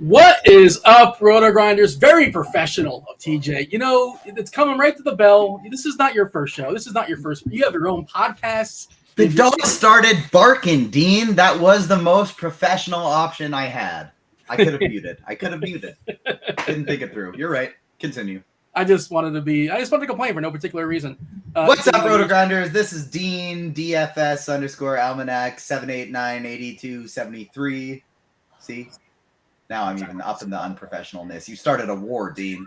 What is up, RotoGrinders? Very professional of TJ. You know, it's coming right to the bell. This is not your first show. This is not your first. You have your own podcasts. The dog started barking, Dean. That was the most professional option I had. I could have muted. Didn't think it through. You're right. Continue. I just wanted to complain for no particular reason. What's up, RotoGrinders? This is Dean Dfs _ Almanac 7898273. See? Now I'm even up in the unprofessionalness. You started a war, Dean.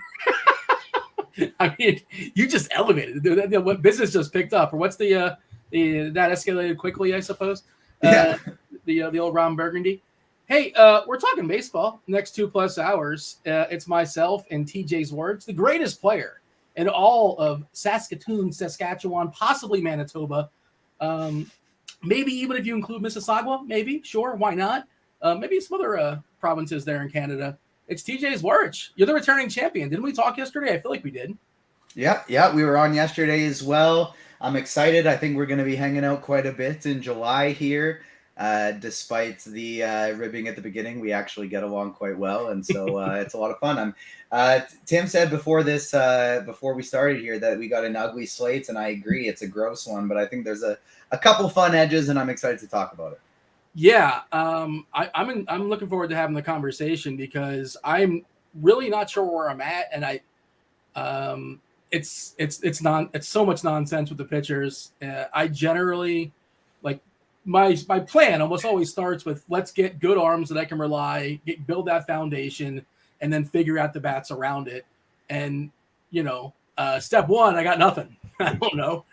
I mean, you just elevated it. What business just picked up, or what's that escalated quickly, I suppose. Yeah. The old Ron Burgundy. Hey, we're talking baseball. Next 2+ hours, it's myself and TJ's words, the greatest player in all of Saskatoon, Saskatchewan, possibly Manitoba. Maybe even if you include Mississauga, maybe. Sure, why not? Maybe some other provinces there in Canada. It's TJ's words. You're the returning champion. Didn't we talk yesterday? I feel like we did. Yeah, we were on yesterday as well. I'm excited. I think we're going to be hanging out quite a bit in July here. Despite the ribbing at the beginning, we actually get along quite well, and so it's a lot of fun. Tim said before we started here that we got an ugly slate, and I agree, it's a gross one, but I think there's a couple fun edges, and I'm excited to talk about it. Yeah, I'm looking forward to having the conversation because I'm really not sure where I'm at, and it's so much nonsense with the pitchers. I generally like. My plan almost always starts with let's get good arms that I can build that foundation, and then figure out the bats around it. And, step one, I got nothing. I don't know.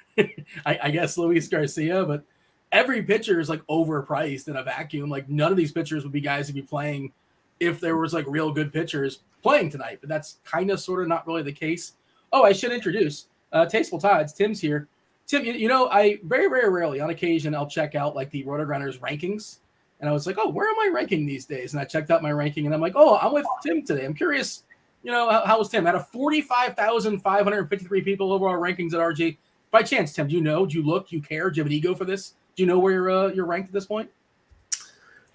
I guess Luis Garcia, but every pitcher is like overpriced in a vacuum. Like none of these pitchers would be guys to be playing if there was like real good pitchers playing tonight, but that's kind of sort of not really the case. Oh, I should introduce Tasteful Tides. Tim's here. Tim, I very, very rarely, on occasion, I'll check out like the RotoGrinders rankings, and I was like, oh, where am I ranking these days? And I checked out my ranking, and I'm like, oh, I'm with Tim today. I'm curious, how was Tim? Out of 45,553 people overall rankings at RG, by chance, Tim, do you know? Do you look? Do you care? Do you have an ego for this? Do you know where you're ranked at this point?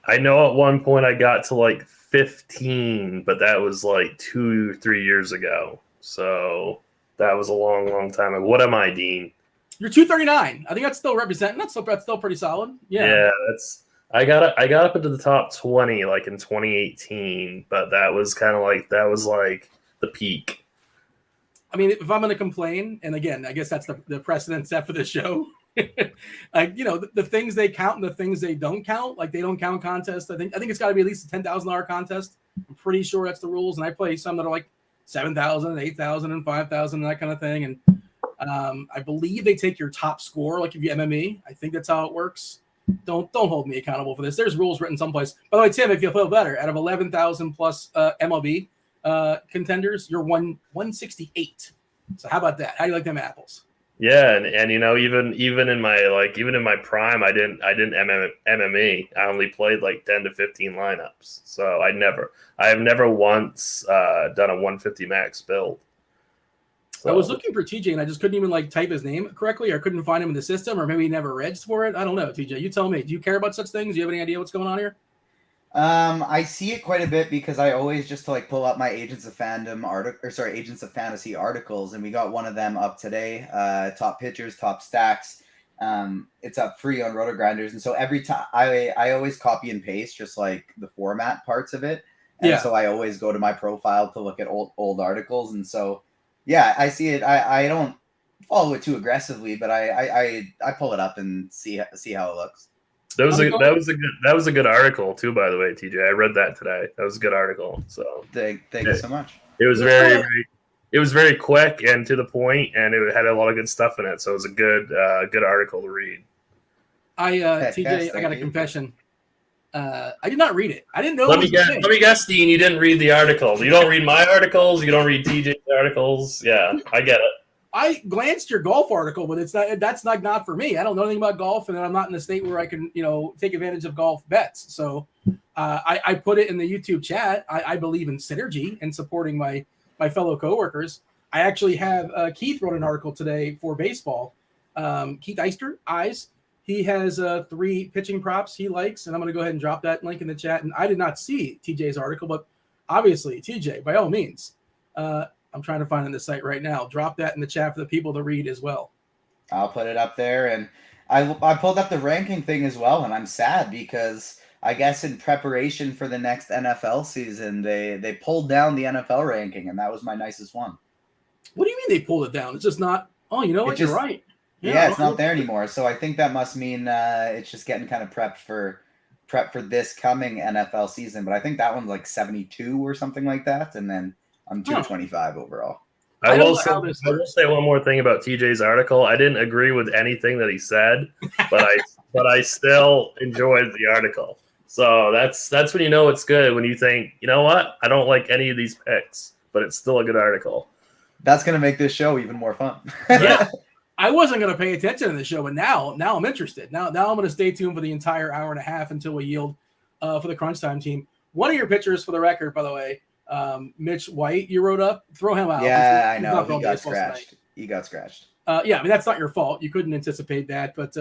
I know at one point I got to like 15, but that was like 2-3 years ago. So that was a long, long time ago. What am I, Dean? You're 239. I think that's still representing. That's still pretty solid. Yeah. I got up into the top 20 like in 2018, but that was like the peak. I mean, if I'm going to complain, and again, I guess that's the precedent set for the show. The things they count and the things they don't count, like they don't count contests. I think it's got to be at least a $10,000 contest. I'm pretty sure that's the rules, and I play some that are like 7,000 and 8,000 and 5,000 and that kind of thing, and I believe they take your top score, like if you MME. I think that's how it works. Don't hold me accountable for this. There's rules written someplace. By the way, Tim, if you feel better, out of 11,000 plus Mlb contenders, you're 168. So how about that? How do you like them apples? Yeah, and even in my prime, I didn't MME. I only played like 10 to 15 lineups. So I have never once done a 150 max build. I was looking for TJ, and I just couldn't even type his name correctly, or couldn't find him in the system, or maybe he never regs for it. I don't know, TJ. You tell me. Do you care about such things? Do you have any idea what's going on here? I see it quite a bit because I always just pull up my Agents of Fantasy articles, and we got one of them up today. Top pitchers, top stacks. It's up free on RotoGrinders, and so every time I always copy and paste just like the format parts of it, and so I always go to my profile to look at old articles, and so. Yeah, I see it. I don't follow it too aggressively, but I pull it up and see how it looks. That was a good article too, by the way, TJ. I read that today. That was a good article. So thank you so much. It was very quick and to the point, and it had a lot of good stuff in it. So it was a good article to read. TJ, I got a confession. I did not read it. I didn't know. Let me guess, Dean. You didn't read the article. You don't read my articles. You don't read TJ's articles. Yeah, I get it. I glanced your golf article, but that's not for me. I don't know anything about golf, and I'm not in a state where I can take advantage of golf bets. So I put it in the YouTube chat. I believe in synergy and supporting my fellow coworkers. I actually have Keith wrote an article today for baseball. Keith Eyes. He has 3 pitching props he likes, and I'm going to go ahead and drop that link in the chat. And I did not see TJ's article, but obviously, TJ, by all means, I'm trying to find on the site right now. Drop that in the chat for the people to read as well. I'll put it up there, and I pulled up the ranking thing as well, and I'm sad because I guess in preparation for the next NFL season, they pulled down the NFL ranking, and that was my nicest one. What do you mean they pulled it down? It's just not. Oh, you know what? You're right. Yeah, it's not there anymore. So I think that must mean it's just getting kind of prepped for this coming NFL season. But I think that one's like 72 or something like that, and then I'm 225 overall. I will say one more thing about TJ's article. I didn't agree with anything that he said, but I still enjoyed the article. So that's when you know it's good, when you think, you know what, I don't like any of these picks, but it's still a good article. That's gonna make this show even more fun. Yeah, I wasn't gonna pay attention to the show, but now I'm interested. Now I'm gonna stay tuned for the entire hour and a half until we yield for the crunch time team. One of your pitchers, for the record, by the way, Mitch White, you wrote up. Throw him out. Yeah, I know. He got scratched. Yeah, I mean, that's not your fault. You couldn't anticipate that, but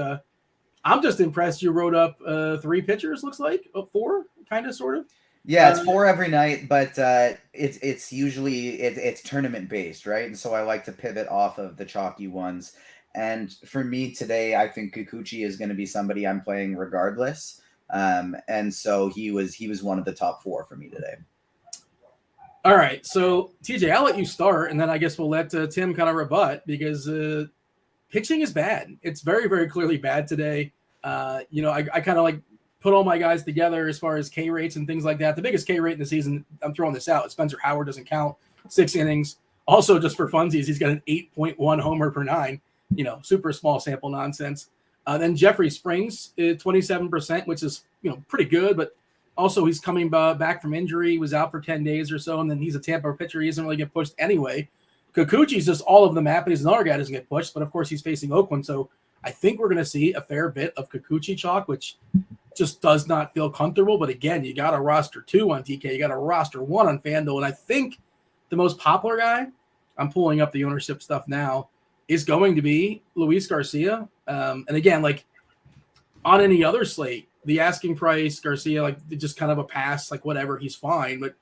I'm just impressed you wrote up 3 pitchers, looks like. 4, kind of, sort of. Yeah, it's 4 every night, but it's usually it's tournament based, right? And so I like to pivot off of the chalky ones. And for me today, I think Kikuchi is going to be somebody I'm playing regardless. And so he was one of the top 4 for me today. All right, so TJ, I'll let you start, and then I guess we'll let Tim kind of rebut, because pitching is bad. It's very, very clearly bad today. I kind of like put all my guys together as far as K rates and things like that. The biggest K rate in the season, I'm throwing this out, Spencer Howard, doesn't count, 6 innings. Also, just for funsies, he's got an 8.1 homer per 9. Super small sample nonsense. Then Jeffrey Springs, 27%, which is pretty good, but also he's coming back from injury. He was out for 10 days or so, and then he's a Tampa pitcher. He doesn't really get pushed anyway. Kikuchi's just all of the map, and he's another guy that doesn't get pushed, but of course he's facing Oakland, so I think we're going to see a fair bit of Kikuchi chalk, which just does not feel comfortable. But again, you got a roster 2 on DK, you got a roster 1 on FanDuel, and I think the most popular guy, I'm pulling up the ownership stuff now, is going to be Luis Garcia. And again, like on any other slate, the asking price, Garcia, like just kind of a pass, like whatever, he's fine, but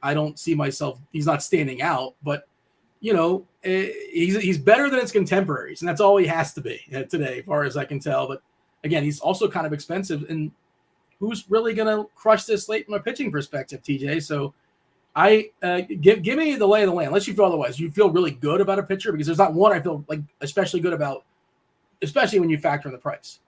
I don't see myself, he's not standing out, but he's better than his contemporaries, and that's all he has to be today, as far as I can tell. But again, he's also kind of expensive, and who's really going to crush this slate from a pitching perspective, TJ? So I give me the lay of the land, unless you feel otherwise. You feel really good about a pitcher, because there's not one I feel like especially good about, especially when you factor in the price.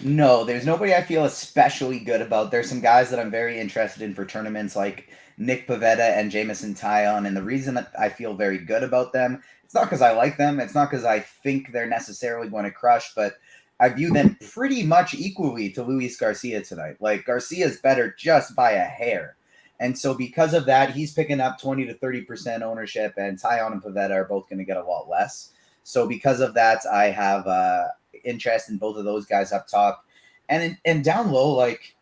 No, there's nobody I feel especially good about. There's some guys that I'm very interested in for tournaments, like Nick Pivetta and Jamison Tyon, and the reason that I feel very good about them, it's not because I like them, it's not because I think they're necessarily going to crush, but I view them pretty much equally to Luis Garcia tonight. Like, Garcia's better just by a hair. And so because of that, he's picking up 20 to 30% ownership, and Tyon and Pivetta are both going to get a lot less. So because of that, I have interest in both of those guys up top. And down low, like,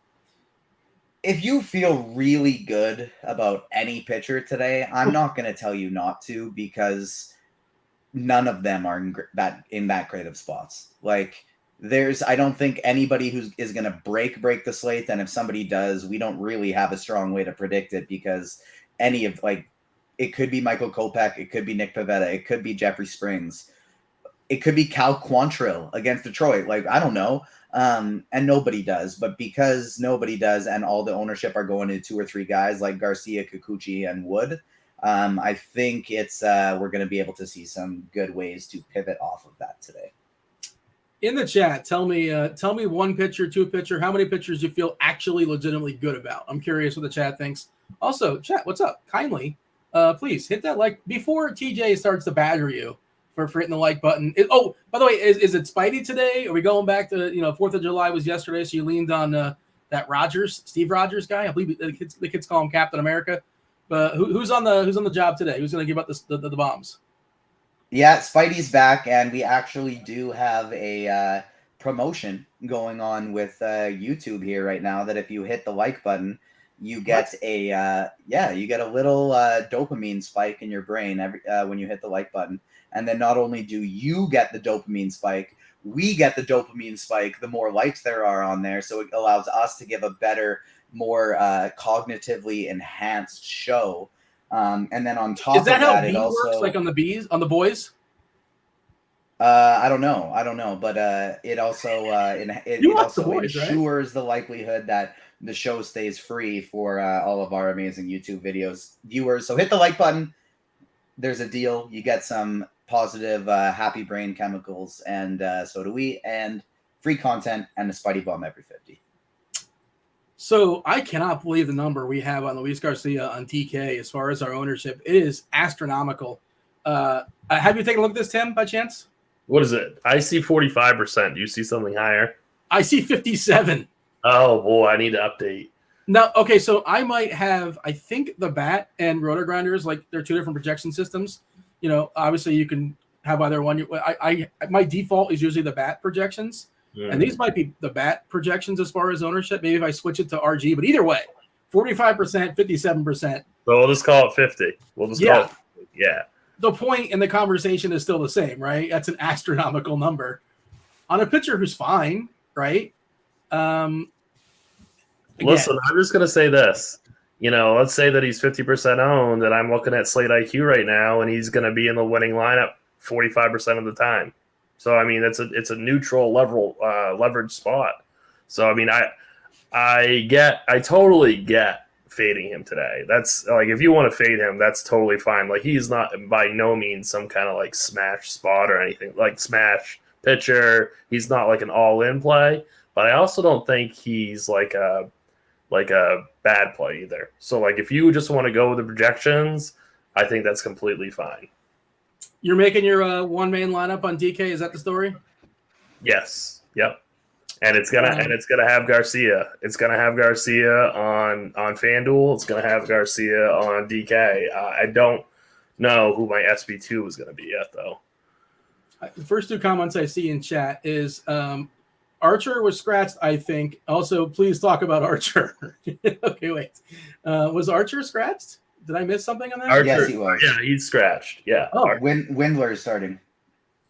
if you feel really good about any pitcher today, I'm not going to tell you not to, because none of them are in that great of spots. Like, I don't think anybody is going to break the slate. And if somebody does, we don't really have a strong way to predict it, because it could be Michael Kopech, it could be Nick Pivetta, it could be Jeffrey Springs, it could be Cal Quantrill against Detroit. Like, I don't know. And nobody does. But because nobody does, and all the ownership are going to 2 or 3 guys like Garcia, Kikuchi, and Wood, I think we're going to be able to see some good ways to pivot off of that today. In the chat, tell me 1 pitcher, 2 pitcher, how many pitchers you feel actually legitimately good about. I'm curious what the chat thinks. Also, chat, what's up? Kindly, please hit that like before TJ starts to badger you for hitting the like button. By the way, is it Spidey today? Are we going back to 4th of July was yesterday, so you leaned on that Steve Rogers guy? I believe the kids call him Captain America. But who's on the job today? Who's going to give up the bombs? Yeah, Spidey's back, and we actually do have a promotion going on with YouTube here right now, that if you hit the like button, you get a little dopamine spike in your brain when you hit the like button. And then not only do you get the dopamine spike, we get the dopamine spike the more likes there are on there. So it allows us to give a better more cognitively enhanced show. And then on top Is that of how that, B it also works? Like on the boys? I don't know, but it also You watch The Boys, right? ensures the likelihood that the show stays free for all of our amazing YouTube viewers. So hit the like button. There's a deal. You get some positive, happy brain chemicals, and so do we, and free content and a Spidey Bomb every 50. So I cannot believe the number we have on Luis Garcia on DK as far as our ownership. It is astronomical. Have you taken a look at this, Tim, by chance? What is it? I see 45%. Do you see something higher? I see 57. Oh boy, I need to update. No, okay, so I might have, I think the bat and RotoGrinders, like they're two different projection systems. You know, obviously you can have either one. My default is usually the bat projections, and these might be the bat projections as far as ownership. Maybe if I switch it to RG, but either way, 45%, 57%. So we'll just call it 50. We'll just call it 50. Yeah. The point in the conversation is still the same, right? That's an astronomical number on a pitcher who's fine, right? Listen, I'm just going to say this. You know, let's say that he's 50% owned, and I'm looking at Slate IQ right now, and he's going to be in the winning lineup 45% of the time. So, I mean, it's a neutral leverage spot. So, I mean, I totally get fading him today. That's like, if you want to fade him, that's totally fine. Like, he's not by no means some kind of like smash spot or anything, like smash pitcher. He's not like an all-in play, but I also don't think he's like a bad play either. So like, if you just want to go with the projections, I think that's completely fine. You're making your one main lineup on DK. Is that the story? Yes. Yep. And it's gonna have Garcia. It's gonna have Garcia on FanDuel. It's gonna have Garcia on DK. I don't know who my SB2 is gonna be yet, though. The first two comments I see in chat is Archer was scratched, I think. Also, please talk about Archer. Okay, wait. Was Archer scratched? Did I miss something on that? Archer, yes, he was. Yeah, he's scratched. Yeah. Oh, Windler is starting.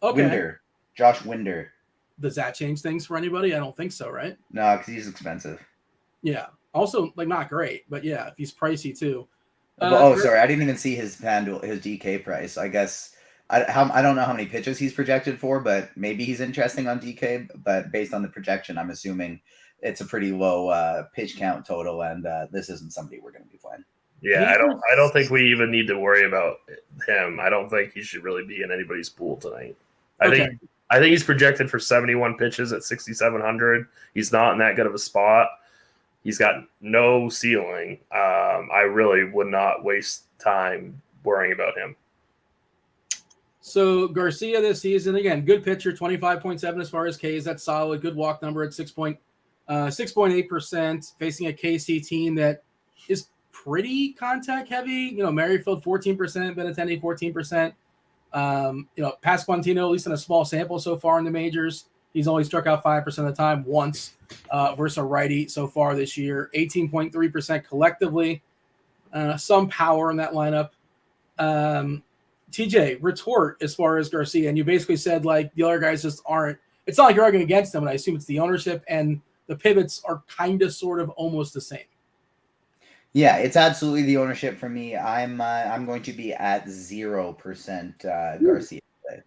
Okay. Winder. Josh Winder. Does that change things for anybody? I don't think so, right? No, because he's expensive. Yeah. Also, like, not great, but yeah, if he's pricey too. Sorry, I didn't even see his FanDuel, his DK price. I guess I don't know how many pitches he's projected for, but maybe he's interesting on DK. But based on the projection, I'm assuming it's a pretty low pitch count total, and this isn't somebody we're going to be playing. Yeah, I don't think we even need to worry about him. I don't think he should really be in anybody's pool tonight. I think he's projected for 71 pitches at 6,700. He's not in that good of a spot. He's got no ceiling. I really would not waste time worrying about him. So Garcia this season, again, good pitcher, 25.7 as far as Ks. That's solid. Good walk number at 6.8%, facing a KC team that is pretty contact heavy. You know, Merrifield 14%, Benintendi 14%. Pasquantino, at least in a small sample so far in the majors, he's only struck out 5% of the time once versus a righty so far this year. 18.3% collectively. Some power in that lineup. TJ, retort as far as Garcia, and you basically said like the other guys just aren't. It's not like you're arguing against them, and I assume it's the ownership and the pivots are kind of sort of almost the same. Yeah, it's absolutely the ownership for me. I'm going to be at 0% Garcia today.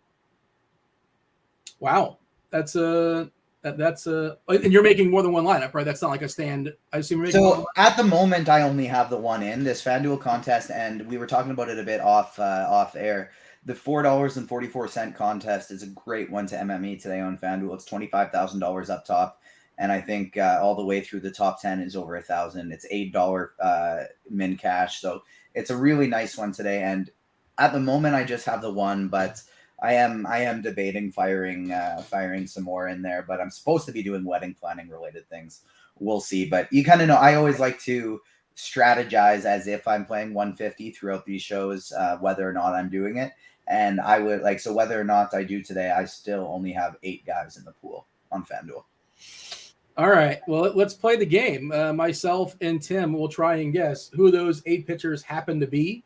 Wow, that's and you're making more than one lineup, right? That's not like a stand. I assume you're making so at the moment I only have the one in this FanDuel contest, and we were talking about it a bit off air. The $4.44 contest is a great one to MME today on FanDuel. It's $25,000 up top. And I think all the way through the top 10 is over 1,000. It's $8 min cash. So it's a really nice one today. And at the moment, I just have the one, but I am debating firing some more in there. But I'm supposed to be doing wedding planning related things. We'll see. But you kind of know, I always like to strategize as if I'm playing 150 throughout these shows, whether or not I'm doing it. And I would like, so whether or not I do today, I still only have 8 guys in the pool on FanDuel. All right. Well, let's play the game. Myself and Tim will try and guess who those 8 pitchers happen to be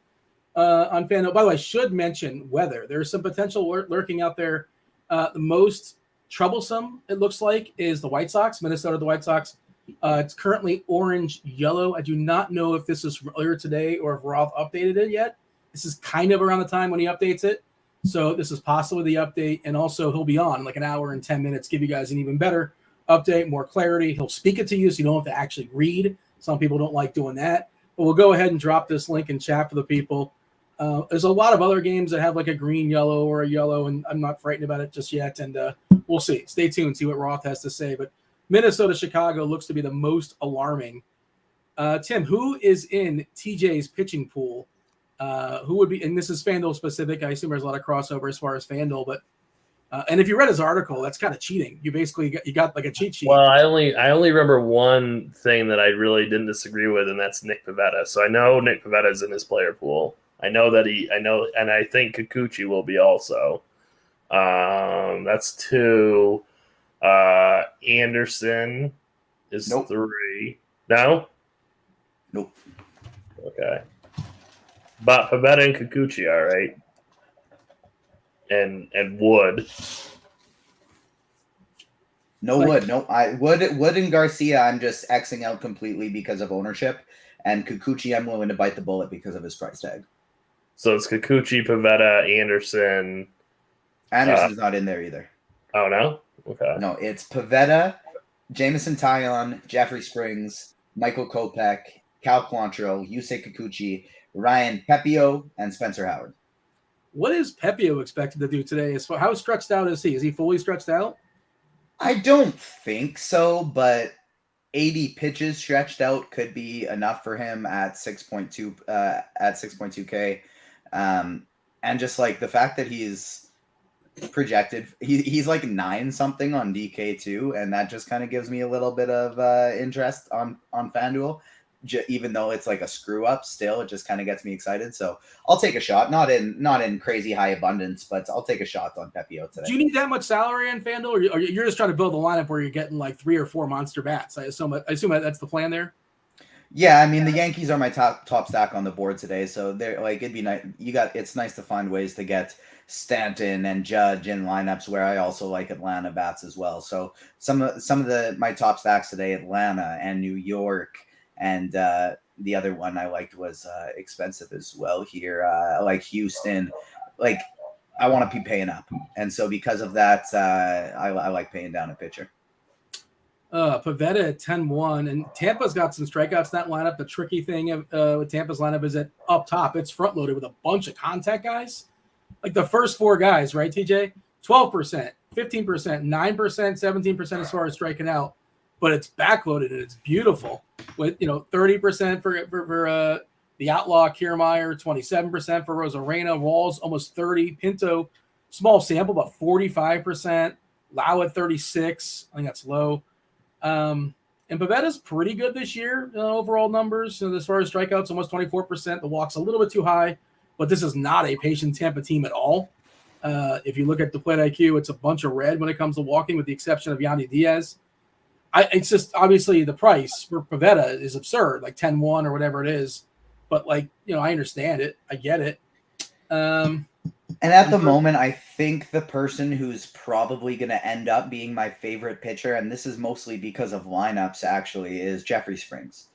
on FanDuel. By the way, I should mention weather. There's some potential lurking out there. The most troublesome, it looks like, is the White Sox. Minnesota, the White Sox It's currently orange yellow. I do not know if this is from earlier today or if Roth updated it yet. This is kind of around the time when he updates it. So this is possibly the update. And also he'll be on in like an hour and 10 minutes, give you guys an even better update, more clarity. He'll speak it to you so you don't have to actually read. Some people don't like doing that. But we'll go ahead and drop this link in chat for the people. There's a lot of other games that have like a green, yellow, or a yellow, and I'm not frightened about it just yet. And we'll see. Stay tuned, see what Roth has to say. But Minnesota, Chicago looks to be the most alarming. Tim, who is in TJ's pitching pool? Who would be, and this is Fanduel specific. I assume there's a lot of crossover as far as Fanduel, but and if you read his article, that's kind of cheating. You basically got like a cheat sheet. Well, I only remember one thing that I really didn't disagree with, and that's Nick Pivetta. So I know Nick Pivetta is in his player pool. I know, and I think Kikuchi will be also. That's 2. Anderson is 3. No? Nope. Okay. But Pivetta and Kikuchi, all right. And Wood. No Wood. No, Wood and Garcia I'm just Xing out completely because of ownership. And Kikuchi I'm willing to bite the bullet because of his price tag. So it's Kikuchi, Pivetta, Anderson. Anderson's not in there either. Oh, no? Okay. No, it's Pivetta, Jameson Taillon, Jeffrey Springs, Michael Kopech, Cal Quantrill, Yusei Kikuchi, Ryan Pepio, and Spencer Howard. What is Pepio expected to do today? How stretched out is he? Is he fully stretched out? I don't think so, but 80 pitches stretched out could be enough for him at 6.2K. And just like the fact that he's projected, he's like 9 something on DK2, and that just kind of gives me a little bit of interest on FanDuel. Even though it's like a screw up, still it just kind of gets me excited. So I'll take a shot, not in crazy high abundance, but I'll take a shot on Pepio today. Do you need that much salary on FanDuel, or you're just trying to build a lineup where you're getting like 3 or 4 monster bats? I assume that's the plan there. Yeah, I mean the Yankees are my top stack on the board today, so they're like it'd be nice. It's nice to find ways to get Stanton and Judge in lineups where I also like Atlanta bats as well. So some of my top stacks today, Atlanta and New York. And the other one I liked was expensive as well here, like Houston. Like I want to be paying up, and so because of that, I like paying down a pitcher. Pivetta at 10-1, and Tampa's got some strikeouts in that lineup. The tricky thing with Tampa's lineup is that up top it's front loaded with a bunch of contact guys. Like the first 4 guys, right, TJ? 12%, 15%, 9%, 17% as far as striking out. But it's backloaded and it's beautiful with 30% for the Outlaw Kiermaier, 27% for Rosarena, Walls almost 30, Pinto small sample but 45%, Lau at 36. I think that's low. And Pavetta's pretty good this year overall numbers. As far as strikeouts, almost 24%. The walk's a little bit too high, but this is not a patient Tampa team at all. If you look at the plate IQ, it's a bunch of red when it comes to walking, with the exception of Yandy Diaz. It's just obviously the price for Pivetta is absurd, like 10-1 or whatever it is. But I understand it. I get it. And at the moment, I think the person who's probably going to end up being my favorite pitcher, and this is mostly because of lineups actually, is Jeffrey Springs.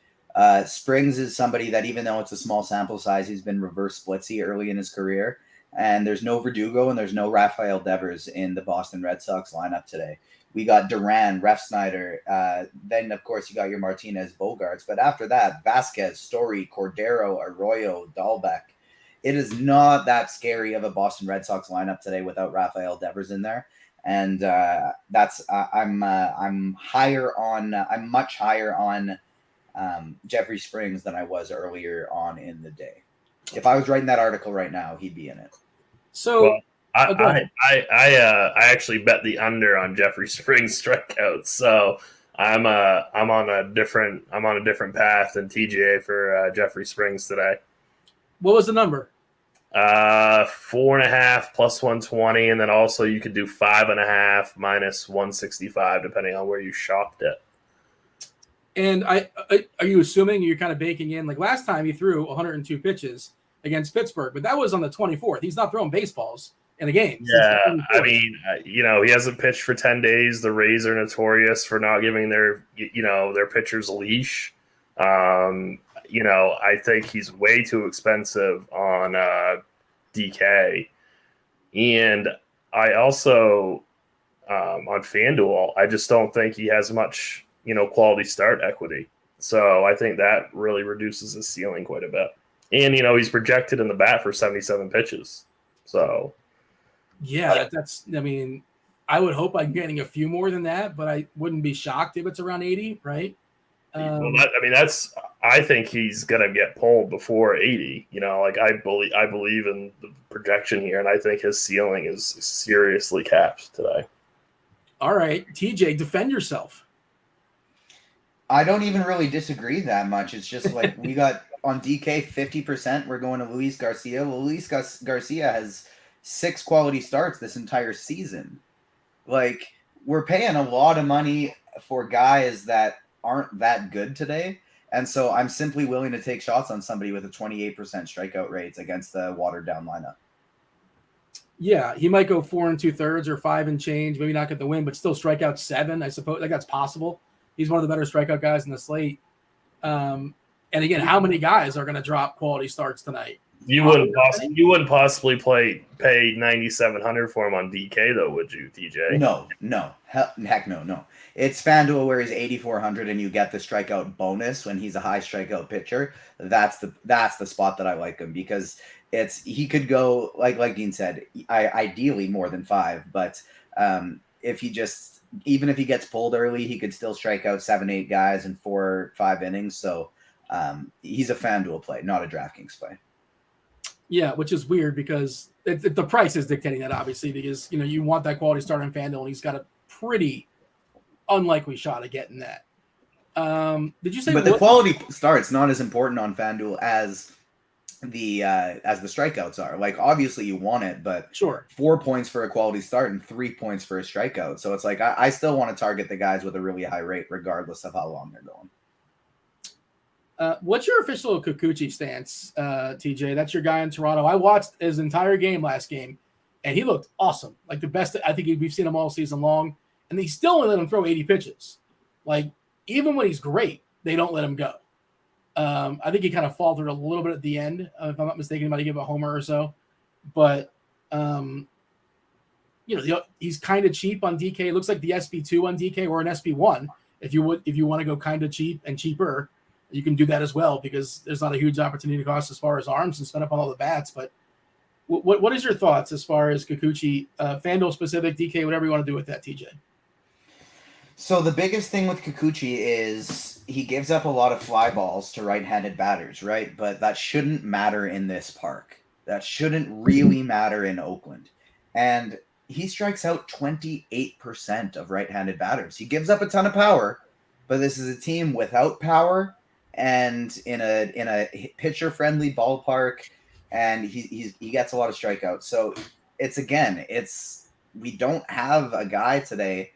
Springs is somebody that, even though it's a small sample size, he's been reverse splitsy early in his career. And there's no Verdugo and there's no Rafael Devers in the Boston Red Sox lineup today. We got Duran, Refsnyder. Then, of course, you got your Martinez, Bogarts. But after that, Vasquez, Story, Cordero, Arroyo, Dahlbeck. It is not that scary of a Boston Red Sox lineup today without Rafael Devers in there. And I'm much higher on Jeffrey Springs than I was earlier on in the day. If I was writing that article right now, he'd be in it. So. Well, I actually bet the under on Jeffrey Springs strikeouts, so I'm on a different path than TGA for Jeffrey Springs today. What was the number? 4.5 plus 120, and then also you could do 5.5 minus 165 depending on where you shopped it. And are you assuming you're kind of baking in, like last time he threw 102 pitches against Pittsburgh, but that was on the 24th. He's not throwing baseballs. in a game. Yeah, I mean, he hasn't pitched for 10 days. The Rays are notorious for not giving their pitchers a leash. I think he's way too expensive on DK. And I also, on Fanduel, I just don't think he has much, quality start equity. So I think that really reduces his ceiling quite a bit. And, he's projected in the bat for 77 pitches. So, yeah, I would hope I'm getting a few more than that, but I wouldn't be shocked if it's around 80, right? I think he's gonna get pulled before 80. I believe in the projection here, and I think his ceiling is seriously capped today. All right, TJ, defend yourself. I don't even really disagree that much. It's just like we got on DK 50%. We're going to Luis Garcia. Well, Luis Garcia has 6 quality starts this entire season. Like, we're paying a lot of money for guys that aren't that good today. And so I'm simply willing to take shots on somebody with a 28% strikeout rates against the watered down lineup. Yeah, he might go 4 2/3 or 5 and change, maybe not get the win, but still strike out 7. I suppose that's possible. He's one of the better strikeout guys in the slate. And again, how many guys are going to drop quality starts tonight? You wouldn't possibly pay 9,700 for him on DK though, would you, TJ? No, heck no. It's FanDuel where he's 8,400 and you get the strikeout bonus when he's a high strikeout pitcher. That's the spot that I like him, because he could go like Dean said, ideally more than 5, but even if he gets pulled early, he could still strike out 7-8 guys in 4 or 5 innings. So he's a FanDuel play, not a DraftKings play. Yeah, which is weird because the price is dictating that, obviously, because you want that quality starter in FanDuel, and he's got a pretty unlikely shot at getting that. Did you say? But the quality start's not as important on FanDuel as the strikeouts are. Like, obviously you want it, but sure, 4 points for a quality start and 3 points for a strikeout. So it's like I still want to target the guys with a really high rate, regardless of how long they're going. What's your official Kikuchi stance, TJ? That's your guy in Toronto. I watched his entire game last game, and he looked awesome. Like the best. I think we've seen him all season long, and they still only let him throw 80 pitches. Like, even when he's great, they don't let him go. I think he kind of faltered a little bit at the end, if I'm not mistaken. He might give a homer or so, but he's kind of cheap on DK. It looks like the SP2 on DK or an SP1. If you want to go kind of cheap and cheaper, you can do that as well, because there's not a huge opportunity cost as far as arms and spend up on all the bats. But what is your thoughts as far as Kikuchi, FanDuel specific, DK, whatever you want to do with that, TJ? So the biggest thing with Kikuchi is he gives up a lot of fly balls to right-handed batters, right? But that shouldn't matter in this park. That shouldn't really matter in Oakland. And he strikes out 28% of right-handed batters. He gives up a ton of power, but this is a team without power and in a pitcher-friendly ballpark, and he gets a lot of strikeouts. So we don't have a guy today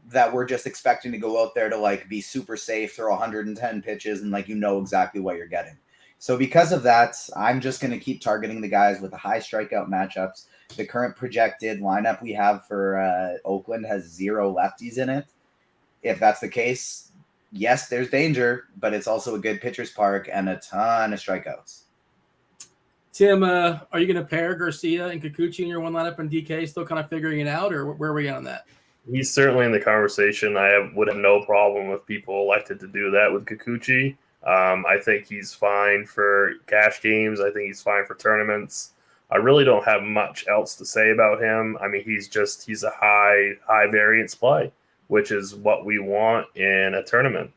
that we're just expecting to go out there to like be super safe, throw 110 pitches, and exactly what you're getting. So because of that, I'm just going to keep targeting the guys with the high strikeout matchups. The current projected lineup we have for Oakland has 0 lefties in it. If that's the case, yes, there's danger, but it's also a good pitcher's park and a ton of strikeouts. Tim, are you going to pair Garcia and Kikuchi in your one lineup and DK? Still kind of figuring it out, or where are we at on that? He's certainly in the conversation. Would have no problem if people elected to do that with Kikuchi. I think he's fine for cash games. I think he's fine for tournaments. I really don't have much else to say about him. I mean, he's a high variance play, which is what we want in a tournament.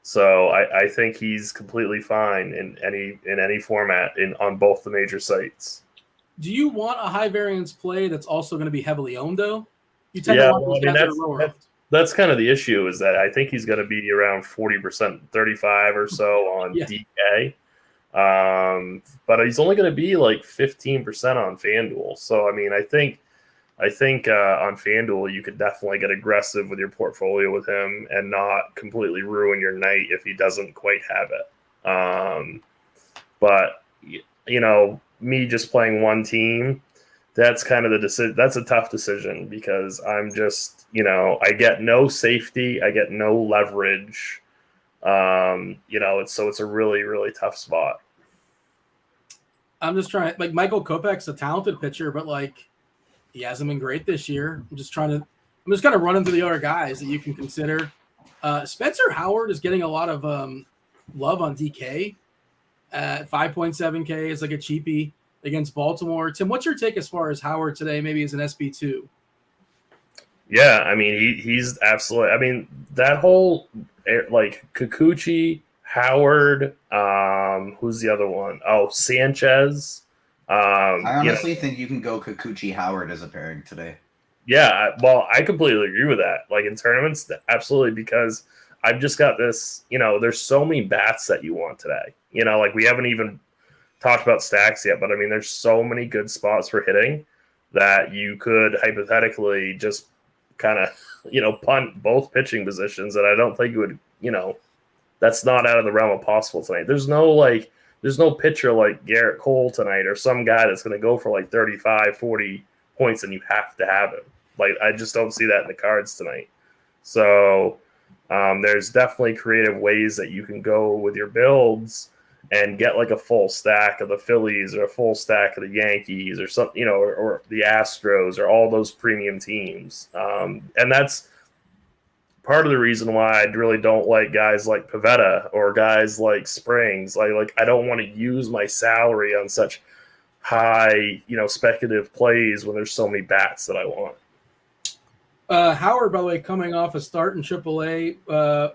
So I think he's completely fine in any format on both the major sites. Do you want a high variance play that's also going to be heavily owned, though? You tend to want those guys that are lower owned. That's kind of the issue, is that I think he's going to be around 40%, 35 or so on DK. But he's only going to be like 15% on FanDuel. So, I mean, I think on FanDuel you could definitely get aggressive with your portfolio with him and not completely ruin your night if he doesn't quite have it. But me just playing one team, that's kind of the decision. That's a tough decision because I'm just, I get no safety, I get no leverage. It's a really, really tough spot. I'm just trying. Like Michael Kopech's a talented pitcher, but like he hasn't been great this year. I'm just kind of running through the other guys that you can consider. Spencer Howard is getting a lot of love on DK. 5.7K is like a cheapie against Baltimore. Tim, what's your take as far as Howard today? Maybe as an SB2. Yeah, I mean he's absolutely. I mean that whole like Kikuchi, Howard, who's the other one? Oh, Sanchez. I honestly think you can go Kikuchi Howard as a pairing today. Yeah, well, I completely agree with that. Like in tournaments, absolutely, because I've just got this, there's so many bats that you want today. Like we haven't even talked about stacks yet, but I mean, there's so many good spots for hitting that you could hypothetically just kind of, punt both pitching positions. And I don't think it would, that's not out of the realm of possible tonight. There's no pitcher like Garrett Cole tonight or some guy that's going to go for like 35, 40 points and you have to have him. Like, I just don't see that in the cards tonight. So there's definitely creative ways that you can go with your builds and get like a full stack of the Phillies or a full stack of the Yankees or something, or the Astros or all those premium teams. And that's part of the reason why I really don't like guys like Pivetta or guys like Springs. Like I don't want to use my salary on such high, speculative plays when there's so many bats that I want. Howard, by the way, coming off a start in AAA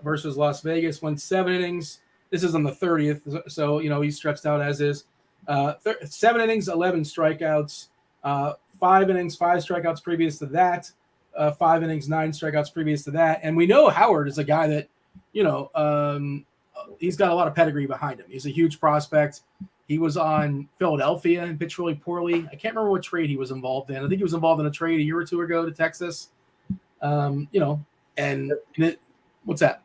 versus Las Vegas, went 7 innings. This is on the 30th, so he's stretched out as is. 7 innings, 11 strikeouts. 5 innings, 5 strikeouts previous to that. 5 innings, 9 strikeouts previous to that. And we know Howard is a guy that, he's got a lot of pedigree behind him. He's a huge prospect. He was on Philadelphia and pitched really poorly. I can't remember what trade he was involved in. I think he was involved in a trade a year or two ago to Texas. What's that?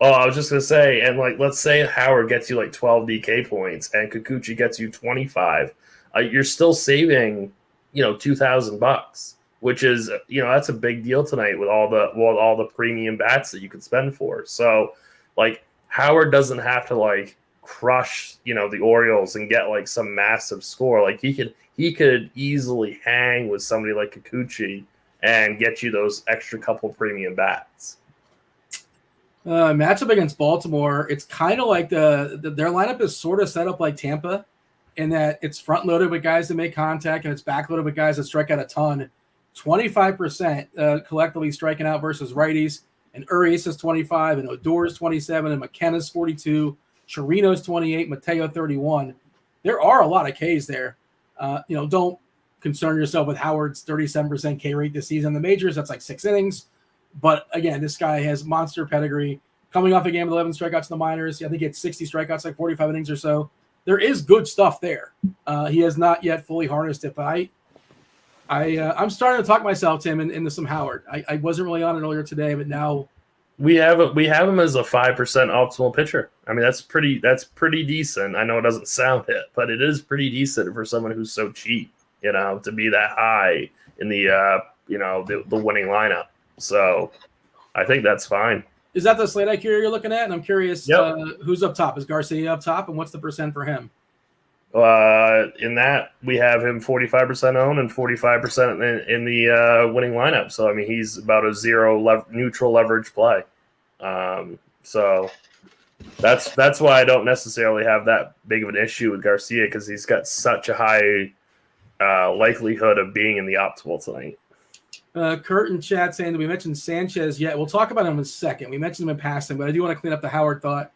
Oh, I was just going to say, and like, let's say Howard gets you like 12 DK points and Kikuchi gets you 25. You're still saving, $2,000, which is, that's a big deal tonight with all the premium bats that you could spend for. So like Howard doesn't have to like crush, the Orioles and get like some massive score. Like he could easily hang with somebody like Kikuchi and get you those extra couple premium bats. Matchup against Baltimore, it's kind of like their lineup is sort of set up like Tampa in that it's front loaded with guys that make contact and it's back loaded with guys that strike out a ton. 25% collectively striking out versus righties, and Urias is 25, and Odor's 27, and McKenna's 42, Chirino's 28, Mateo 31. There are a lot of Ks there. Don't concern yourself with Howard's 37% K rate this season. The majors, that's like 6 innings. But again, this guy has monster pedigree. Coming off a game with 11 strikeouts in the minors, I think he had 60 strikeouts, like 45 innings or so. There is good stuff there. He has not yet fully harnessed it, but I'm starting to talk myself, Tim, into some Howard. I wasn't really on it earlier today, but now we have him as a 5% optimal pitcher. I mean, that's pretty decent. I know it doesn't sound it, but it is pretty decent for someone who's so cheap, to be that high in the winning lineup. So I think that's fine. Is that the slate IQ you're looking at? And I'm curious, yep. Who's up top? Is Garcia up top? And what's the percent for him? In that, we have him 45% owned and 45% in the winning lineup. So, I mean, he's about a zero neutral leverage play. So that's why I don't necessarily have that big of an issue with Garcia, because he's got such a high likelihood of being in the optimal tonight. Kurt in chat saying that we mentioned Sanchez yet. We'll talk about him in a second. We mentioned him in passing, but I do want to clean up the Howard thought.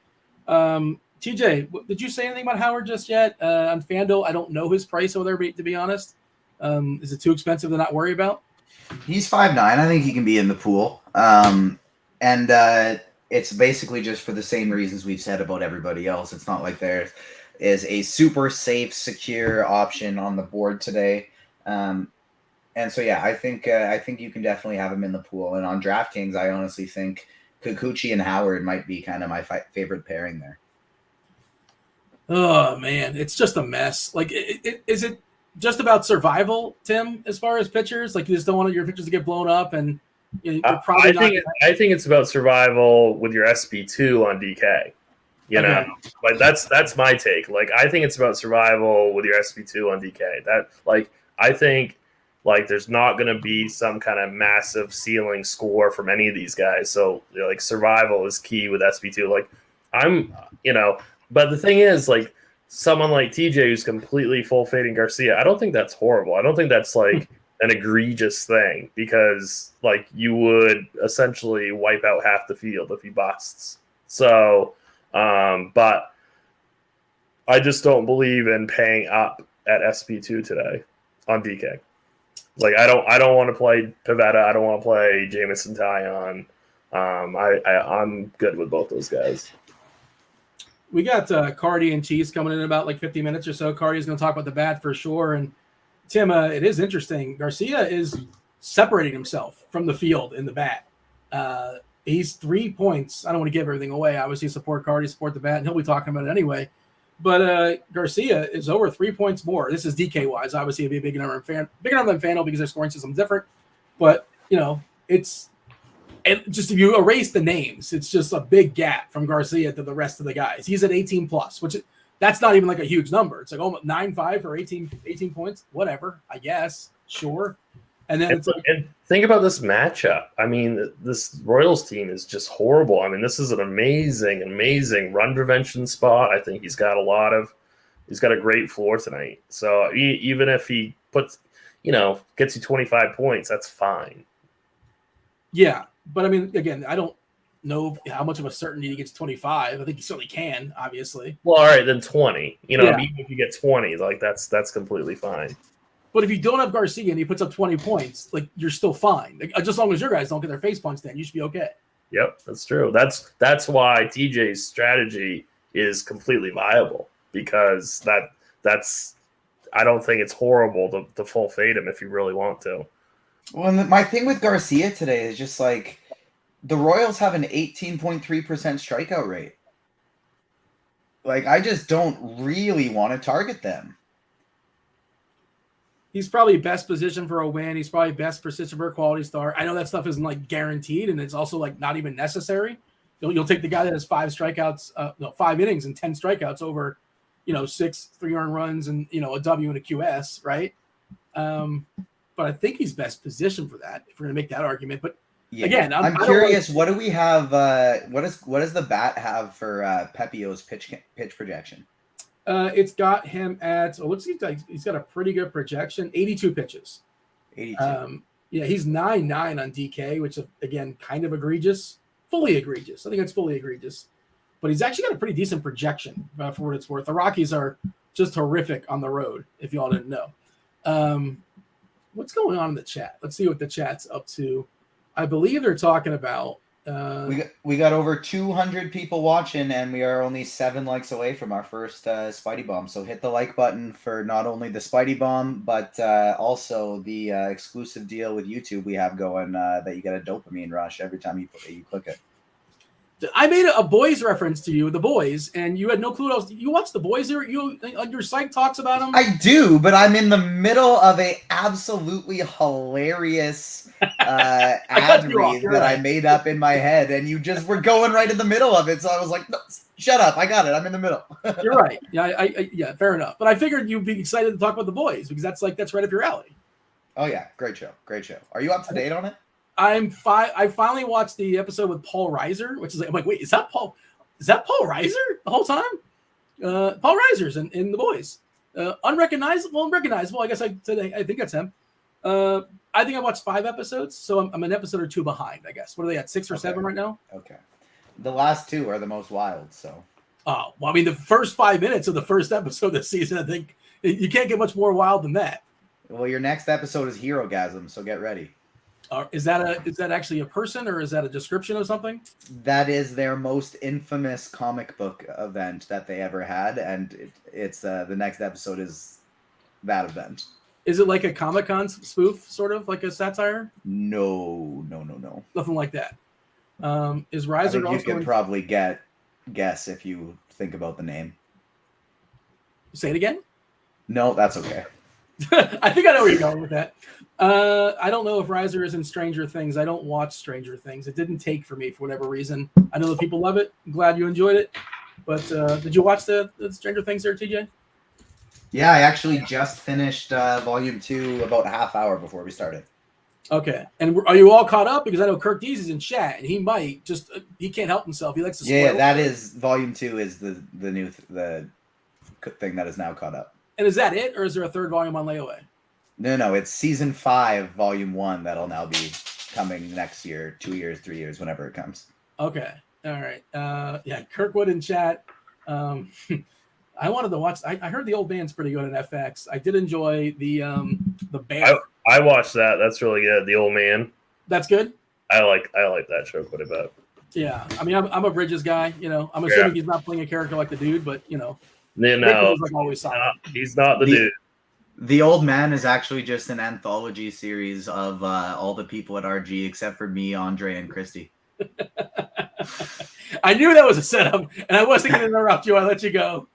TJ, did you say anything about Howard just yet? On Fanduel, I don't know his price over there, to be honest. Is it too expensive to not worry about? He's 5'9". I think he can be in the pool. It's basically just for the same reasons we've said about everybody else. It's not like there is a super safe, secure option on the board today. And so, yeah, I think you can definitely have him in the pool. And on DraftKings, I honestly think Kikuchi and Howard might be kind of my favorite pairing there. Oh man, it's just a mess. Like, is it just about survival, Tim? As far as pitchers, like you just don't want your pitchers to get blown up, and you're probably not. I think it's about survival with your SP2 on DK. You know, Okay. like that's my take. Like, I think it's about survival with your SP2 on DK. That, like, I think, like, there's not going to be some kind of massive ceiling score from any of these guys. So, you know, like, survival is key with SP2. Like, but the thing is, like, someone like TJ who's completely full fading Garcia, I don't think that's horrible. I don't think that's like an egregious thing, because, like, you would essentially wipe out half the field if he busts. So, but I just don't believe in paying up at SP2 today on DK. Like, I don't want to play Pivetta. I don't want to play Jamison Tyon. I'm good with both those guys. We got Carty and Cheese coming in about like 50 minutes or so. Carty's going to talk about the bat for sure. And Tim, it is interesting. Garcia is separating himself from the field in the bat. He's 3 points. I don't want to give everything away. Obviously, support Carty, support the bat, and he'll be talking about it anyway. But Garcia is over 3 points more. This is DK wise. Obviously, it'd be a bigger number than Fanduel because their scoring system's different. But it's just, if you erase the names, it's just a big gap from Garcia to the rest of the guys. He's at 18 plus, which that's not even like a huge number. It's like almost 9.5 for 18 points. Whatever, I guess. Sure. And then and think about this matchup. I mean, this Royals team is just horrible. I mean, this is an amazing run prevention spot. I think he's got a great floor tonight. So even if he gets you 25 points, that's fine. Yeah. But I mean, again, I don't know how much of a certainty he gets 25. I think he certainly can, obviously. Well, all right, then 20. Even if you get 20, like, that's completely fine. But if you don't have Garcia and he puts up 20 points, like, you're still fine. Like, just as long as your guys don't get their face punched in, you should be okay. Yep, that's true. That's why TJ's strategy is completely viable, because that's I don't think it's horrible to full fade him if you really want to. Well, my thing with Garcia today is just like the Royals have an 18.3% strikeout rate. Like, I just don't really want to target them. He's probably best position for a win. He's probably best position for a quality start. I know that stuff isn't like guaranteed, and it's also like not even necessary. You'll take the guy that has 5 innings and 10 strikeouts over, 6 3-earned runs and a W and a QS, right? But I think he's best positioned for that, if we're going to make that argument. But again, I'm curious. What do we have? What does the bat have for Pepio's pitch projection? It's got him at, he's got a pretty good projection, 82 pitches. 82. He's 9.9 on DK, which is, again, kind of egregious. Fully egregious. I think it's fully egregious. But he's actually got a pretty decent projection for what it's worth. The Rockies are just horrific on the road, if you all didn't know. What's going on in the chat? Let's see what the chat's up to. I believe they're talking about we got over 200 people watching, and we are only 7 likes away from our first Spidey Bomb. So hit the like button for not only the Spidey Bomb, but also the exclusive deal with YouTube we have going, that you get a dopamine rush every time you click it. I made a Boys reference to you, The Boys, and you had no clue what else. You watch The Boys? Your site talks about them? I do, but I'm in the middle of a absolutely hilarious ad read that I made up in my head, and you just were going right in the middle of it. So I was like, no, shut up. I got it. I'm in the middle. You're right. Yeah, fair enough. But I figured you'd be excited to talk about The Boys, because that's right up your alley. Oh, yeah. Great show. Are you up to date on it? I finally watched the episode with Paul Reiser, which is like, I'm like, wait, is that Paul Reiser the whole time? Paul Reiser's in The Boys. Unrecognizable. I guess I think that's him. I think I watched 5 episodes, so I'm an episode or 2 behind, I guess. What are they at, 6 or 7 right now? Okay. The last 2 are the most wild, so. Oh, well, I mean, the first 5 minutes of the first episode this season, I think you can't get much more wild than that. Well, your next episode is Herogasm, so get ready. Is that actually a person, or is that a description of something? That is their most infamous comic book event that they ever had, and it's the next episode is that event. Is it like a Comic-Con spoof, sort of like a satire? No. Nothing like that. Is Reiser? I think you can probably guess if you think about the name. Say it again. No, that's okay. I think I know where you're going with that. I don't know if Riser is in Stranger Things. I don't watch Stranger Things. It didn't take for me for whatever reason. I know that people love it. I'm glad you enjoyed it. But did you watch the Stranger Things there, TJ? Yeah, I actually just finished volume 2 about a half hour before we started. Okay. And are you all caught up? Because I know Kirk Dees is in chat, and he might just he can't help himself. He likes to spoil. Yeah, that is volume 2 is the new the thing that is now caught up. And is that it, or is there a third volume on layaway? No, it's season 5, volume 1 that'll now be coming next year, 2 years, 3 years, whenever it comes. Okay. All right. Yeah, Kirkwood in chat. I wanted to watch. I heard the old band's pretty good on FX. I did enjoy the Bear. I watched that. That's really good. The Old Man. That's good. I like that show quite a bit. Yeah, I mean, I'm a Bridges guy. You know, I'm assuming he's not playing a character like the dude, but you know, no, like always solid. He's not the dude. The Old Man is actually just an anthology series of all the people at RG except for me, Andre, and Christy. I knew that was a setup, and I wasn't going to interrupt you. I let you go.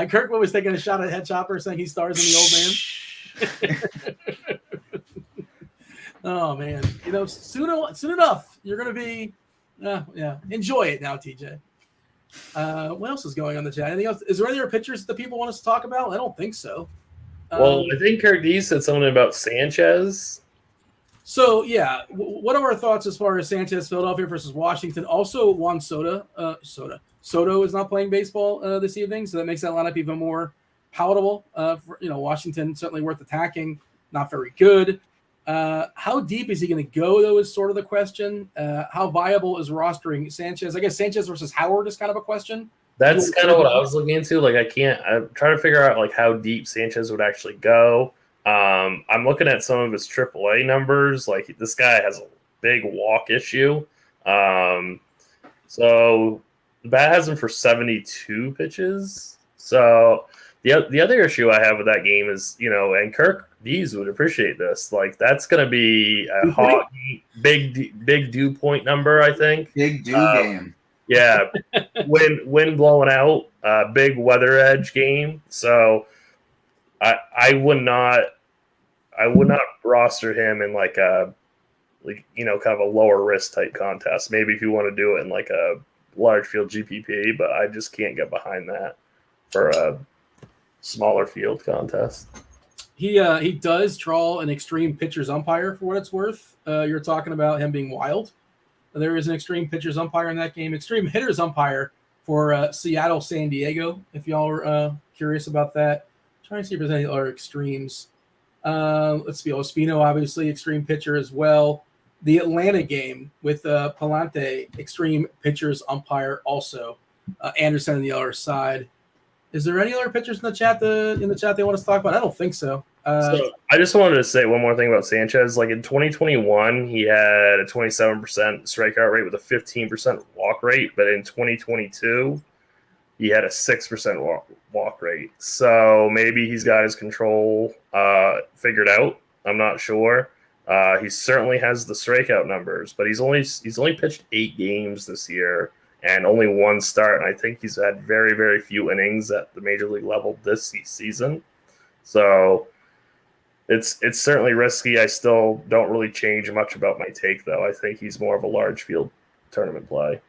Kirkwood was taking a shot at Head Chopper, saying he stars in the Old Man. Oh man, you know, soon enough, you're going to be, enjoy it now, TJ. What else is going on in the chat? Anything else? Is there any other pictures that people want us to talk about? I don't think so. Well, I think Kirk D said something about Sanchez. So, yeah, what are our thoughts as far as Sanchez, Philadelphia versus Washington? Also, Juan Soto is not playing baseball this evening, so that makes that lineup even more palatable. Washington certainly worth attacking, not very good. How deep is he going to go, though, is sort of the question. How viable is rostering Sanchez? I guess Sanchez versus Howard is kind of a question. That's kind of what I was looking into. Like, I'm trying to figure out like how deep Sanchez would actually go. I'm looking at some of his AAA numbers. Like, this guy has a big walk issue. So the bat has him for 72 pitches. So the other issue I have with that game is, and Kirk Dees would appreciate this. Like, that's going to be a hot, big dew point number, I think. Big dew game. Yeah. wind blowing out, big weather edge game. So I would not roster him in kind of a lower risk type contest. Maybe if you want to do it in like a large field GPP, but I just can't get behind that for a smaller field contest. He does draw an extreme pitcher's umpire for what it's worth. You're talking about him being wild. There is an extreme pitcher's umpire in that game. Extreme hitter's umpire for Seattle, San Diego. If y'all are curious about that, I'm trying to see if there's any other extremes. Let's see. Ospino, obviously, extreme pitcher as well. The Atlanta game with Palante, extreme pitchers umpire also. Anderson on the other side. Is there any other pitchers in the chat they want us to talk about? I don't think so. So I just wanted to say one more thing about Sanchez. Like in 2021, he had a 27% strikeout rate with a 15% walk rate, but in 2022, he had a 6% walk rate. So maybe he's got his control figured out. I'm not sure. He certainly has the strikeout numbers, but he's only pitched 8 games this year and only 1 start. And I think he's had very, very few innings at the major league level this season. So it's certainly risky. I still don't really change much about my take, though. I think he's more of a large field tournament play.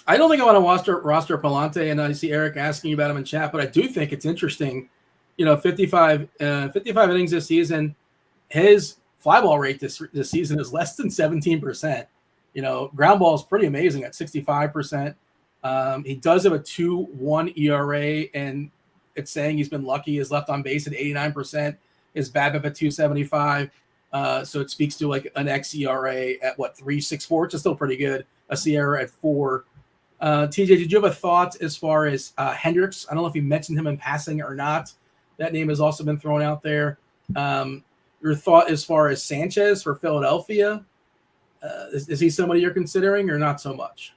I don't think I want to roster Palante, and I see Eric asking about him in chat, but I do think it's interesting. 55 innings this season. His fly ball rate this season is less than 17%. Ground ball is pretty amazing at 65%. He does have a 2.1 ERA, and it's saying he's been lucky. His left on base at 89%. His BABIP at 275. So it speaks to like an xERA at 3.64, which is still pretty good. A SIERA at 4. TJ, did you have a thought as far as Hendricks? I don't know if you mentioned him in passing or not. That name has also been thrown out there. Your thought as far as Sanchez for Philadelphia? Is he somebody you're considering or not so much?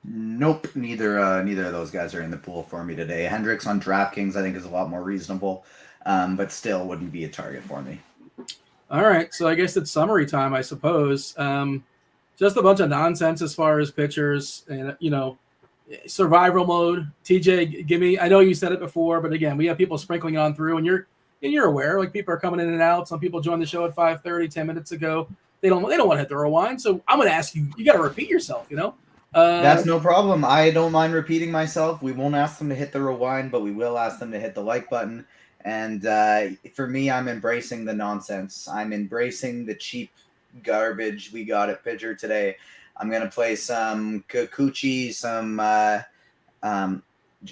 Nope, neither of those guys are in the pool for me today. Hendricks on DraftKings I think is a lot more reasonable, but still wouldn't be a target for me. All right, so I guess it's summary time, I suppose. Just a bunch of nonsense as far as pitchers, and survival mode. TJ, give me. I know you said it before, but again, we have people sprinkling on through, and you're aware. Like people are coming in and out. Some people joined the show at 5:30, 10 minutes ago. They don't want to hit the rewind. So I'm going to ask you. You got to repeat yourself. That's no problem. I don't mind repeating myself. We won't ask them to hit the rewind, but we will ask them to hit the like button. And for me, I'm embracing the nonsense. I'm embracing the cheap garbage we got at pitcher today. I'm going to play some Kikuchi, some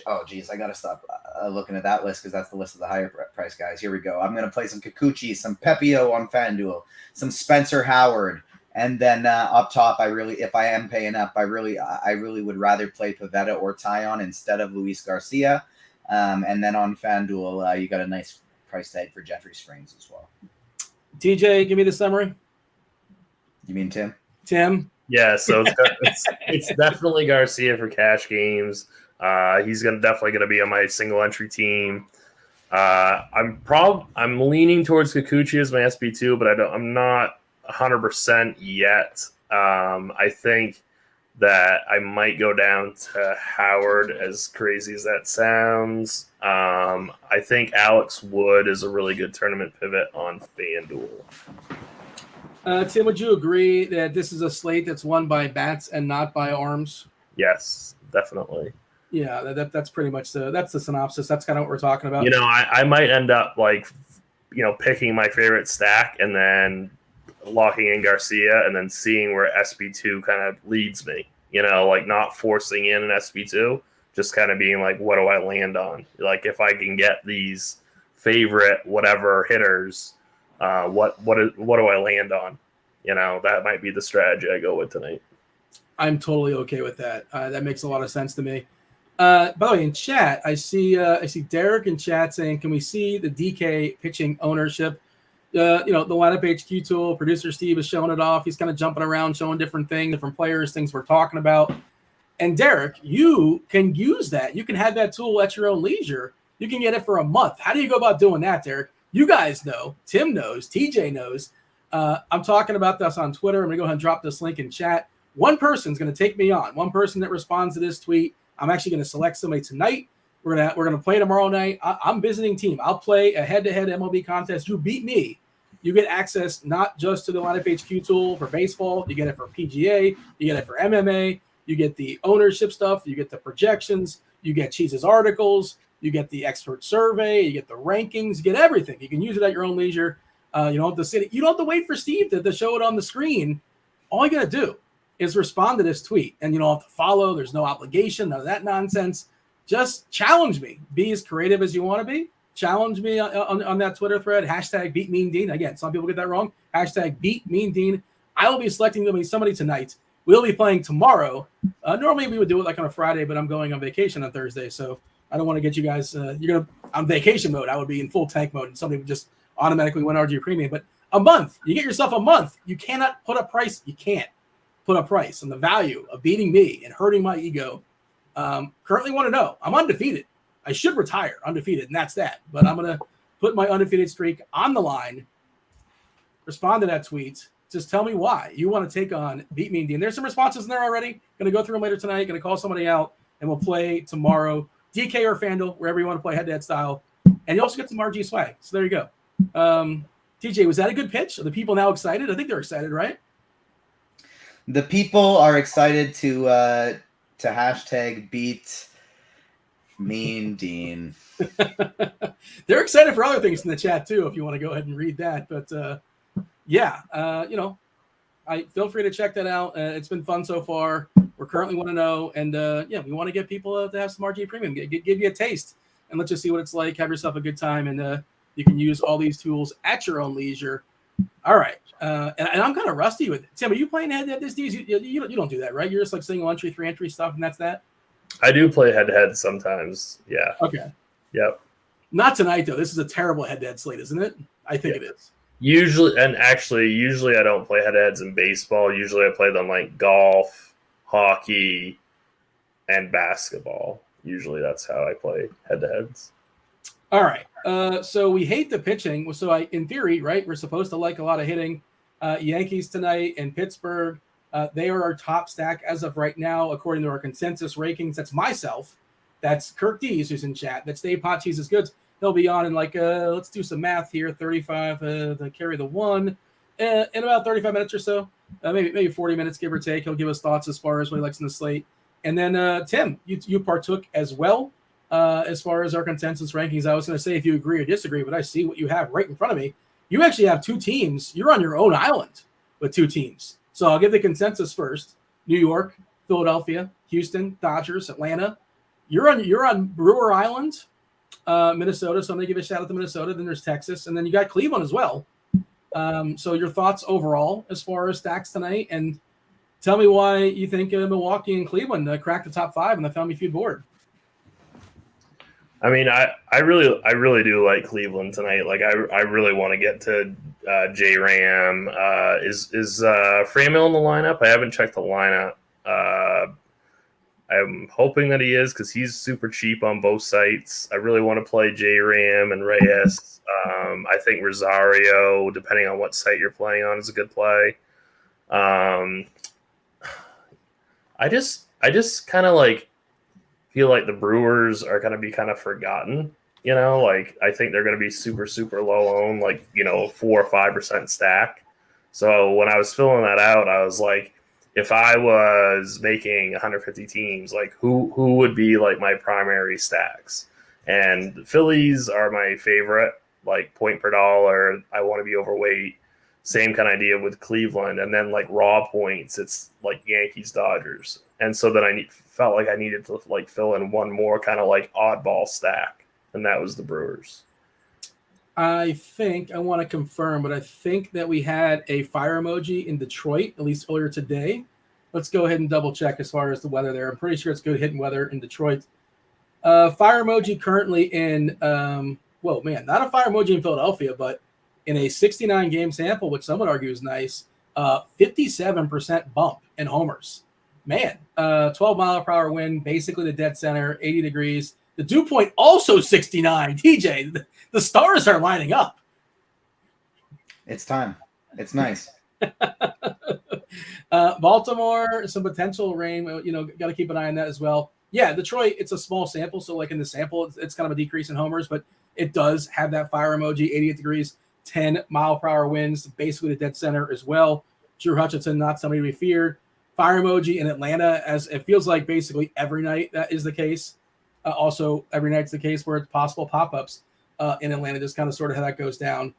oh, geez, I got to stop looking at that list because that's the list of the higher price guys. Here we go. I'm going to play some Kikuchi, some Pepio on FanDuel, some Spencer Howard. And then up top, if I am paying up, I really would rather play Pivetta or Tyon instead of Luis Garcia. And then on FanDuel, you got a nice price tag for Jeffrey Springs as well. TJ, give me the summary. You mean Tim? Tim? Yeah, so it's definitely Garcia for cash games. He's definitely going to be on my single entry team. I'm leaning towards Kikuchi as my SB2, but I'm not 100% yet. I think that I might go down to Howard, as crazy as that sounds. I think Alex Wood is a really good tournament pivot on FanDuel. Tim, would you agree that this is a slate that's won by bats and not by arms? Yes, definitely. Yeah, that's pretty much that's the synopsis. That's kind of what we're talking about. I might end up picking my favorite stack and then locking in Garcia and then seeing where SB2 kind of leads me. Not forcing in an SB2, just kind of being like, what do I land on? Like if I can get these favorite whatever hitters, what do I land on? That might be the strategy I go with tonight. I'm totally okay with that. That makes a lot of sense to me. By the way, in chat, I see Derek in chat saying, "Can we see the DK pitching ownership?" The lineup HQ tool. Producer Steve is showing it off. He's kind of jumping around, showing different things, different players, things we're talking about. And Derek, you can use that. You can have that tool at your own leisure. You can get it for a month. How do you go about doing that, Derek? You guys know. Tim knows. TJ knows. I'm talking about this on Twitter. I'm going to go ahead and drop this link in chat. One person's going to take me on. One person that responds to this tweet. I'm actually going to select somebody tonight. We're gonna play tomorrow night. I'm visiting team. I'll play a head-to-head MLB contest. You beat me. You get access not just to the lineup HQ tool for baseball. You get it for PGA. You get it for MMA. You get the ownership stuff. You get the projections. You get Cheese's articles. You get the expert survey. You get the rankings. You get everything. You can use it at your own leisure. You don't have to sit. You don't have to wait for Steve to show it on the screen. All you got to do is respond to this tweet, and you don't have to follow. There's no obligation. None of that nonsense. Just challenge me. Be as creative as you want to be. Challenge me on that Twitter thread. Hashtag beat Mean Dean. Again, some people get that wrong. Hashtag beat Mean Dean. I will be selecting somebody tonight. We'll be playing tomorrow. Normally we would do it like on a Friday, but I'm going on vacation on Thursday, so I don't want to get you guys. On vacation mode. I would be in full tank mode, and somebody would just automatically win RG Premium. But a month, you get yourself a month. You cannot put a price. You can't put a price on the value of beating me and hurting my ego. Currently 1-0. I'm undefeated. I should retire undefeated, and that's that. But I'm going to put my undefeated streak on the line. Respond to that tweet. Just tell me why you want to take on Beat Mean Dean. There's some responses in there already. Going to go through them later tonight. Going to call somebody out, and we'll play tomorrow. DK or Fanduel, wherever you want to play head-to-head style. And you also get some RG swag. So there you go. TJ, was that a good pitch? Are the people now excited? I think they're excited, right? The people are excited to hashtag beat Mean Dean. They're excited for other things in the chat too, if you want to go ahead and read that. But I feel free to check that out. It's been fun so far. We're currently 1-0, and we want to get people to have some RG Premium, give you a taste, and let's just see what it's like. Have yourself a good time, and you can use all these tools at your own leisure. All right, and I'm kind of rusty with it. Tim, are you playing head-to-head this days? You don't do that, right? You're just like single entry, 3-entry stuff, and that's that. I do play head-to-head sometimes. Yeah. Okay. Yep. Not tonight though. This is a terrible head-to-head slate, isn't it? I think it is. Usually I don't play head-to-heads in baseball. Usually I play them like golf, hockey, and basketball. Usually that's how I play head-to-heads. All right. So we hate the pitching. So in theory, right, we're supposed to like a lot of hitting. Yankees tonight and Pittsburgh. They are our top stack as of right now, according to our consensus rankings. That's myself. That's Kirk Dees, who's in chat. That's Dave Pot Cheeseisgood. He'll be on in like, let's do some math here. 35 to carry the one in about 35 minutes or so. Maybe 40 minutes, give or take. He'll give us thoughts as far as what he likes in the slate. And then, Tim, you partook as well as far as our consensus rankings. I was going to say if you agree or disagree, but I see what you have right in front of me. You actually have two teams. You're on your own island with two teams. So I'll give the consensus first. New York, Philadelphia, Houston, Dodgers, Atlanta. You're on Brewer Island, Minnesota. So I'm going to give a shout out to Minnesota. Then there's Texas. And then you got Cleveland as well. So your thoughts overall as far as stacks tonight, and tell me why you think Milwaukee and Cleveland cracked the top 5 on the Family Feud board. I mean, I really do like Cleveland tonight. Like, I really want to get to J-Ram. Is Framil in the lineup? I haven't checked the lineup. I'm hoping that he is because he's super cheap on both sites. I really want to play J-Ram and Reyes. I think Rosario, depending on what site you're playing on, is a good play. I just kind of like feel like the Brewers are going to be kind of forgotten. You know, like I think they're going to be super, super low owned, like, 4 or 5% stack. So when I was filling that out, I was like, if I was making 150 teams, like who would be like my primary stacks? And the Phillies are my favorite, like point per dollar. I want to be overweight. Same kind of idea with Cleveland. And then like raw points, it's like Yankees, Dodgers. And so then felt like I needed to like fill in one more kind of like oddball stack. And that was the Brewers. I think I want to confirm, but I think that we had a fire emoji in Detroit, at least earlier today. Let's go ahead and double check as far as the weather there. I'm pretty sure it's good hitting weather in Detroit. Fire emoji currently in, not a fire emoji in Philadelphia, but in a 69 game sample, which some would argue is nice, 57% bump in homers. Man, 12 mile per hour wind, basically the dead center, 80 degrees. The dew point also 69. TJ, the stars are lining up. It's time. It's nice. Baltimore, some potential rain. Got to keep an eye on that as well. Yeah, Detroit, it's a small sample. So like in the sample, it's kind of a decrease in homers, but it does have that fire emoji, 88 degrees, 10 mile per hour winds, basically the dead center as well. Drew Hutchinson, not somebody to be feared. Fire emoji in Atlanta, as it feels like basically every night that is the case. Also, every night's the case where it's possible pop-ups in Atlanta, just kind of sort of how that goes down.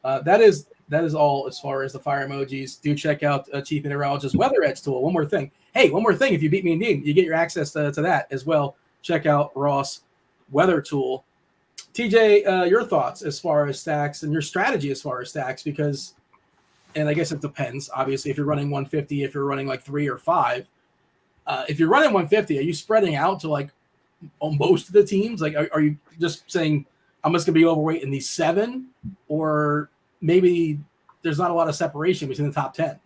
That is all as far as the fire emojis. Do check out Chief Meteorologist Weather Edge tool. One more thing. Hey, one more thing. If you beat me indeed, you get your access to that as well. Check out Ross Weather Tool. TJ, your thoughts as far as stacks and your strategy as far as stacks, because, and I guess it depends. Obviously, if you're running 150, if you're running like 3 or 5, if you're running 150, are you spreading out to like on most of the teams? Like, are you just saying I'm just going to be overweight in these 7, or maybe there's not a lot of separation between the top 10?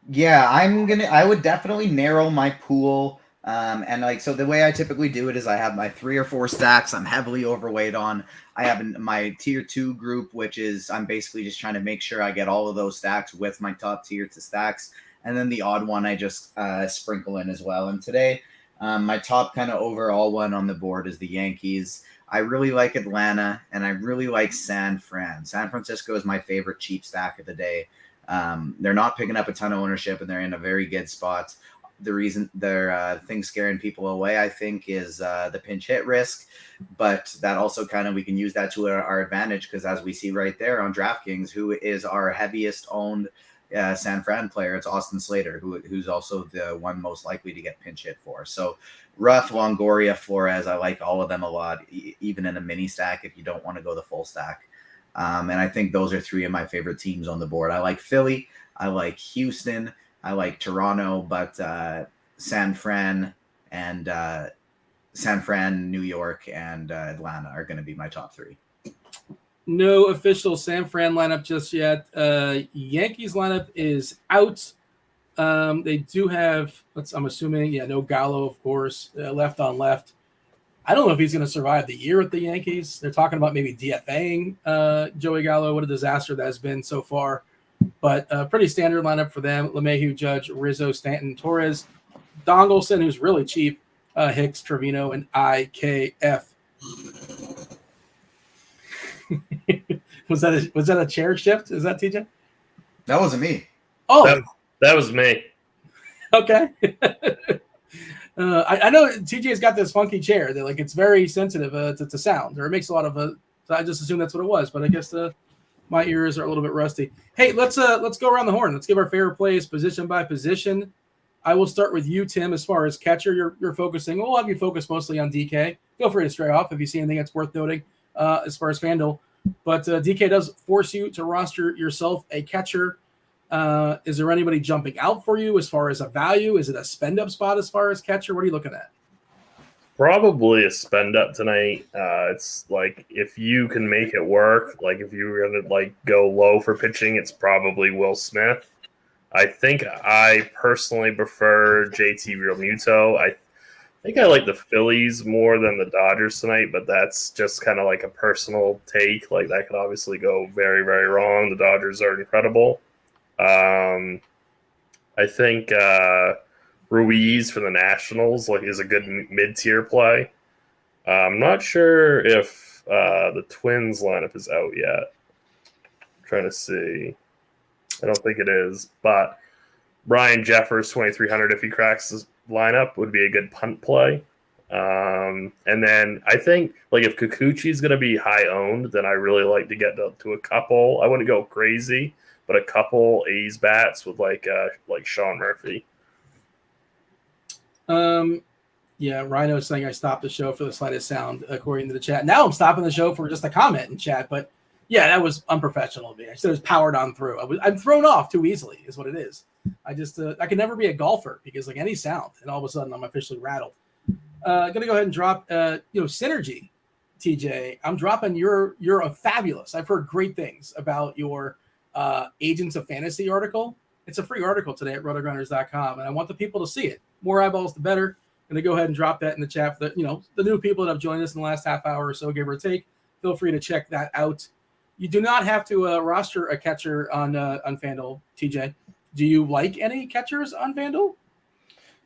Yeah, I would definitely narrow my pool. And like, so the way I typically do it is I have my 3 or 4 stacks I'm heavily overweight on. I have my tier 2 group, which is I'm basically just trying to make sure I get all of those stacks with my top tier to stacks. And then the odd one I just sprinkle in as well. And today, my top kind of overall one on the board is the Yankees. I really like Atlanta, and I really like San Fran. San Francisco is my favorite cheap stack of the day. They're not picking up a ton of ownership, and they're in a very good spot. The reason their thing scaring people away, I think, is the pinch hit risk. But that also kind of, we can use that to our advantage, because as we see right there on DraftKings, who is our heaviest owned San Fran player, it's Austin Slater, who's also the one most likely to get pinch hit for. So Ruff, Longoria, Flores, I like all of them a lot, even in a mini stack if you don't want to go the full stack. And I think those are 3 of my favorite teams on the board. I like Philly, I like Houston, I like Toronto, but San Fran, New York, and Atlanta are going to be my top 3. No official San Fran lineup just yet. Yankees lineup is out. They do have, I'm assuming, no Gallo, of course, left on left. I don't know if he's going to survive the year with the Yankees. They're talking about maybe DFAing Joey Gallo. What a disaster that has been so far. but pretty standard lineup for them. LeMahieu, Judge, Rizzo, Stanton, Torres, Dongelson, who's really cheap, Hicks, Trevino, and IKF. Was that a chair shift? Is that TJ? That wasn't me. Oh, that was me. Okay. I know TJ's got this funky chair that like it's very sensitive to sound, or it makes a lot of. So I just assumed that's what it was, but I guess my ears are a little bit rusty. Hey, let's go around the horn. Let's give our favorite plays position by position. I will start with you, Tim. As far as catcher, you're focusing. We'll have you focus mostly on DK. Feel free to stray off if you see anything that's worth noting as far as Fanduel. But DK does force you to roster yourself a catcher. Is there anybody jumping out for you as far as a value? Is it a spend up spot as far as catcher? What are you looking at? Probably a spend up tonight. It's like if you can make it work, like if you were gonna like go low for pitching, it's probably Will Smith. I think I personally prefer JT Realmuto. I think I like the Phillies more than the Dodgers tonight, but that's just kind of like a personal take. Like that could obviously go very, very wrong. The Dodgers are incredible. I think Ruiz for the Nationals is a good mid-tier play. I'm not sure if the Twins lineup is out yet. I'm trying to see. I don't think it is, but Ryan Jeffers 2,300 if he cracks his lineup would be a good punt play. And then I think if Kikuchi's going to be high owned, then I really like to get to a couple. I wouldn't go crazy, but a couple A's bats with like Sean Murphy. Yeah, Rhino's saying I stopped the show for the slightest sound, according to the chat. Now I'm stopping the show for just a comment in chat, but yeah, that was unprofessional of me. I said it was powered on through. I'm thrown off too easily, is what it is. I just I can never be a golfer because like any sound, and all of a sudden I'm officially rattled. Gonna go ahead and drop Synergy, TJ. I'm dropping you're a fabulous. I've heard great things about your Agents of Fantasy article. It's a free article today at RotoGrinders.com, and I want the people to see it. More eyeballs, the better. I'm gonna go ahead and drop that in the chat for the new people that have joined us in the last half hour or so, give or take. Feel free to check that out. You do not have to roster a catcher on FanDuel, TJ. Do you like any catchers on FanDuel?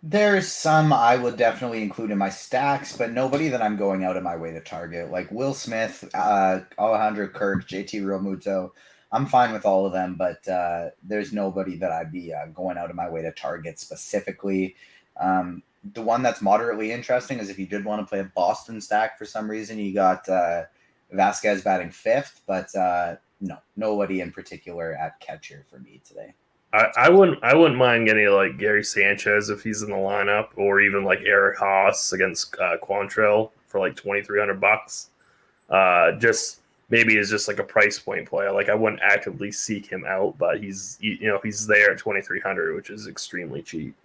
There's some I would definitely include in my stacks, but nobody that I'm going out of my way to target. Like Will Smith, Alejandro Kirk, JT Realmuto. I'm fine with all of them, but there's nobody that I'd be going out of my way to target specifically. The one that's moderately interesting is if you did want to play a Boston stack for some reason, you got Vasquez batting fifth, but no, nobody in particular at catcher for me today. I wouldn't mind getting like Gary Sanchez if he's in the lineup, or even like Eric Haas against Quantrill for like $2,300. Just maybe it's just like a price point play. Like I wouldn't actively seek him out, but he's there at $2,300, which is extremely cheap.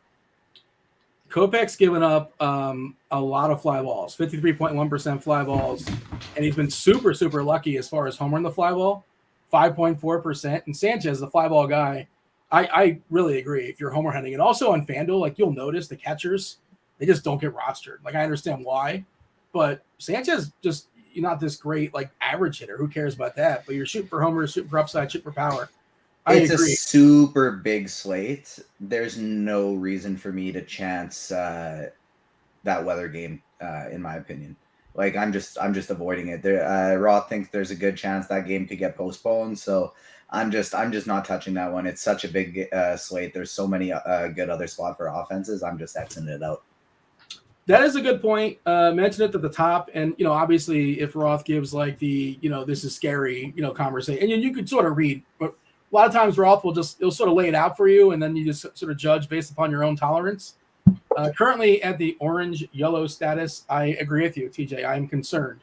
Kopech's given up a lot of fly balls, 53.1% fly balls, and he's been super, super lucky as far as homering the fly ball, 5.4%. And Sanchez, the fly ball guy, I really agree if you're homer hunting. And also on FanDuel, like you'll notice the catchers, they just don't get rostered. Like I understand why, but Sanchez just not this great like average hitter. Who cares about that? But you're shooting for homers, shooting for upside, shooting for power. It's a super big slate. There's no reason for me to chance that weather game, in my opinion. Like I'm just avoiding it. Roth thinks there's a good chance that game could get postponed, so I'm just not touching that one. It's such a big slate. There's so many good other spot for offenses. I'm just Xing it out. That is a good point. Mention it at the top, and obviously, if Roth gives like the this is scary conversation, and you could sort of read, but a lot of times Roth will sort of lay it out for you, and then you just sort of judge based upon your own tolerance. Currently at the orange-yellow status, I agree with you, TJ. I am concerned.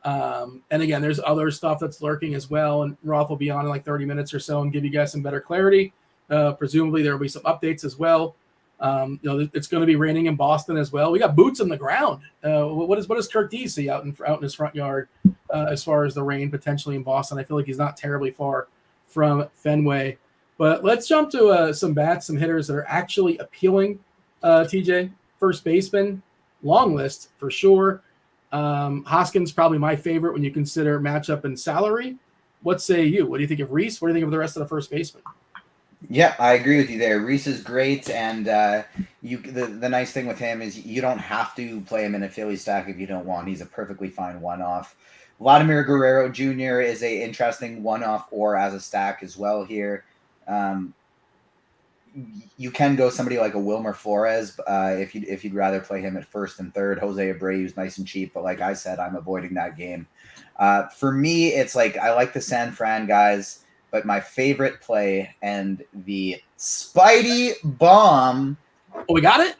And again, there's other stuff that's lurking as well, and Roth will be on in like 30 minutes or so and give you guys some better clarity. Presumably there will be some updates as well. It's going to be raining in Boston as well. We got boots on the ground. What does Kirk D see out in his front yard as far as the rain potentially in Boston? I feel like he's not terribly far from Fenway. But let's jump to some bats, some hitters that are actually appealing. TJ, first baseman, long list for sure. Hoskins probably my favorite when you consider matchup and salary. What say you? What do you think of Reese? What do you think of the rest of the first baseman? Yeah, I agree with you there. Reese is great, and the nice thing with him is you don't have to play him in a Philly stack if you don't want. He's a perfectly fine one-off. Vladimir Guerrero Jr. is a interesting one-off or as a stack as well here. You can go somebody like a Wilmer Flores if you'd rather play him at first and third. Jose Abreu is nice and cheap, but like I said, I'm avoiding that game. For me, it's like I like the San Fran guys, but my favorite play and the Spidey Bomb. Oh, we got it?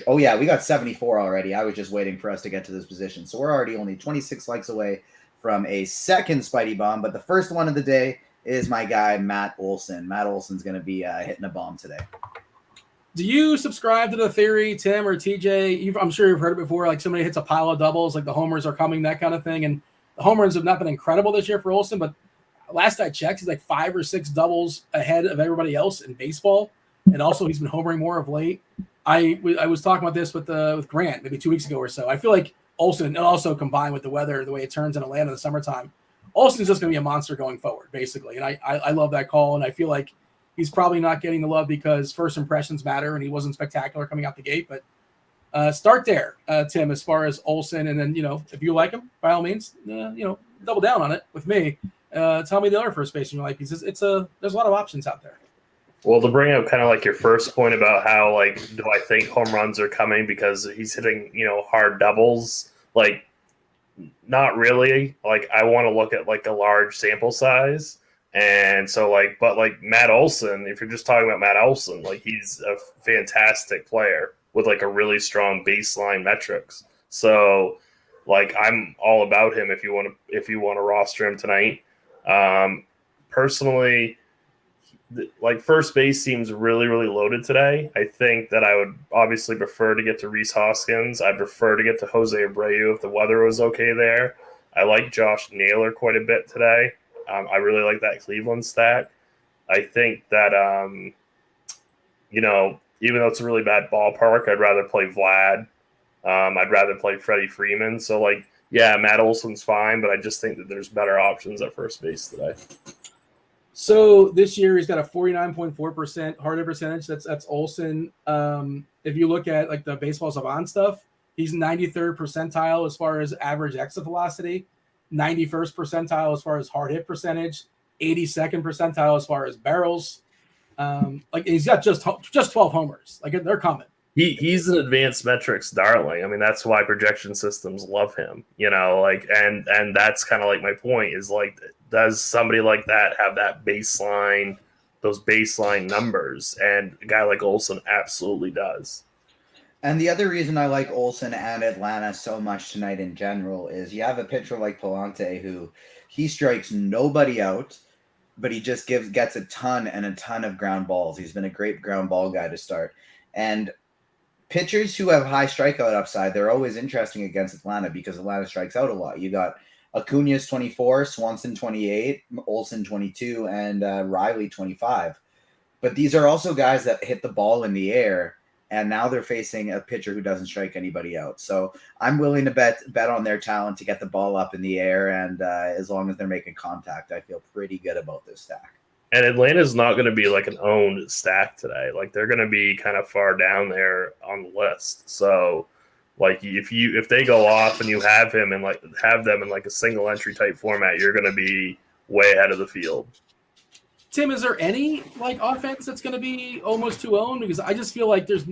Oh yeah, we got 74 already. I was just waiting for us to get to this position. So we're already only 26 likes away from a second Spidey Bomb, but the first one of the day is my guy, Matt Olson. Matt Olson's going to be hitting a bomb today. Do you subscribe to the theory, Tim or TJ? I'm sure you've heard it before. Like somebody hits a pile of doubles, like the homers are coming, that kind of thing. And the home runs have not been incredible this year for Olson, but last I checked, he's like 5 or 6 doubles ahead of everybody else in baseball. And also he's been homering more of late. I was talking about this with Grant maybe 2 weeks ago or so. I feel like Olson, and also combined with the weather, the way it turns in Atlanta in the summertime, Olson's just going to be a monster going forward, basically. And I love that call, and I feel like he's probably not getting the love because first impressions matter, and he wasn't spectacular coming out the gate. But start there, Tim, as far as Olson, and then, if you like him, by all means, double down on it with me. Tell me the other first baseman you like, because there's a lot of options out there. Well, to bring up kind of like your first point about how, like, do I think home runs are coming because he's hitting, hard doubles? Like, not really. Like, I want to look at like a large sample size. And so but Matt Olson, if you're just talking about Matt Olson, like he's a fantastic player with like a really strong baseline metrics. So like I'm all about him if you want to roster him tonight. Personally, like first base seems really, really loaded today. I think that I would obviously prefer to get to Rhys Hoskins. I'd prefer to get to Jose Abreu if the weather was okay there. I like Josh Naylor quite a bit today. I really like that Cleveland stack. I think that, even though it's a really bad ballpark, I'd rather play Vlad. I'd rather play Freddie Freeman. So, Matt Olson's fine, but I just think that there's better options at first base today. So this year he's got a 49.4% hard hit percentage. That's Olson. If you look at like the baseball savant stuff, he's 93rd percentile as far as average exit velocity, 91st percentile as far as hard hit percentage, 82nd percentile as far as barrels. He's got just 12 homers. Like they're coming. He's an advanced metrics darling. I mean, that's why projection systems love him, and that's kind of like my point is like, does somebody like that have that baseline, those baseline numbers? And a guy like Olson absolutely does. And the other reason I like Olson and Atlanta so much tonight in general is you have a pitcher like Palante who he strikes nobody out, but he just gets a ton of ground balls. He's been a great ground ball guy to start. And pitchers who have high strikeout upside, they're always interesting against Atlanta because Atlanta strikes out a lot. You got Acuña's 24, Swanson 28, Olson 22, and Riley 25. But these are also guys that hit the ball in the air, and now they're facing a pitcher who doesn't strike anybody out. So I'm willing to bet on their talent to get the ball up in the air, and as long as they're making contact, I feel pretty good about this stack. And Atlanta's not going to be like an owned stack today. Like they're going to be kind of far down there on the list. So like if they go off and you have him and have them in like a single entry type format, you're going to be way ahead of the field. Tim, is there any like offense that's going to be almost too owned? Because I just feel like there's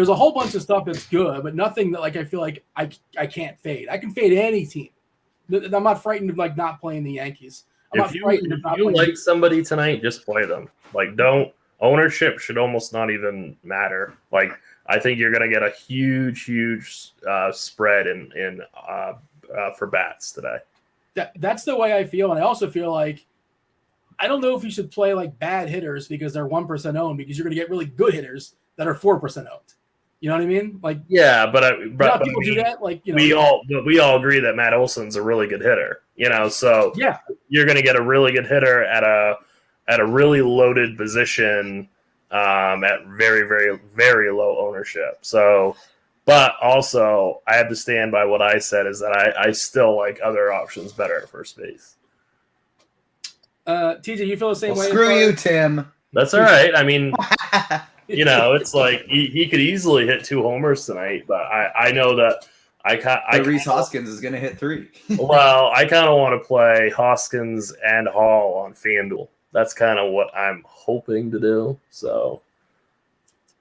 a whole bunch of stuff that's good, but nothing that like I feel like I can't fade. I can fade any team. I'm not frightened of like not playing the Yankees. If you like somebody tonight, just play them. Like, ownership should almost not even matter. Like, I think you're going to get a huge spread in for bats today. That's the way I feel, and I also feel like I don't know if you should play like bad hitters because they're 1% owned, because you're going to get really good hitters that are 4% owned. You know what I mean? Like, yeah, but people do that. Like, we all agree that Matt Olson's a really good hitter. So yeah, you're going to get a really good hitter at a really loaded position at very, very, very low ownership. So, but also I have to stand by what I said is that I still like other options better at first base. TJ, you feel the same way? Screw you, Tim. That's all right. I mean, it's like he could easily hit 2 homers tonight, but I know that Rhys Hoskins is going to hit 3. Well, I kind of want to play Hoskins and Hall on Fanduel. That's kind of what I'm hoping to do. So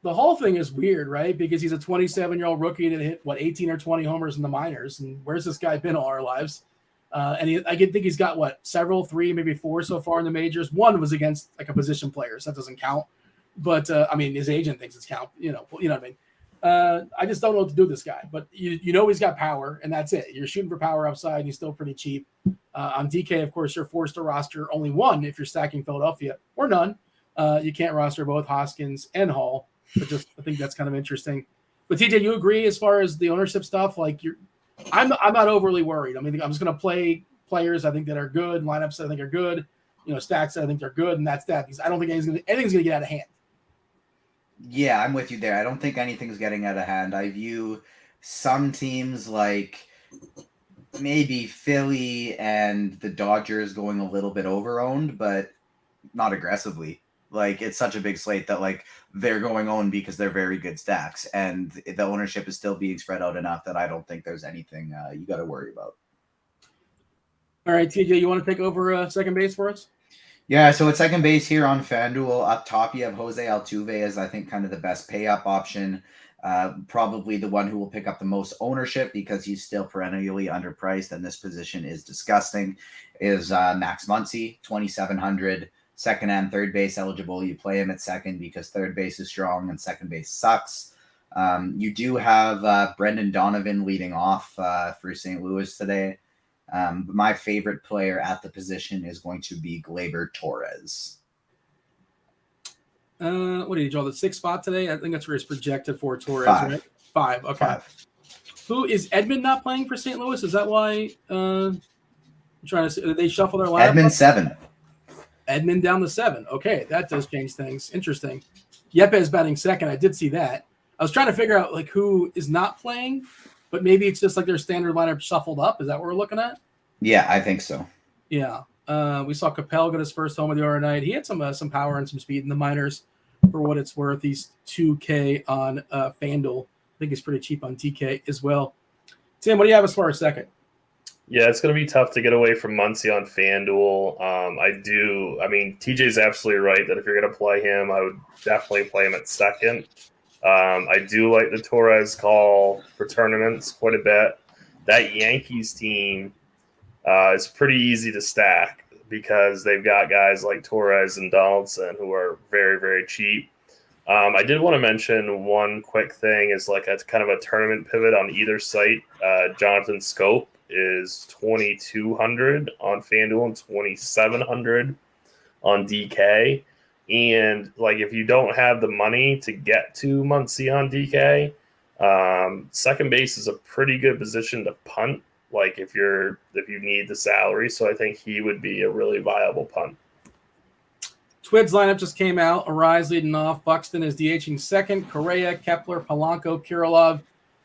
the Hall thing is weird, right? Because he's a 27-year-old rookie that hit 18 or 20 homers in the minors, and where's this guy been all our lives? And I think he's got several, 3, maybe 4 so far in the majors. 1 was against like a position player, so that doesn't count. But I mean, his agent thinks it's count. You know what I mean. I just don't know what to do with this guy. But you know he's got power, and that's it. You're shooting for power upside. And he's still pretty cheap. On DK, of course, you're forced to roster only 1 if you're stacking Philadelphia, or none. You can't roster both Hoskins and Hall. But I think that's kind of interesting. But TJ, you agree as far as the ownership stuff? Like I'm not overly worried. I mean, I'm just going to play players I think that are good, lineups that I think are good, stacks that I think they're good, and that's that. Because I don't think anything's going to get out of hand. Yeah, I'm with you there. I don't think anything's getting out of hand. I view some teams like maybe Philly and the Dodgers going a little bit overowned, but not aggressively. Like, it's such a big slate that like they're going owned because they're very good stacks, and the ownership is still being spread out enough that I don't think there's anything you got to worry about. All right, TJ, you want to take over second base for us? Yeah, so at second base here on FanDuel, up top you have Jose Altuve as I think kind of the best pay-up option. Probably the one who will pick up the most ownership because he's still perennially underpriced, and this position is disgusting, is Max Muncy, 2,700. Second and third base eligible. You play him at second because third base is strong and second base sucks. You do have Brendan Donovan leading off for St. Louis today. My favorite player at the position is going to be Gleyber Torres. What did he draw? The 6th spot today? I think that's where he's projected for Torres, 5. right? 5. Okay. 5. Who is Edmund not playing for St. Louis? Is that why? I'm trying to see. Did they shuffle their lineup? Edmund 7. Edmund down to 7. Okay, that does change things. Interesting. Yepes batting second. I did see that. I was trying to figure out like who is not playing, but maybe it's just like their standard lineup shuffled up. Is that what we're looking at? Yeah, I think so. Yeah. We saw Capel get his first home of the other night. He had some power and some speed in the minors. For what it's worth, he's 2K on FanDuel. I think he's pretty cheap on DK as well. Tim, what do you have as far as second? Yeah, it's going to be tough to get away from Muncy on FanDuel. I mean, TJ's absolutely right that if you're going to play him, I would definitely play him at second. I do like the Torres call for tournaments quite a bit. That Yankees team is pretty easy to stack because they've got guys like Torres and Donaldson who are very, very cheap. I did want to mention one quick thing is like a kind of a tournament pivot on either site. Jonathan Scope is 2,200 on FanDuel and 2,700 on DK. And like if you don't have the money to get to Muncy on DK, second base is a pretty good position to punt. Like if you need the salary, so I think he would be a really viable punt. Twid's lineup just came out. Arise leading off. Buxton is DHing second. Correa, Kepler, Polanco, Kirilov,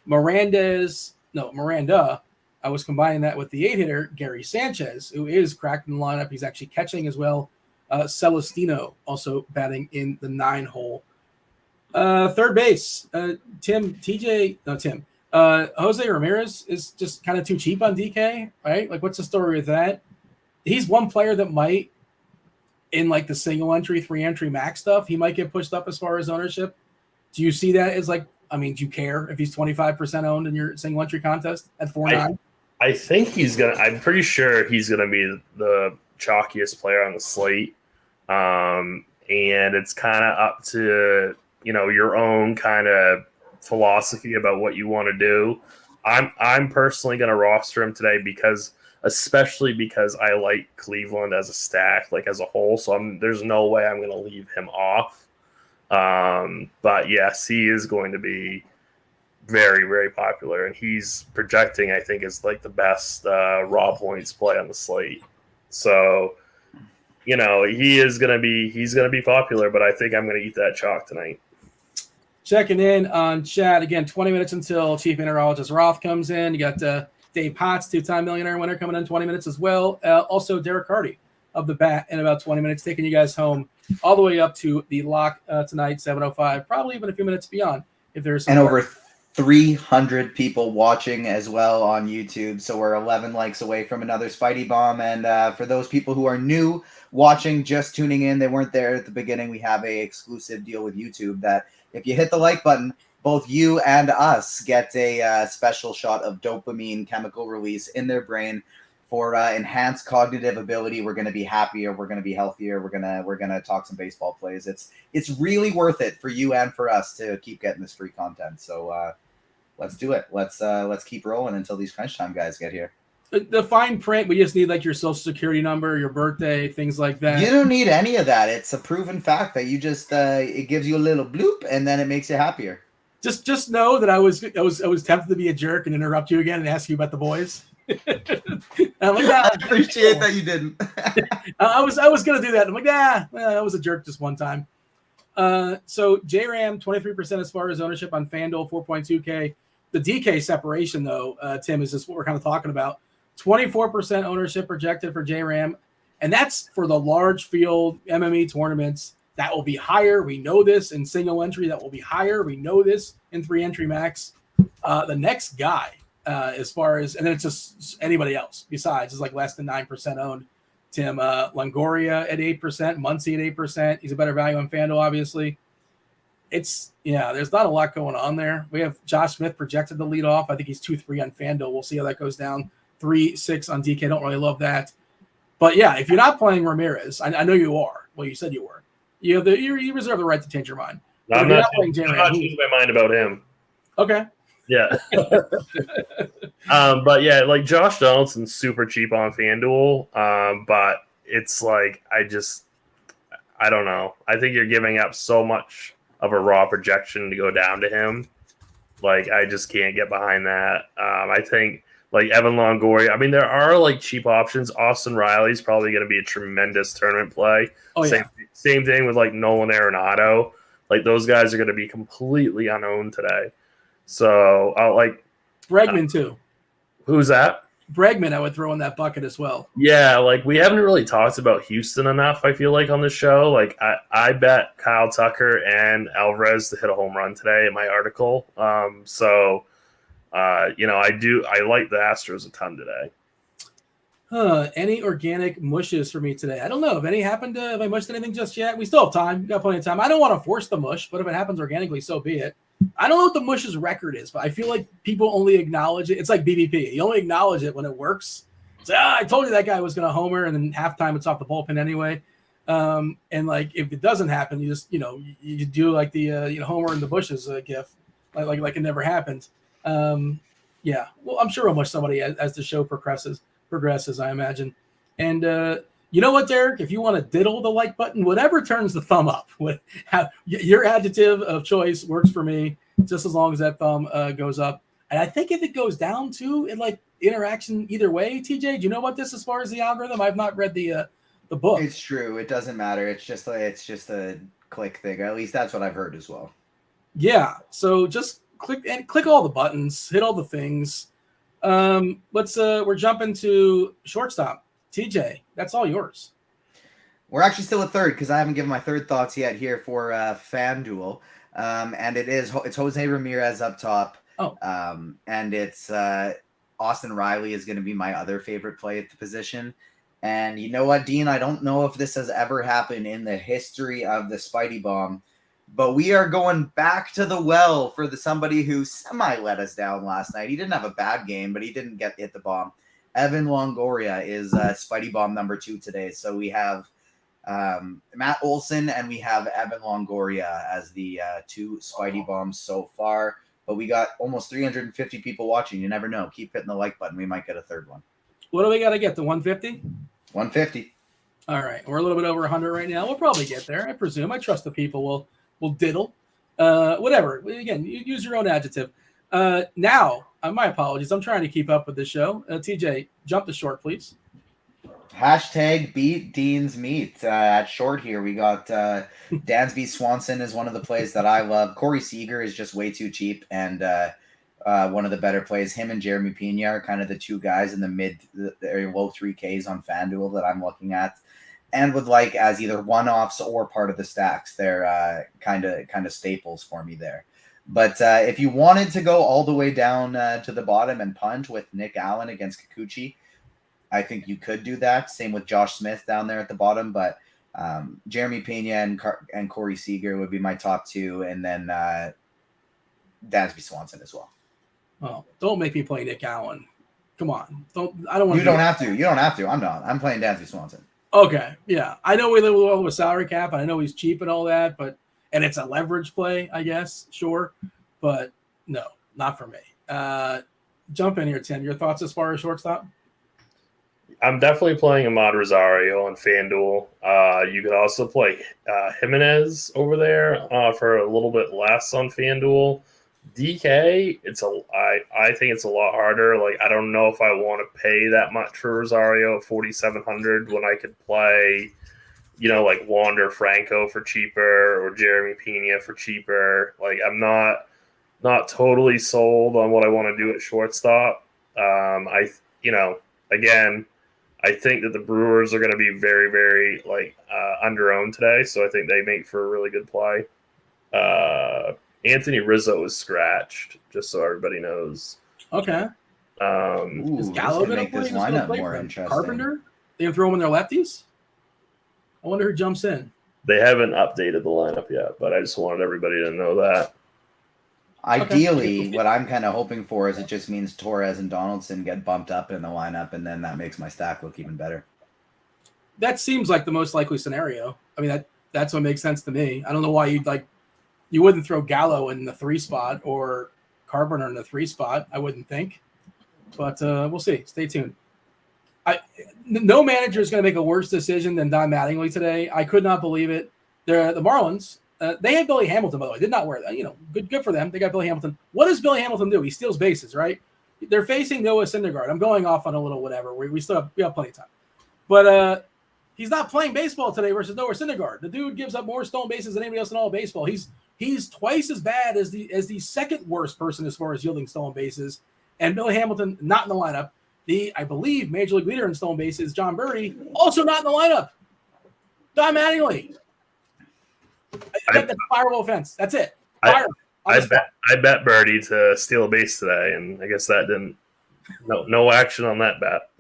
Miranda. I was combining that with the 8-hitter, Gary Sanchez, who is cracked in the lineup. He's actually catching as well. Celestino also batting in the 9-hole. Third base, Jose Ramirez is just kind of too cheap on DK, right? Like, what's the story with that? He's one player that might, in like the single entry, 3-entry max stuff, he might get pushed up as far as ownership. Do you see that as like, I mean, do you care if he's 25% owned in your single entry contest at 4.9? I think I'm pretty sure he's gonna be the chalkiest player on the slate. And it's kind of up to, your own kind of philosophy about what you want to do. I'm personally going to roster him today especially because I like Cleveland as a stack, like as a whole. So there's no way I'm going to leave him off. But yes, he is going to be very, very popular, and he's projecting, I think, is like the best raw points play on the slate. So, he's going to be popular, but I think I'm going to eat that chalk tonight. Checking in on chat again, 20 minutes until Chief Meteorologist Roth comes in. You got Dave Potts, 2-time millionaire winner, coming in 20 minutes as well. Also, Derek Carty of the bat in about 20 minutes, taking you guys home all the way up to the lock tonight, 7:05, probably even a few minutes beyond if there's some. And over 300 people watching as well on YouTube. So we're 11 likes away from another Spidey Bomb. And for those people who are new watching, just tuning in, they weren't there at the beginning, we have a exclusive deal with YouTube that if you hit the like button, both you and us get a special shot of dopamine chemical release in their brain for enhanced cognitive ability. We're going to be happier. We're going to be healthier. We're gonna talk some baseball plays. It's really worth it for you and for us to keep getting this free content. So let's do it. Let's keep rolling until these crunch time guys get here. The fine print, we just need like your social security number, your birthday, things like that. You don't need any of that. It's a proven fact that you just it gives you a little bloop and then it makes you happier. Just know that I was tempted to be a jerk and interrupt you again and ask you about the boys. I'm like, nah, I appreciate that you didn't. I was gonna do that. I'm like, I was a jerk just one time. So JRAM 23% as far as ownership on FanDuel, 4.2K. The DK separation though, Tim, is just what we're kind of talking about. 24% ownership projected for JRAM, and that's for the large field MME tournaments. That will be higher. We know this in single entry. That will be higher. We know this in 3-entry max. The next guy, as far as, and then it's just anybody else besides, is like less than 9% owned. Tim, Longoria at 8%, Muncy at 8%. He's a better value on FanDuel, obviously. There's not a lot going on there. We have Josh Smith projected to lead off. I think he's 2-3 on FanDuel. We'll see how that goes down. 3-6 on DK. Don't really love that. But yeah, if you're not playing Ramirez, I know you are. Well, you said you were. You reserve the right to change your mind. No, I'm not changing my mind about him. Okay. Yeah. But yeah, like Josh Donaldson's super cheap on FanDuel. But it's like I don't know. I think you're giving up so much of a raw projection to go down to him. Like I just can't get behind that. I think like Evan Longoria. I mean, there are like cheap options. Austin Riley's probably going to be a tremendous tournament play. Oh, yeah. Same thing with like Nolan Arenado. Like those guys are going to be completely unowned today. So I'll like Bregman too. Who's that? Bregman, I would throw in that bucket as well. Yeah, like we haven't really talked about Houston enough, I feel like, on the show. Like I bet Kyle Tucker and Alvarez to hit a home run today in my article. I like the Astros a ton today. Any organic mushes for me today? I don't know. Have any happened? Have I mushed anything just yet? We still have time. We got plenty of time. I don't want to force the mush, but if it happens organically, so be it. I don't know what the mush's record is, but I feel like people only acknowledge it. It's like BBP. You only acknowledge it when it works. It's like, I told you that guy was going to homer, and then halftime it's off the bullpen anyway. And like if it doesnesn't happen, you just you do like the homer in the bushes gif, like it never happened. Yeah. Well, I'm sure we'll mush somebody as the show progresses, I imagine. And you know what, Derek? If you want to diddle the like button, whatever turns the thumb up, your adjective of choice works for me, just as long as that thumb goes up. And I think if it goes down too, it like interaction either way. TJ, do you know about this as far as the algorithm? I've not read the book. It's true. It doesn't matter. It's just a click thing. At least that's what I've heard as well. Yeah. So just click all the buttons, hit all the things. We're jumping to shortstop. TJ, that's all yours. We're actually still at third because I haven't given my third thoughts yet here for FanDuel. And it's Jose Ramirez up top. Oh. And it's Austin Riley is going to be my other favorite play at the position. And you know what, Dean? I don't know if this has ever happened in the history of the Spidey Bomb, but we are going back to the well for somebody who semi let us down last night. He didn't have a bad game, but he didn't hit the bomb. Evan Longoria is Spidey Bomb number 2 today. So we have Matt Olson and we have Evan Longoria as the 2 Spidey Bombs so far. But we got almost 350 people watching. You never know. Keep hitting the like button. We might get a third one. What do we got to get? The 150? 150. All right. We're a little bit over 100 right now. We'll probably get there, I presume. I trust the people will diddle. Whatever. Again, use your own adjective. Now, my apologies. I'm trying to keep up with this show. TJ, jump to short, please. Hashtag beat Dean's meat. At short here, we got Dansby Swanson is one of the plays that I love. Corey Seager is just way too cheap and one of the better plays. Him and Jeremy Pena are kind of the 2 guys in the low 3Ks on FanDuel that I'm looking at. and would like as either one-offs or part of the stacks. They're kind of staples for me there. But if you wanted to go all the way down to the bottom and punt with Nick Allen against Kikuchi, I think you could do that. Same with Josh Smith down there at the bottom. But Jeremy Pena and Corey Seager would be my top two. And then Dansby Swanson as well. Oh, don't make me play Nick Allen. Come on. I don't want You don't have to. You don't have to. I'm not. I'm playing Dansby Swanson. Okay. Yeah. I know we live with a salary cap, and I know he's cheap and all that, and it's a leverage play, I guess. Sure. But no, not for me. Jump in here, Tim. Your thoughts as far as shortstop? I'm definitely playing Ahmad Rosario on FanDuel. You could also play Jimenez over there for a little bit less on FanDuel. DK, I think it's a lot harder. Like, I don't know if I want to pay that much for Rosario at 4,700 when I could play, like Wander Franco for cheaper or Jeremy Pena for cheaper. Like, I'm not totally sold on what I want to do at shortstop. Again, I think that the Brewers are going to be very, very under-owned today, so I think they make for a really good play. Anthony Rizzo is scratched, just so everybody knows. Okay. Is Gallo going to make this lineup more interesting? Carpenter? They can throw him in their lefties? I wonder who jumps in. They haven't updated the lineup yet, but I just wanted everybody to know that. Ideally, what I'm kind of hoping for is it just means Torres and Donaldson get bumped up in the lineup, and then that makes my stack look even better. That seems like the most likely scenario. I mean, that's what makes sense to me. I don't know why you wouldn't throw Gallo in the 3 spot or Carpenter in the 3 spot. I wouldn't think, but we'll see. Stay tuned. No manager is going to make a worse decision than Don Mattingly today. I could not believe it. The Marlins. They had Billy Hamilton, by the way. Did not wear that. Good for them. They got Billy Hamilton. What does Billy Hamilton do? He steals bases, right? They're facing Noah Syndergaard. I'm going off on a little whatever. We still have plenty of time. But he's not playing baseball today versus Noah Syndergaard. The dude gives up more stolen bases than anybody else in all of baseball. He's twice as bad as the second worst person as far as yielding stolen bases. And Billy Hamilton not in the lineup. I believe major league leader in stolen bases, John Birdie, also not in the lineup. Don Mattingly. That's a fireable offense. That's it. I bet Birdie to steal a base today, and I guess that didn't. No action on that bet.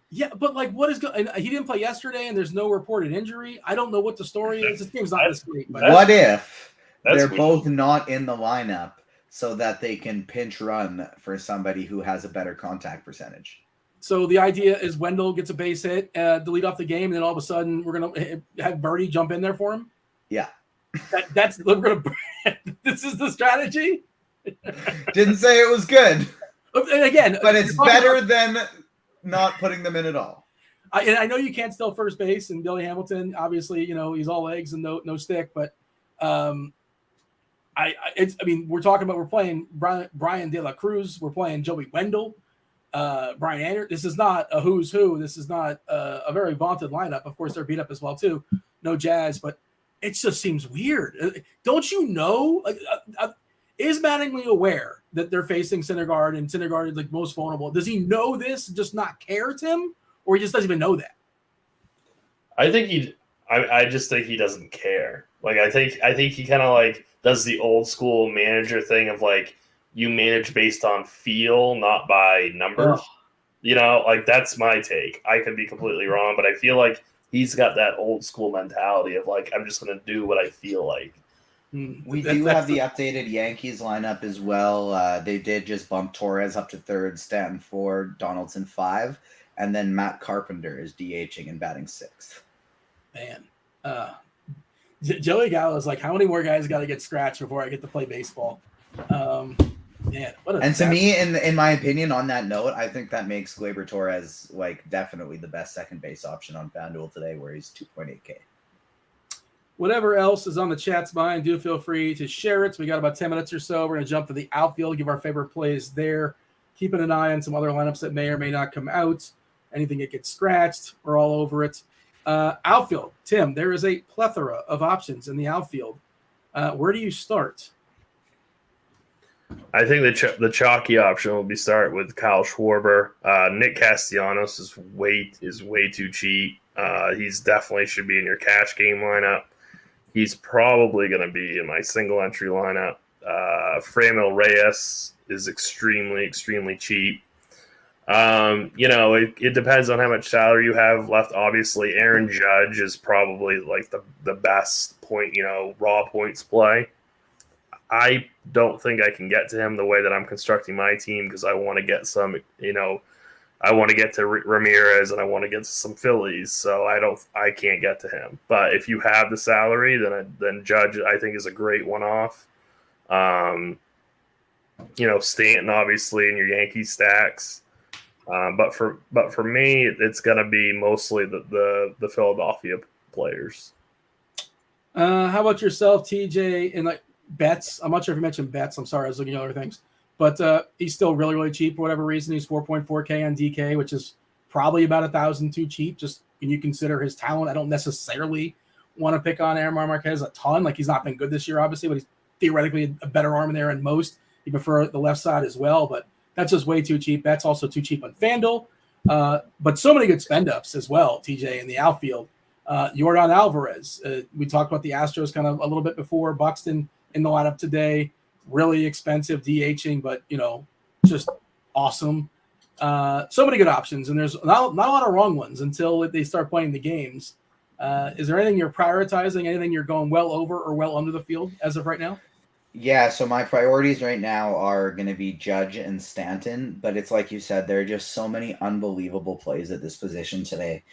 Yeah, but what is going? He didn't play yesterday, and there's no reported injury. I don't know what the story is. This game's not this week. But what if they're both not in the lineup so that they can pinch run for somebody who has a better contact percentage? So the idea is Wendell gets a base hit to lead off the game, and then all of a sudden we're gonna have Birdie jump in there for him. Yeah. This is the strategy. Didn't say it was good. And again, but it's better than not putting them in at all. And I know you can't steal first base, and Billy Hamilton, obviously, he's all legs and no stick. But we're playing Brian De La Cruz. We're playing Joey Wendell, Brian Anderson. This is not a who's who. This is not a very vaunted lineup. Of course, they're beat up as well too. No Jazz, but it just seems weird. Don't you know? Is Mattingly aware that they're facing Syndergaard and Syndergaard is most vulnerable? Does he know this, just not care, Tim? Or he just doesn't even know that? I think I just think he doesn't care. I think he kind of does the old school manager thing of you manage based on feel, not by numbers. Oh. That's my take. I could be completely wrong, but I feel like he's got that old school mentality of I'm just going to do what I feel like. We do have the updated Yankees lineup as well. They did just bump Torres up to 3rd, Stanton 4, Donaldson 5, and then Matt Carpenter is DHing and batting 6th. Man, Joey Gallo is how many more guys got to get scratched before I get to play baseball? Man, to me, in my opinion, on that note, I think that makes Gleyber Torres definitely the best second base option on FanDuel today, where he's 2.8K. Whatever else is on the chat's mind, do feel free to share it. So we got about 10 minutes or so. We're going to jump to the outfield, give our favorite plays there, keeping an eye on some other lineups that may or may not come out. Anything that gets scratched, we're all over it. Outfield, Tim, there is a plethora of options in the outfield. Where do you start? I think the chalky option will be start with Kyle Schwarber. Nick Castellanos is way too cheap. He's definitely should be in your cash game lineup. He's probably going to be in my single entry lineup. Framil Reyes is extremely cheap. It depends on how much salary you have left. Obviously, Aaron Judge is probably like the best point, raw points play. I don't think I can get to him the way that I'm constructing my team because I want to get some, I want to get to Ramirez and I want to get to some Phillies. So I can't get to him. But if you have the salary, then Judge I think is a great one-off. Stanton obviously in your Yankee stacks. But for me, it's gonna be mostly the Philadelphia players. How about yourself, TJ? And like Betts, I'm not sure if you mentioned Betts. I'm sorry, I was looking at other things. But he's still really cheap for whatever reason. He's 4.4K on DK, which is probably about 1,000 too cheap. Just when you consider his talent, I don't necessarily want to pick on Aaron Marquez a ton. Like he's not been good this year, obviously, but he's theoretically a better arm in there than most. You prefer the left side as well, but that's just way too cheap. That's also too cheap on FanDuel. But so many good spend ups as well, TJ, in the outfield. Yordan Alvarez. We talked about the Astros kind of a little bit before. Buxton in the lineup today. Really expensive DHing, but just awesome. So many good options, and there's not a lot of wrong ones until they start playing the games. Is there anything you're prioritizing? Anything you're going well over or well under the field as of right now? Yeah, so my priorities right now are going to be Judge and Stanton, but it's like you said, there are just so many unbelievable plays at this position today.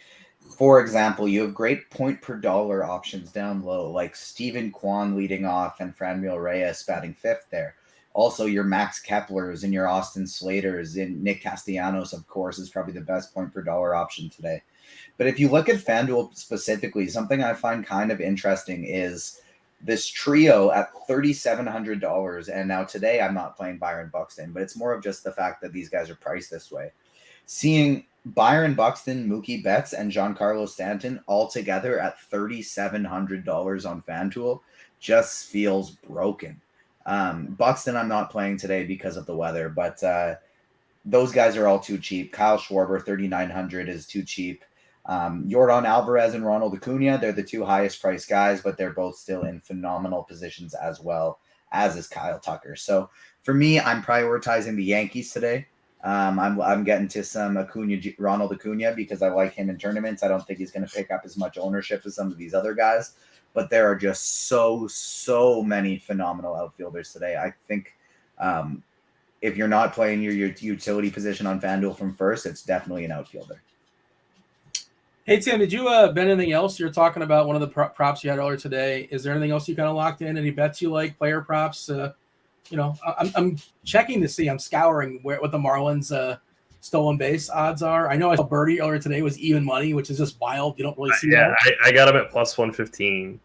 For example, you have great point per dollar options down low, like Steven Kwan leading off and Franmil Reyes batting fifth there. Also, your Max Keplers and your Austin Slaters and Nick Castellanos, of course, is probably the best point per dollar option today. But if you look at FanDuel specifically, something I find kind of interesting is this trio at $3,700. And now today I'm not playing Byron Buxton, but it's more of just the fact that these guys are priced this way. Seeing Byron Buxton, Mookie Betts, and Giancarlo Stanton all together at $3,700 on FanDuel just feels broken. Buxton I'm not playing today because of the weather, but those guys are all too cheap. Kyle Schwarber, $3,900 is too cheap. Yordan Alvarez and Ronald Acuna, they're the two highest priced guys, but they're both still in phenomenal positions as well, as is Kyle Tucker. So for me, I'm prioritizing the Yankees today. I'm getting to some Ronald Acuna because I like him in tournaments. I don't think he's going to pick up as much ownership as some of these other guys, but there are just so many phenomenal outfielders today. I think if you're not playing your utility position on FanDuel from first, it's definitely an outfielder. Hey, Tim, did you bet anything else? You're talking about one of the props you had earlier today. Is there anything else you kind of locked in? Any bets you like, player props? I'm checking to see. I'm scouring what the Marlins stolen base odds are. I know I saw Birdie earlier today was even money, which is just wild. You don't really see that. I got him at plus 115.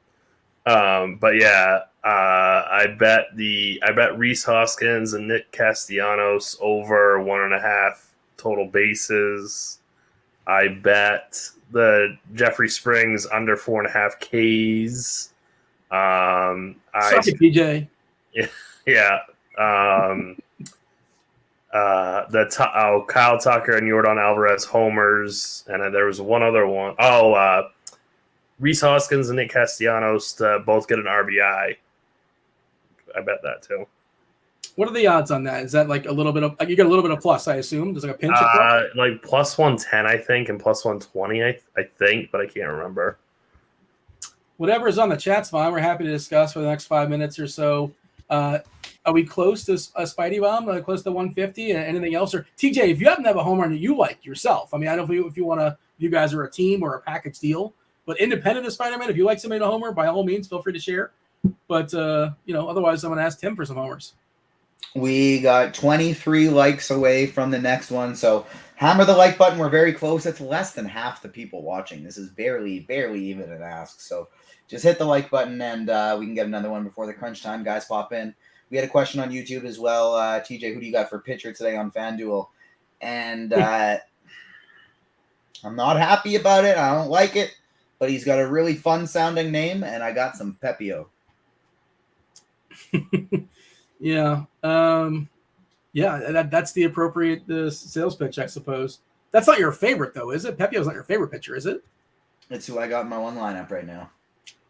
But yeah, I bet Rhys Hoskins and Nick Castellanos over 1.5 total bases. I bet the Jeffrey Springs under 4.5 Ks. Suck it, PJ. Yeah. Kyle Tucker and Yordan Alvarez homers, and then there was one other one. Rhys Hoskins and Nick Castellanos to both get an RBI. I bet that too. What are the odds on that? Is that like a little bit of you get a little bit of plus? I assume there's like a pinch. Like plus 110, I think, and plus 120, I think, but I can't remember. Whatever is on the chat's fine. We're happy to discuss for the next 5 minutes or so. Are we close to a Spidey bomb? Close to 150? Anything else? Or TJ, if you happen to have a home run that you like yourself, I mean, I don't know if you want to. You guys are a team or a package deal, but independent of Spider-Man, if you like somebody to homer, by all means, feel free to share. But otherwise, I'm going to ask Tim for some homers. We got 23 likes away from the next one, so hammer the like button. We're very close. It's less than half the people watching. This is barely even an ask. So just hit the like button, and we can get another one before the crunch time guys pop in. We had a question on YouTube as well. TJ, who do you got for pitcher today on FanDuel? And I'm not happy about it. I don't like it, but he's got a really fun sounding name, and I got some Pepio. Yeah. That's the appropriate sales pitch, I suppose. That's not your favorite, though, is it? Pepio's not your favorite pitcher, is it? It's who I got in my one lineup right now.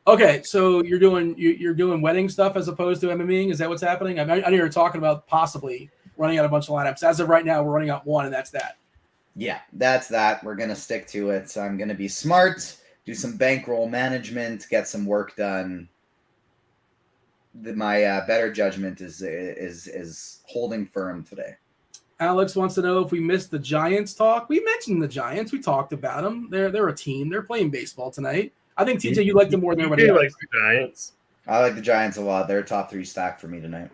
Okay, so you're doing wedding stuff as opposed to MMEing? Is that what's happening? I know you were talking about possibly running out a bunch of lineups. As of right now, we're running out one, and that's that. Yeah, that's that. We're going to stick to it. So I'm going to be smart, do some bankroll management, get some work done. My better judgment is holding firm today. Alex wants to know if we missed the Giants talk. We mentioned the Giants. We talked about them. They're a team. They're playing baseball tonight. I think, TJ, you like them more than everybody else. Like the Giants. I like the Giants a lot. They're a top 3 stack for me tonight.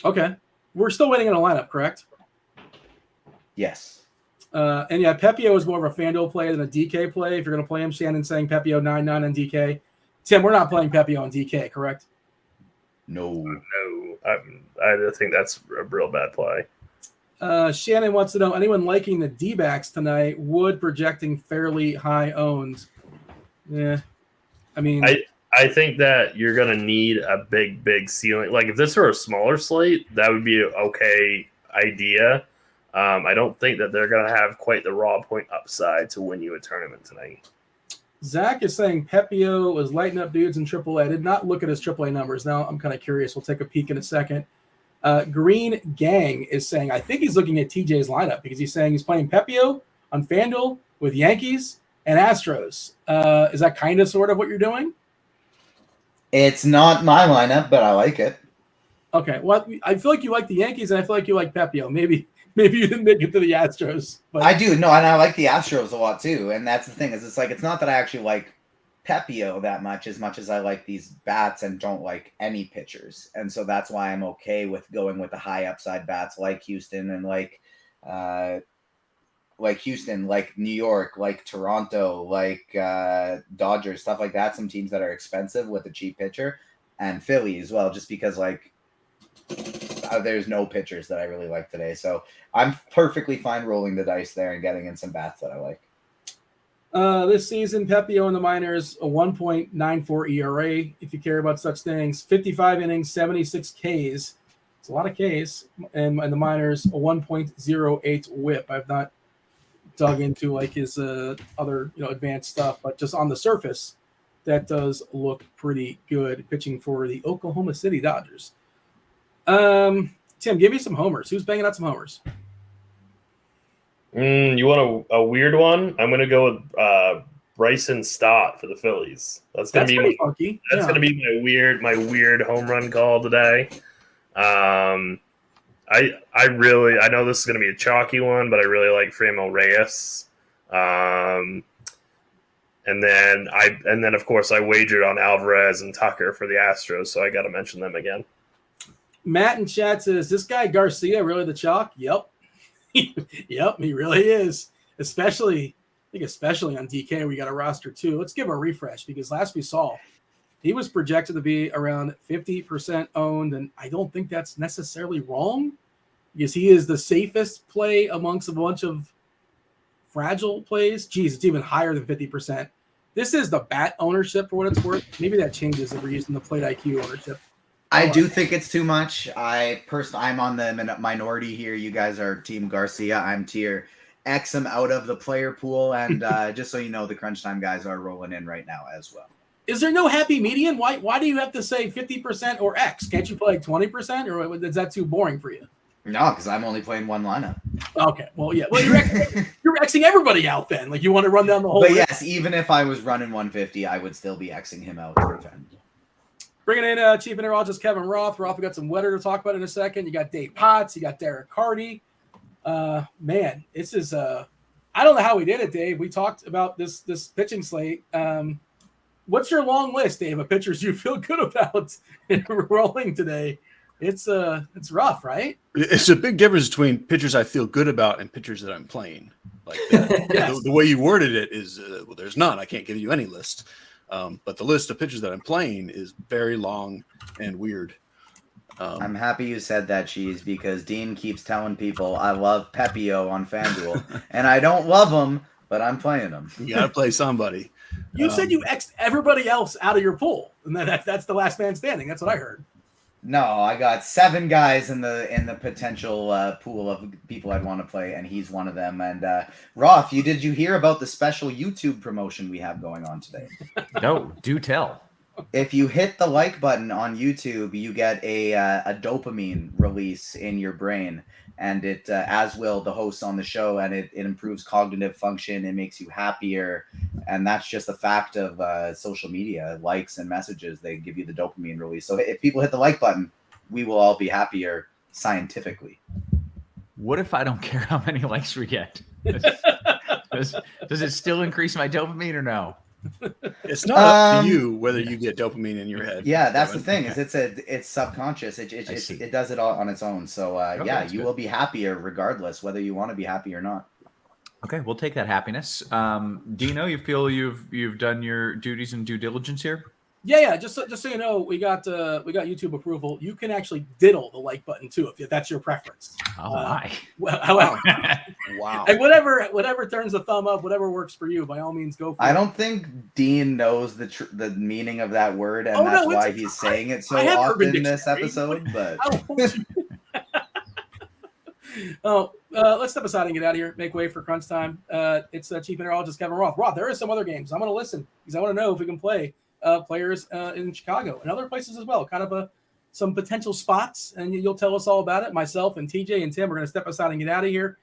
Okay. We're still waiting on a lineup, correct? Yes. And yeah, Pepio is more of a Fanduel play than a DK play. If you're going to play him, Shannon's saying Pepio 9-9 on DK. Tim, we're not playing Pepio on DK, correct? No. I think that's a real bad play. Shannon wants to know, anyone liking the D-backs tonight? Wood projecting fairly high owned. Yeah. I mean, I think that you're going to need a big ceiling. Like if this were a smaller slate, that would be an okay idea. I don't think that they're going to have quite the raw point upside to win you a tournament tonight. Zach is saying Pepio was lighting up dudes in AAA. I did not look at his AAA numbers. Now I'm kind of curious. We'll take a peek in a second. Green Gang is saying, I think he's looking at TJ's lineup because he's saying he's playing Pepio on FanDuel with Yankees and Astros. Is that kind of sort of what you're doing? It's not my lineup, but I like it. Okay. Well, I feel like you like the Yankees and I feel like you like Pepio. Maybe you didn't make it to the Astros. But I do. No, and I like the Astros a lot too. And that's the thing is it's not that I actually like Pepio that much as I like these bats and don't like any pitchers. And so that's why I'm okay with going with the high upside bats like Houston and like Houston, like New York, like Toronto, like Dodgers, stuff like that. Some teams that are expensive with a cheap pitcher, and Philly as well, just because there's no pitchers that I really like today. So I'm perfectly fine rolling the dice there and getting in some bats that I like. This season, Pepio in the minors, a 1.94 ERA, if you care about such things. 55 innings, 76 Ks. It's a lot of Ks. And in the minors, a 1.08 whip. I've not dug into like his other advanced stuff, but just on the surface, that does look pretty good pitching for the Oklahoma City Dodgers. Tim, give me some homers. Who's banging out some homers? You want a weird one? I'm going to go with Bryson Stott for the Phillies. That's going to be funky. That's going to be my weird home run call today. I know this is going to be a chalky one, but I really like Framil Reyes. And then of course I wagered on Alvarez and Tucker for the Astros, so I got to mention them again. Matt in chat says, this guy Garcia really the chalk? Yep. Yep, he really is. Especially on DK, we got a roster too. Let's give him a refresh because last we saw, he was projected to be around 50% owned, and I don't think that's necessarily wrong because he is the safest play amongst a bunch of fragile plays. Geez, it's even higher than 50%. This is the bat ownership for what it's worth. Maybe that changes if we're using the plate IQ ownership. I do think it's too much. I'm on the minority here. You guys are Team Garcia. I'm tier X him out of the player pool. And just so you know, the crunch time guys are rolling in right now as well. Is there no happy median? Why do you have to say 50% or X? Can't you play like 20%? Or is that too boring for you? No, because I'm only playing one lineup. Okay. Well, yeah. Well, you're Xing everybody out then. Like you want to run down the whole. But yes, even if I was running 150, I would still be Xing him out to defend. Bringing in Chief Meteorologist Kevin Roth. Roth, we got some weather to talk about in a second. You got Dave Potts. You got Derek Carty. Man, this is I don't know how we did it, Dave. We talked about this pitching slate. What's your long list, Dave, of pitchers you feel good about rolling today? It's rough, right? It's a big difference between pitchers I feel good about and pitchers that I'm playing. Like Yes. the way you worded it is, well, there's none. I can't give you any list. But the list of pitchers that I'm playing is very long and weird. I'm happy you said that, Cheese, because Dean keeps telling people I love Pepio on FanDuel, and I don't love him, but I'm playing him. You got to play somebody. You said you X'd everybody else out of your pool, and that's the last man standing. That's what I heard. No, I got 7 guys in the potential pool of people I'd want to play, and he's one of them. And Roth, did you hear about the special YouTube promotion we have going on today? No, do tell. If you hit the like button on YouTube, you get a dopamine release in your brain, and it as will the hosts on the show, and it improves cognitive function. It makes you happier, and that's just a fact of social media. Likes and messages, they give you the dopamine release. So if people hit the like button, we will all be happier scientifically. What if I don't care how many likes we get? Does it still increase my dopamine or no? It's not up to you whether you get dopamine in your head. Yeah, that's the thing. Is it's subconscious. It does it all on its own. So yeah, you will be happier regardless whether you want to be happy or not. Okay, we'll take that happiness. Dino, you feel you've done your duties and due diligence here? Yeah. Just so you know, we got YouTube approval. You can actually diddle the like button too if that's your preference. Oh my! However, Wow. and whatever turns the thumb up, whatever works for you, by all means, go for it. I don't think Dean knows the meaning of that word, and that's why he's saying it so often in this episode. But let's step aside and get out of here. Make way for crunch time. It's Chief Meteorologist Kevin Roth. Roth, there are some other games I'm going to listen because I want to know if we can play players in Chicago and other places as well. Kind of some potential spots, and you'll tell us all about it. Myself and TJ and Tim are going to step aside and get out of here.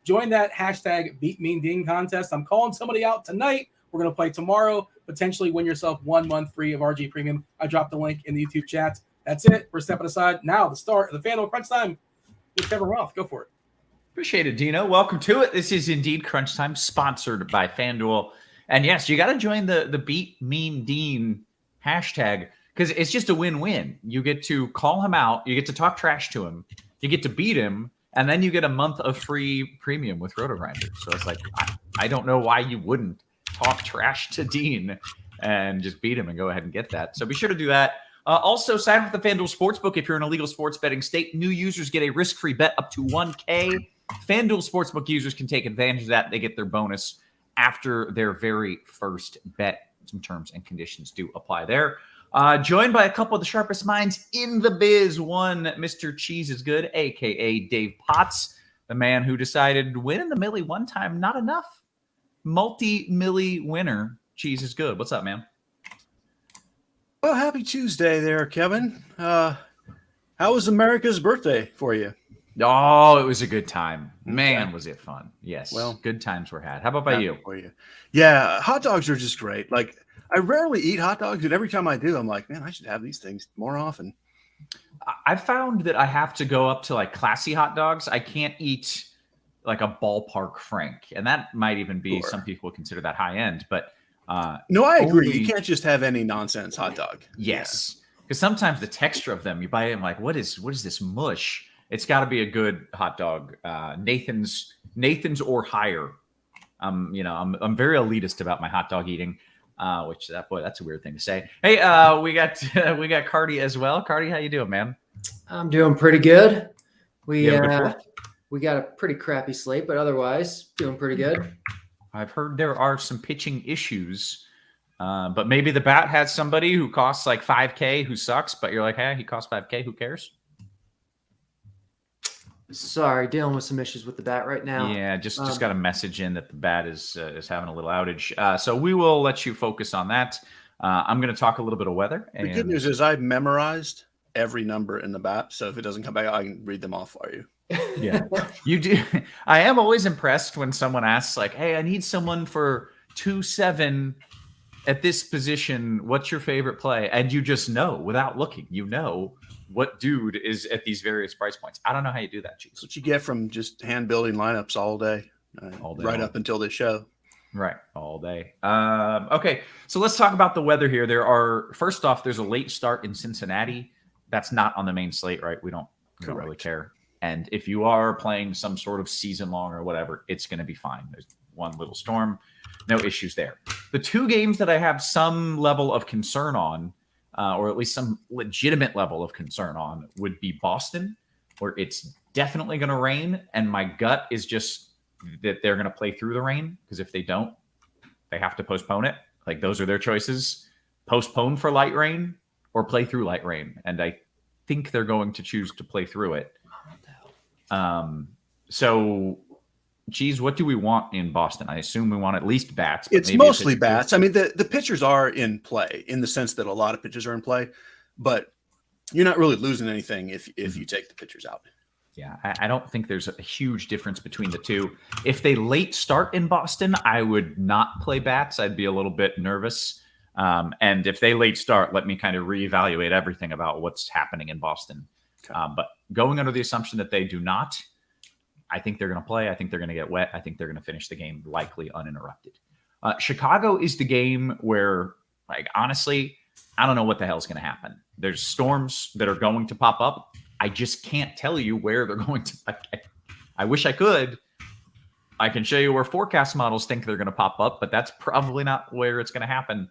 Join that hashtag Beat Mean Dean contest. I'm calling somebody out tonight. We're going to play tomorrow. Potentially win yourself 1 month free of RG Premium. I dropped the link in the YouTube chat. That's it. We're stepping aside now. The start of the Fanduel Crunch Time with Kevin Roth. Go for it. Appreciate it, Dino. Welcome to it. This is indeed Crunch Time, sponsored by FanDuel. And yes, you got to join the Beat Mean Dean hashtag because it's just a win-win. You get to call him out. You get to talk trash to him. You get to beat him. And then you get a month of free premium with RotoGrinders. So it's like, I don't know why you wouldn't talk trash to Dean and just beat him and go ahead and get that. So be sure to do that. Also, sign up with the FanDuel Sportsbook if you're in a legal sports betting state. New users get a risk-free bet up to $1K. FanDuel Sportsbook users can take advantage of that. They get their bonus after their very first bet. Some terms and conditions do apply there. Joined by a couple of the sharpest minds in the biz. One, Mr. Cheeseisgood, a.k.a. Dave Potts, the man who decided winning the Millie one time, not enough. Multi-Millie winner, Cheeseisgood. What's up, man? Well, happy Tuesday there, Kevin. How was America's birthday for you? Oh, it was a good time. Man, was it fun. Yes, well, good times were had. How about by you? For you? Yeah, hot dogs are just great. Like, I rarely eat hot dogs, and every time I do, I'm like, man, I should have these things more often. I found that I have to go up to like classy hot dogs. I can't eat like a ballpark Frank, and that might even be some people consider that high end. But no, I agree. You can't just have any nonsense hot dog. Yes, because sometimes the texture of them, you bite it and like, what is this mush? It's got to be a good hot dog. Nathan's or higher. I'm very elitist about my hot dog eating. That's a weird thing to say. Hey, we got Carty as well. Carty, how you doing, man? I'm doing pretty good. We got a pretty crappy slate, but otherwise doing pretty good. I've heard there are some pitching issues, but maybe the bat has somebody who costs like $5K who sucks, but you're like, hey, he costs $5K, who cares? Sorry, dealing with some issues with the bat right now. Yeah, just got a message in that the bat is having a little outage. So we will let you focus on that. I'm going to talk a little bit of weather. The good news is I've memorized every number in the bat, so if it doesn't come back, I can read them off for you. Yeah, you do. I am always impressed when someone asks, like, "Hey, I need someone for 2-7 at this position. What's your favorite play?" And you just know without looking. You know what dude is at these various price points. I don't know how you do that, Cheese. That's what you get from just hand building lineups all day right up until this show. Right, all day. Okay, so let's talk about the weather here. First off, there's a late start in Cincinnati. That's not on the main slate, right? We don't really care. And if you are playing some sort of season long or whatever, it's going to be fine. There's one little storm, no issues there. The two games that I have some level of concern on, or at least some legitimate level of concern on, would be Boston, where it's definitely going to rain. And my gut is just that they're going to play through the rain, because if they don't, they have to postpone it. Like, those are their choices: postpone for light rain or play through light rain. And I think they're going to choose to play through it. So, geez, what do we want in Boston? I assume we want at least bats. But It's mostly bats. I mean, the pitchers are in play in the sense that a lot of pitchers are in play, but you're not really losing anything if you take the pitchers out. Yeah, I don't think there's a huge difference between the two. If they late start in Boston, I would not play bats. I'd be a little bit nervous. And if they late start, let me kind of reevaluate everything about what's happening in Boston. Okay. But going under the assumption that they do not, I think they're going to play. I think they're going to get wet. I think they're going to finish the game likely uninterrupted. Chicago is the game where, like, honestly, I don't know what the hell is going to happen. There's storms that are going to pop up. I just can't tell you where they're going to. I wish I could. I can show you where forecast models think they're going to pop up, but that's probably not where it's going to happen.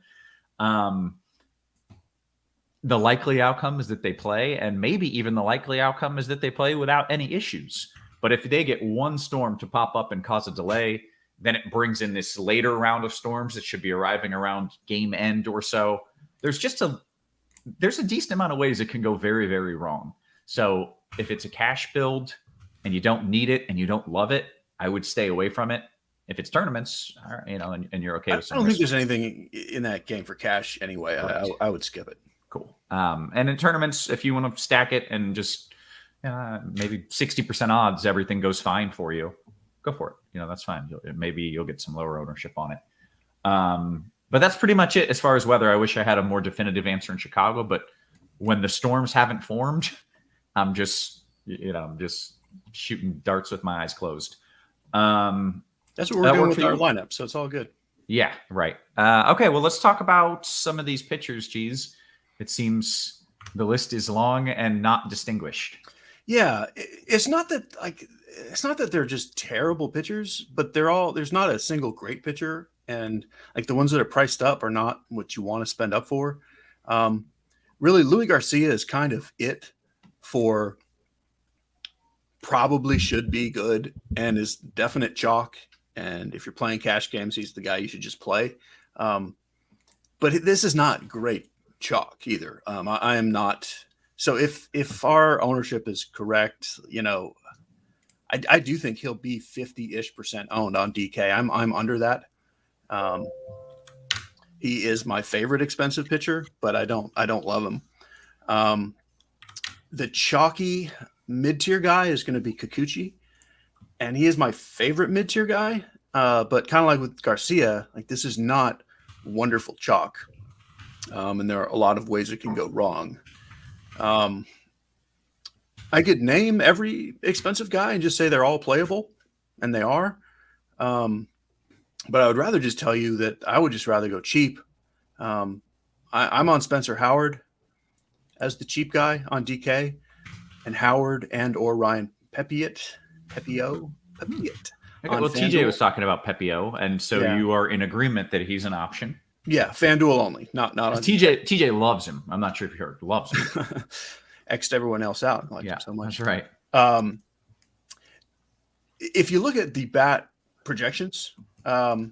The likely outcome is that they play, and maybe even the likely outcome is that they play without any issues. But if they get one storm to pop up and cause a delay, then it brings in this later round of storms that should be arriving around game end or so. There's a decent amount of ways it can go very, very wrong. So if it's a cash build and you don't need it and you don't love it, I would stay away from it. If it's tournaments, and you're okay with some I don't think risk. there's anything in that game for cash anyway. I would skip it. Cool. And in tournaments, if you want to stack it and just maybe 60% odds, everything goes fine for you, go for it. That's fine. Maybe you'll get some lower ownership on it. But that's pretty much it as far as weather. I wish I had a more definitive answer in Chicago, but when the storms haven't formed, I'm just shooting darts with my eyes closed. That's what we're doing with our lineup, so it's all good. Yeah, right. Okay, well, let's talk about some of these pitchers, Cheese. It seems the list is long and not distinguished. Yeah, it's not that they're just terrible pitchers, but there's not a single great pitcher, and like the ones that are priced up are not what you want to spend up for. Really, Louis Garcia is kind of it for probably should be good and is definite chalk. And if you're playing cash games, he's the guy you should just play. But this is not great chalk either. I am not. So if our ownership is correct, I do think he'll be 50-ish% owned on DK. I'm under that. He is my favorite expensive pitcher, but I don't love him. The chalky mid-tier guy is going to be Kikuchi, and he is my favorite mid-tier guy. But kind of like with Garcia, like this is not wonderful chalk. And there are a lot of ways it can go wrong. I could name every expensive guy and just say they're all playable, and they are. But I would rather just tell you that I would just rather go cheap. I'm on Spencer Howard as the cheap guy on DK, and Howard and or Ryan Pepio. Okay, well, TJ was talking about Pepio, and so you are in agreement that he's an option. Yeah, FanDuel only, not on TJ loves him. I'm not sure if you heard, loves him. X'd everyone else out. Him so much. That's right. If you look at the bat projections, I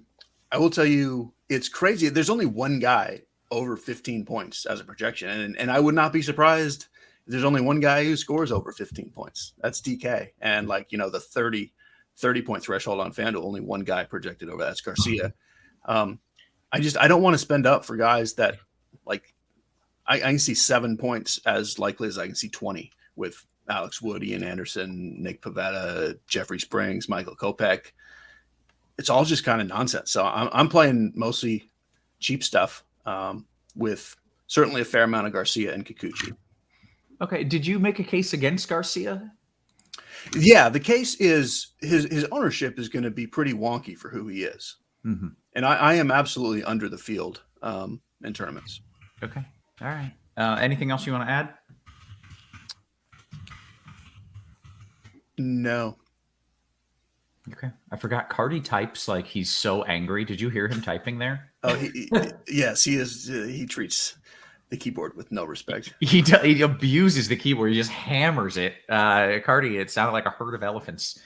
will tell you it's crazy. There's only one guy over 15 points as a projection, and I would not be surprised if there's only one guy who scores over 15 points. That's DK, and the 30 point threshold on FanDuel, only one guy projected over. That's Garcia. I don't want to spend up for guys that I can see 7 points as likely as I can see 20 with Alex Wood, Ian Anderson, Nick Pivetta, Jeffrey Springs, Michael Kopech. It's all just kind of nonsense. So I'm playing mostly cheap stuff with certainly a fair amount of Garcia and Kikuchi. Okay. Did you make a case against Garcia? Yeah, the case is his ownership is going to be pretty wonky for who he is. Mm-hmm. And I am absolutely under the field in tournaments. Okay. All right. Anything else you want to add? No. Okay. I forgot Carty types like he's so angry. Did you hear him typing there? Oh, yes, he is. He treats the keyboard with no respect. He abuses the keyboard. He just hammers it. Carty, it sounded like a herd of elephants.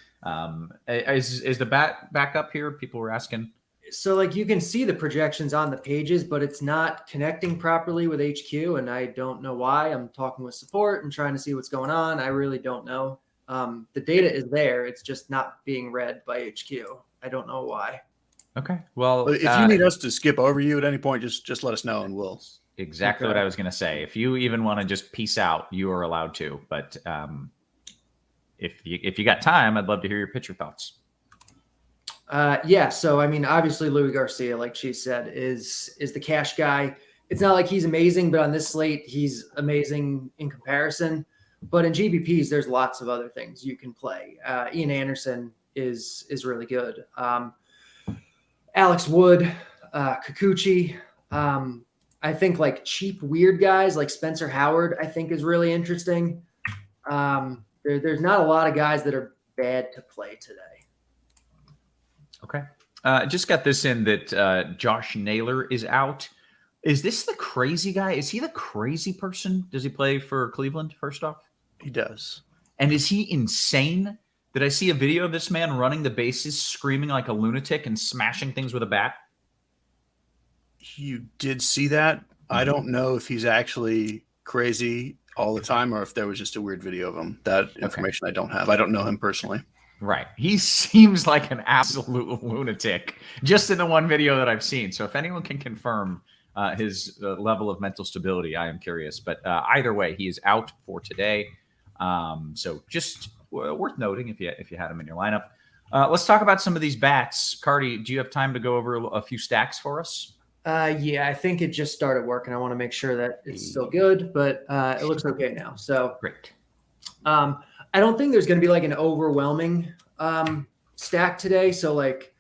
Is the bat back up here? People were asking. So like you can see the projections on the pages, but it's not connecting properly with HQ, and I don't know why. I'm talking with support and trying to see what's going on. I really don't know. The data is there. It's just not being read by HQ. I don't know why. Okay. Well, If you need us to skip over you at any point, just let us know and we'll. Exactly what I was going to say. If you even want to just peace out, you are allowed to. But if you got time, I'd love to hear your pitcher thoughts. Yeah. So I mean, obviously Louis Garcia, like she said, is the cash guy. It's not like he's amazing, but on this slate, he's amazing in comparison. But in GBPs, there's lots of other things you can play. Ian Anderson is really good. Alex Wood, Kikuchi. I think like cheap, weird guys like Spencer Howard, I think is really interesting. There's not a lot of guys that are bad to play today. Okay. Just got this in that Josh Naylor is out. Is this the crazy guy? Is he the crazy person? Does he play for Cleveland, first off? He does. And is he insane? Did I see a video of this man running the bases, screaming like a lunatic and smashing things with a bat? You did see that. I don't know if he's actually crazy all the time or if there was just a weird video of him. That information I don't have. I don't know him personally. Right. He seems like an absolute lunatic just in the one video that I've seen. So if anyone can confirm his level of mental stability, I am curious. But either way, he is out for today. So just worth noting if you had him in your lineup. Let's talk about some of these bats. Carty, do you have time to go over a few stacks for us? Yeah, I think it just started working. I want to make sure that it's still good, but it looks okay now. So great. I don't think there's going to be like an overwhelming stack today. So like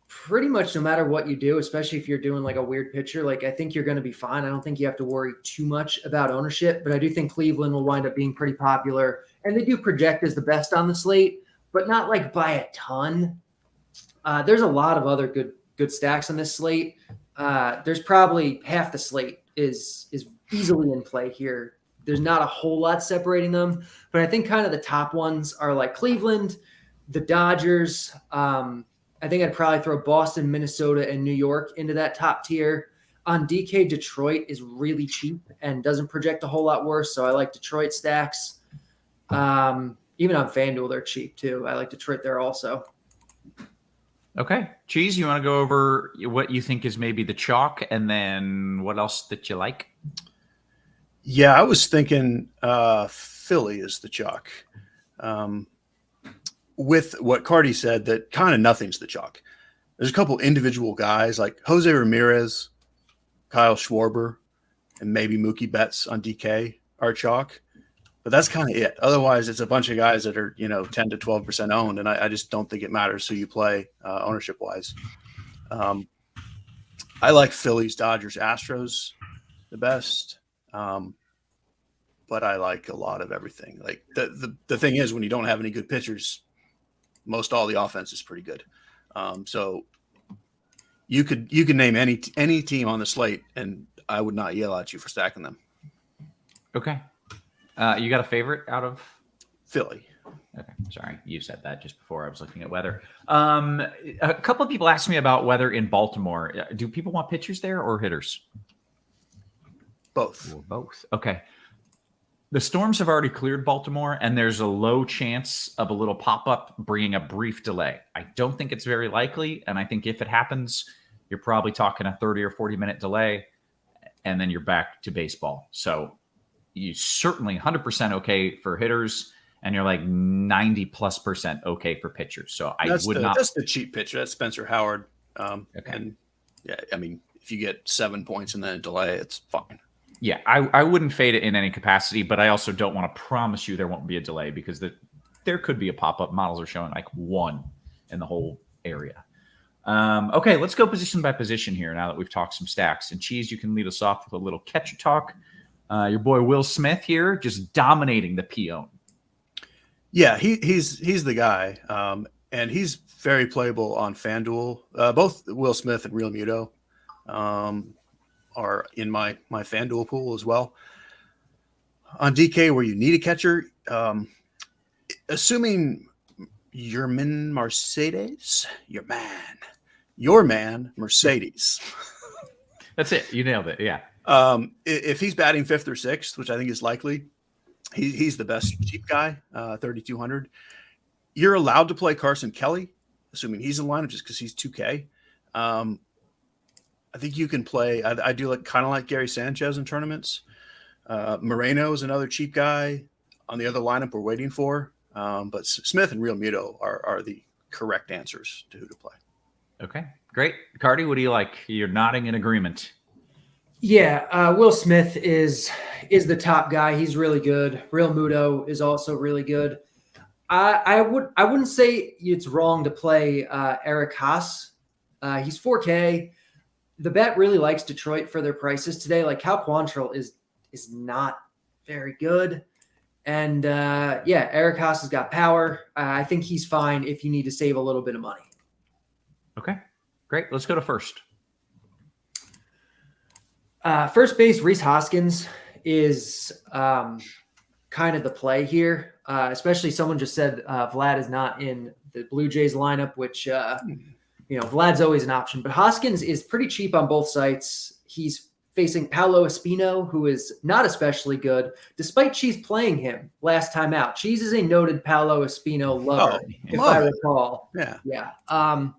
pretty much no matter what you do, especially if you're doing like a weird pitcher, like I think you're going to be fine. I don't think you have to worry too much about ownership, but I do think Cleveland will wind up being pretty popular, and they do project as the best on the slate, but not like by a ton. There's a lot of other good stacks on this slate. There's probably half the slate is easily in play here. There's not a whole lot separating them, but I think kind of the top ones are like Cleveland, the Dodgers. I think I'd probably throw Boston, Minnesota, and New York into that top tier. On DK, Detroit is really cheap and doesn't project a whole lot worse, so I like Detroit stacks. Even on FanDuel, they're cheap too. I like Detroit there also. Okay. Cheese, you want to go over what you think is maybe the chalk and then what else that you like? Yeah, I was thinking Philly is the chalk. With what Carty said, that kind of nothing's the chalk. There's a couple individual guys like Jose Ramirez, Kyle Schwarber, and maybe Mookie Betts on DK are chalk. But that's kind of it. Otherwise, it's a bunch of guys that are, 10 to 12% owned, and I just don't think it matters who you play ownership-wise. I like Phillies, Dodgers, Astros the best. But I like a lot of everything. Like the thing is, when you don't have any good pitchers, most all the offense is pretty good. So you could name any team on the slate, and I would not yell at you for stacking them. Okay. You got a favorite out of Philly? Okay, sorry, you said that just before I was looking at weather. A couple of people asked me about weather in Baltimore. Do people want pitchers there or hitters? Both. Or both. Okay. The storms have already cleared Baltimore, and there's a low chance of a little pop-up bringing a brief delay. I don't think it's very likely, and I think if it happens, you're probably talking a 30 or 40-minute delay, and then you're back to baseball. So you certainly 100% okay for hitters, and you're like 90+% okay for pitchers. So that's the cheap pitcher. That's Spencer Howard. Okay. And yeah, I mean, if you get 7 points and then a delay, it's fine. Yeah, I wouldn't fade it in any capacity, but I also don't want to promise you there won't be a delay because there could be a pop-up. Models are showing like 1 in the whole area. Okay, let's go position by position here now that we've talked some stacks. And Cheese, you can lead us off with a little catcher talk. Your boy Will Smith here, just dominating the P-own. Yeah, he's the guy, and he's very playable on FanDuel. Both Will Smith and Real Muto are in my FanDuel pool as well. On DK, where you need a catcher, assuming Yermin Mercedes, your man, Your man, Mercedes. That's it. You nailed it. Yeah. If he's batting 5th or 6th, which I think is likely, he's the best cheap guy, 3,200. You're allowed to play Carson Kelly, assuming he's in lineup just because he's 2K. I think you can play. I do kind of like Gary Sanchez in tournaments. Moreno is another cheap guy on the other lineup we're waiting for. But Smith and Real Muto are the correct answers to who to play. Okay, great. Carty, what do you like? You're nodding in agreement. Yeah, Will Smith is the top guy. He's really good. Real Muto is also really good. I wouldn't say it's wrong to play Eric Haas. He's 4K. The bet really likes Detroit for their prices today. Like Cal Quantrill is not very good. And Eric Haas has got power. I think he's fine if you need to save a little bit of money. Okay, great. Let's go to first. First base, Rhys Hoskins is kind of the play here. Especially someone just said Vlad is not in the Blue Jays lineup, which, Vlad's always an option. But Hoskins is pretty cheap on both sites. He's facing Paolo Espino, who is not especially good, despite Cheese playing him last time out. Cheese is a noted Paolo Espino lover, if I recall. Yeah. I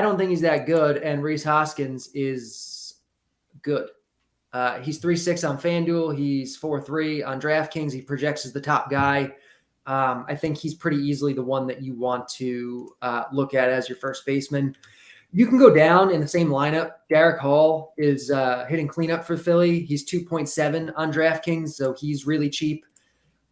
don't think he's that good, and Rhys Hoskins is good. He's 3.6 on FanDuel. He's 4.3 on DraftKings. He projects as the top guy. I think he's pretty easily the one that you want to look at as your first baseman. You can go down in the same lineup. Derek Hall is hitting cleanup for Philly. He's 2.7 on DraftKings, so he's really cheap.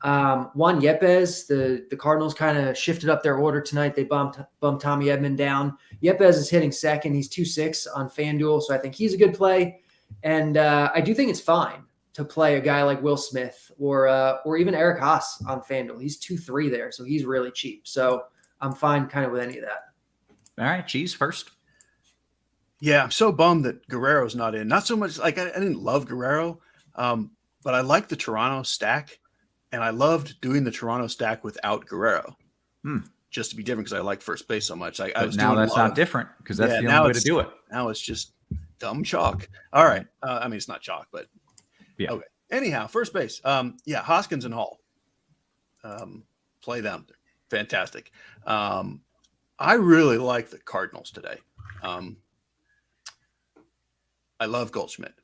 Juan Yepez, the Cardinals kind of shifted up their order tonight. They bumped Tommy Edman down. Yepez is hitting second. He's 2.6 on FanDuel, so I think he's a good play. And I do think it's fine to play a guy like Will Smith or even Eric Haas on FanDuel. He's 2.3 there, so he's really cheap. So I'm fine kind of with any of that. All right, Cheese first. Yeah, I'm so bummed that Guerrero's not in. Not so much like I didn't love Guerrero, but I like the Toronto stack, and I loved doing the Toronto stack without Guerrero. Just to be different because I like first base so much. Now that's not different because that's the only way to do it. Now it's just dumb chalk. All right. I mean, it's not chalk, but yeah. Okay. Anyhow, first base. Hoskins and Hall. Play them. They're fantastic. I really like the Cardinals today. I love Goldschmidt.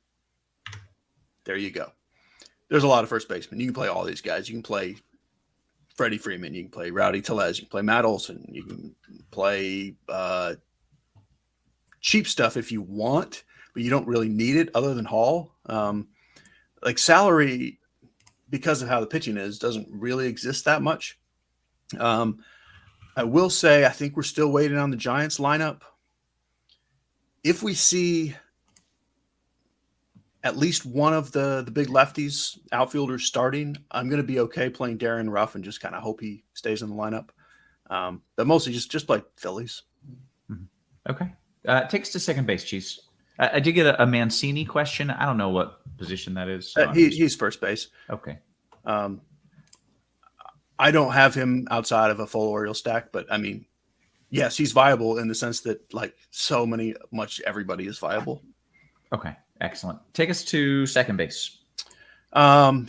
There you go. There's a lot of first basemen. You can play all these guys. You can play Freddie Freeman. You can play Rowdy Tellez. You can play Matt Olson. You can play cheap stuff if you want, but you don't really need it other than Hall. Salary, because of how the pitching is, doesn't really exist that much. I will say, I think we're still waiting on the Giants lineup. If we see at least one of the big lefties outfielders starting, I'm going to be okay playing Darren Ruff and just kind of hope he stays in the lineup. But mostly just play Phillies. Okay. Takes to second base, Cheese. I did get a Mancini question. I don't know what position that is. So He's first base. Okay. I don't have him outside of a full Oriole stack, but I mean, yes, he's viable in the sense that much everybody is viable. Okay. Excellent. Take us to second base.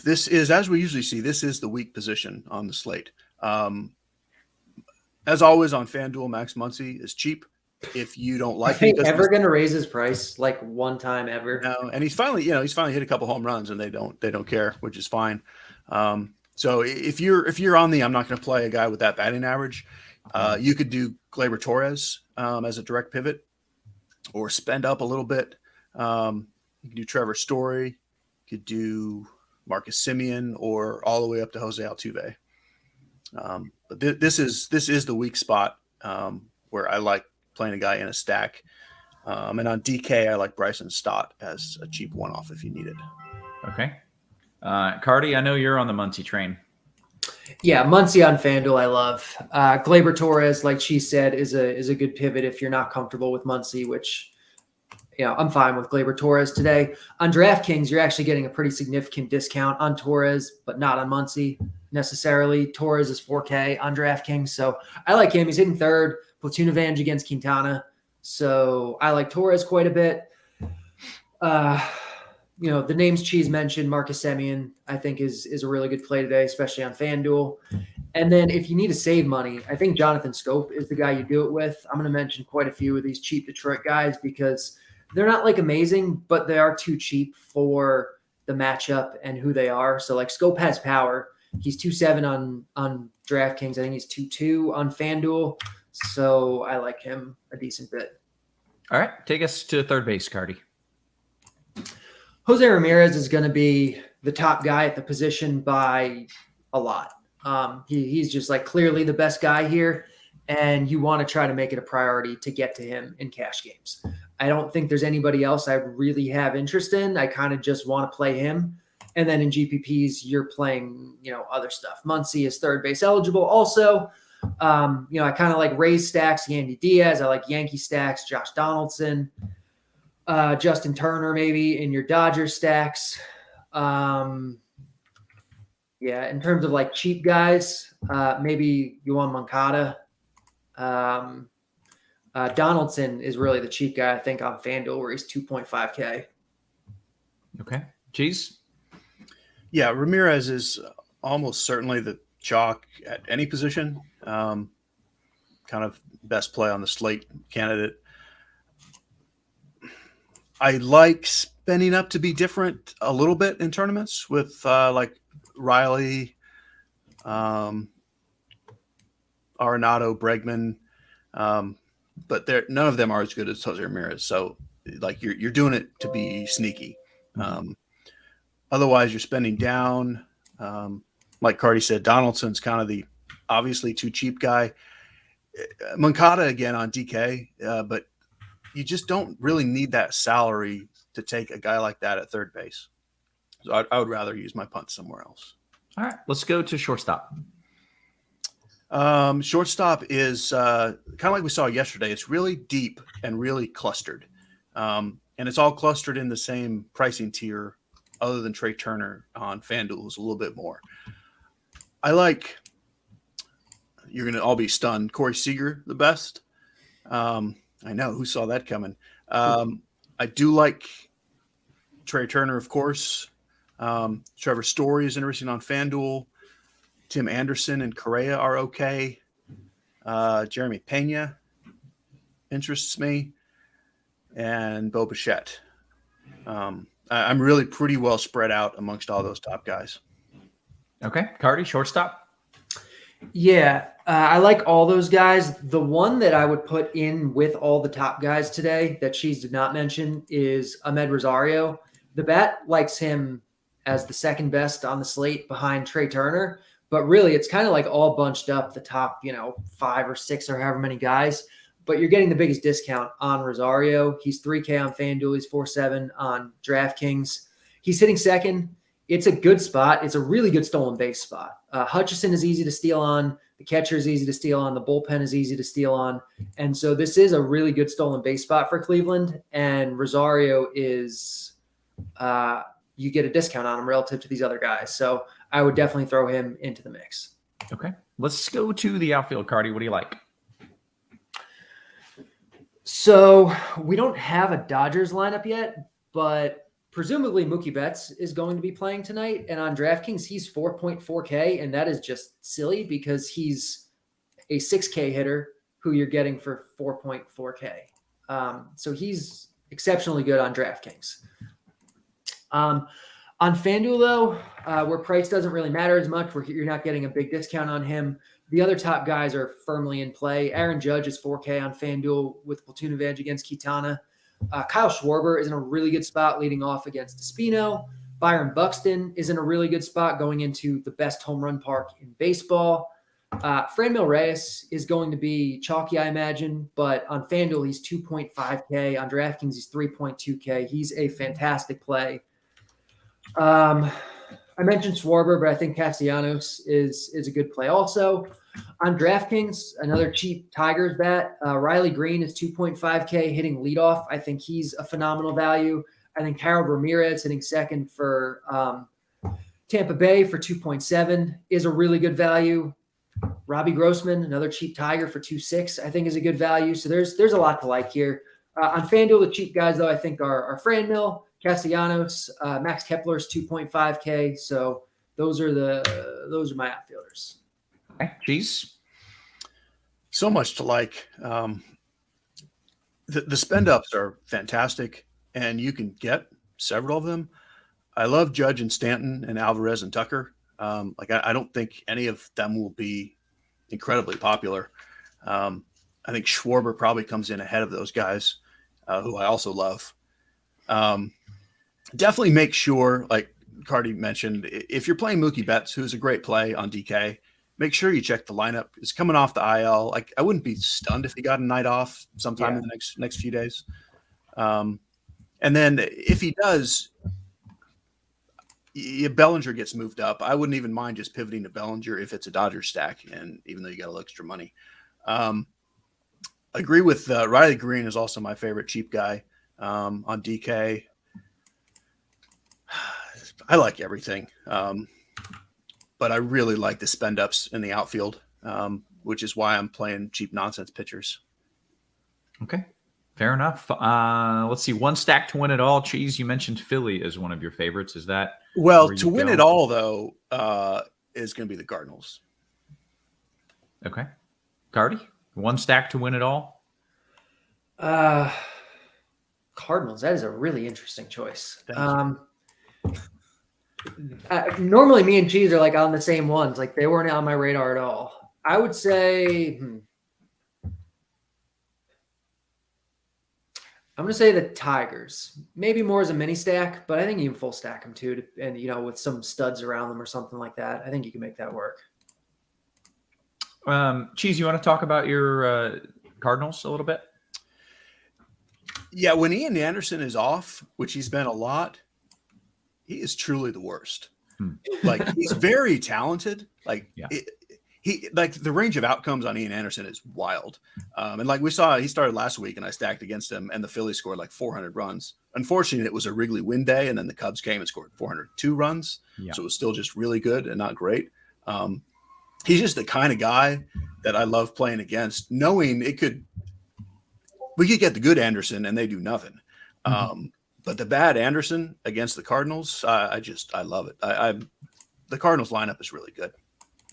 This is, as we usually see, this is the weak position on the slate. As always on FanDuel, Max Muncy is cheap. If you don't like him, ever going to raise his price like one time ever? No, and he's finally hit a couple home runs, and they don't care, which is fine. So if you're on the I'm not going to play a guy with that batting average, you could do Gleyber Torres as a direct pivot, or spend up a little bit. You could do Trevor Story, you could do Marcus Semien, or all the way up to Jose Altuve. But this is the weak spot where I like playing a guy in a stack. And on DK, I like Bryson Stott as a cheap one-off if you need it. Okay. Carty, I know you're on the Muncy train. Yeah, Muncy on FanDuel, I love. Gleyber Torres, like she said, is a good pivot if you're not comfortable with Muncy, which I'm fine with Gleyber Torres today. On DraftKings, you're actually getting a pretty significant discount on Torres, but not on Muncy necessarily. Torres is 4K on DraftKings, so I like him. He's hitting third, platoon advantage against Quintana. So I like Torres quite a bit. The names Cheese mentioned, Marcus Semien, I think is a really good play today, especially on FanDuel. And then if you need to save money, I think Jonathan Scope is the guy you do it with. I'm going to mention quite a few of these cheap Detroit guys because they're not like amazing, but they are too cheap for the matchup and who they are. So like Scope has power. He's 2.7 on DraftKings. I think he's 2.2 on FanDuel. So I like him a decent bit. All right, take us to third base, Carty. Jose Ramirez is going to be the top guy at the position by a lot. He's just like clearly the best guy here, and you want to try to make it a priority to get to him in cash games. I don't think there's anybody else I really have interest in. I kind of just want to play him. And then in GPPs, you're playing, other stuff. Muncy is third base eligible. Also, I kind of like Rays stacks, Yandy Diaz. I like Yankee stacks, Josh Donaldson, Justin Turner maybe in your Dodgers stacks. In terms of like cheap guys, maybe Yohan Moncada. Donaldson is really the cheap guy, I think, on FanDuel where he's 2.5K. Okay. Cheese? Yeah, Ramirez is almost certainly the chalk at any position. Kind of best play on the slate candidate. I like spending up to be different a little bit in tournaments with like Riley, Arenado, Bregman, but none of them are as good as Jose Ramirez. So like you're doing it to be sneaky. Otherwise, you're spending down. Like Carty said, Donaldson's kind of the obviously too cheap guy. Moncada again on DK, but you just don't really need that salary to take a guy like that at third base. So I would rather use my punt somewhere else. All right, let's go to shortstop. Shortstop is kind of like we saw yesterday. It's really deep and really clustered. And it's all clustered in the same pricing tier other than Trey Turner on FanDuel is a little bit more. I like, you're going to all be stunned, Corey Seager the best. I know, who saw that coming? I do like Trey Turner, of course. Trevor Story is interesting on FanDuel. Tim Anderson and Correa are okay. Jeremy Pena interests me. And Bo Bichette. I'm really pretty well spread out amongst all those top guys. Okay. Carty, shortstop? Yeah, I like all those guys. The one that I would put in with all the top guys today that Cheese did not mention is Ahmed Rosario. The bat likes him as the second best on the slate behind Trey Turner, but really it's kind of like all bunched up the top, 5 or 6 or however many guys, but you're getting the biggest discount on Rosario. He's 3K on FanDuel. He's 4.7 on DraftKings. He's hitting second. It's a good spot. It's a really good stolen base spot. Hutchison is easy to steal on. The catcher is easy to steal on. The bullpen is easy to steal on. And so this is a really good stolen base spot for Cleveland. And Rosario is you get a discount on him relative to these other guys. So I would definitely throw him into the mix. Okay. Let's go to the outfield, Carty. What do you like? So we don't have a Dodgers lineup yet, but presumably Mookie Betts is going to be playing tonight. And on DraftKings, he's 4.4K. And that is just silly because he's a 6K hitter who you're getting for 4.4K. So he's exceptionally good on DraftKings. On FanDuel, though, where price doesn't really matter as much, where you're not getting a big discount on him, the other top guys are firmly in play. Aaron Judge is 4K on FanDuel with platoon advantage against Quintana. Kyle Schwarber is in a really good spot leading off against Espino. Byron Buxton is in a really good spot going into the best home run park in baseball. Franmil Reyes is going to be chalky, I imagine, but on FanDuel, he's 2.5K. On DraftKings, he's 3.2K. He's a fantastic play. I mentioned Schwarber, but I think Castellanos is a good play also. On DraftKings, another cheap Tigers bat. Riley Green is 2.5K hitting leadoff. I think he's a phenomenal value. I think Harold Ramirez hitting second for Tampa Bay for 2.7 is a really good value. Robbie Grossman, another cheap Tiger for 2.6, I think is a good value. So there's a lot to like here. On FanDuel, the cheap guys, though, I think are Franmil, Castellanos, Max Kepler's 2.5K. So those are my outfielders. Okay. Cheese. So much to like. The spend ups are fantastic, and you can get several of them. I love Judge and Stanton and Alvarez and Tucker. I don't think any of them will be incredibly popular. I think Schwarber probably comes in ahead of those guys, who I also love. Definitely make sure, like Carty mentioned, if you're playing Mookie Betts, who's a great play on DK, make sure you check the lineup. It's coming off the IL. Like, I wouldn't be stunned if he got a night off sometime in the next few days. And then if he does, Bellinger gets moved up. I wouldn't even mind just pivoting to Bellinger if it's a Dodger stack, and even though you got a little extra money. Agree with Riley Green is also my favorite cheap guy on DK. I like everything, but I really like the spend ups in the outfield, which is why I'm playing cheap nonsense pitchers. Okay, fair enough. Let's see, one stack to win it all. Cheese, you mentioned Philly as one of your favorites. Is that to win it all though? Is going to be the Cardinals. Okay, Carty. One stack to win it all? Cardinals. That is a really interesting choice. Normally, me and Cheese are like on the same ones. Like they weren't on my radar at all. I would say, I'm going to say the Tigers. Maybe more as a mini stack, but I think you can full stack them too. And, with some studs around them or something like that. I think you can make that work. Cheese, you want to talk about your Cardinals a little bit? Yeah, when Ian Anderson is off, which he's been a lot, he is truly the worst. Like, he's very talented. Like, the range of outcomes on Ian Anderson is wild. And like we saw, he started last week, and I stacked against him, and the Phillies scored like 400 runs. Unfortunately, it was a Wrigley wind day, and then the Cubs came and scored 402 runs. Yeah. So it was still just really good and not great. He's just the kind of guy that I love playing against, knowing we could get the good Anderson and they do nothing. But the bad Anderson against the Cardinals, I love it. The Cardinals lineup is really good.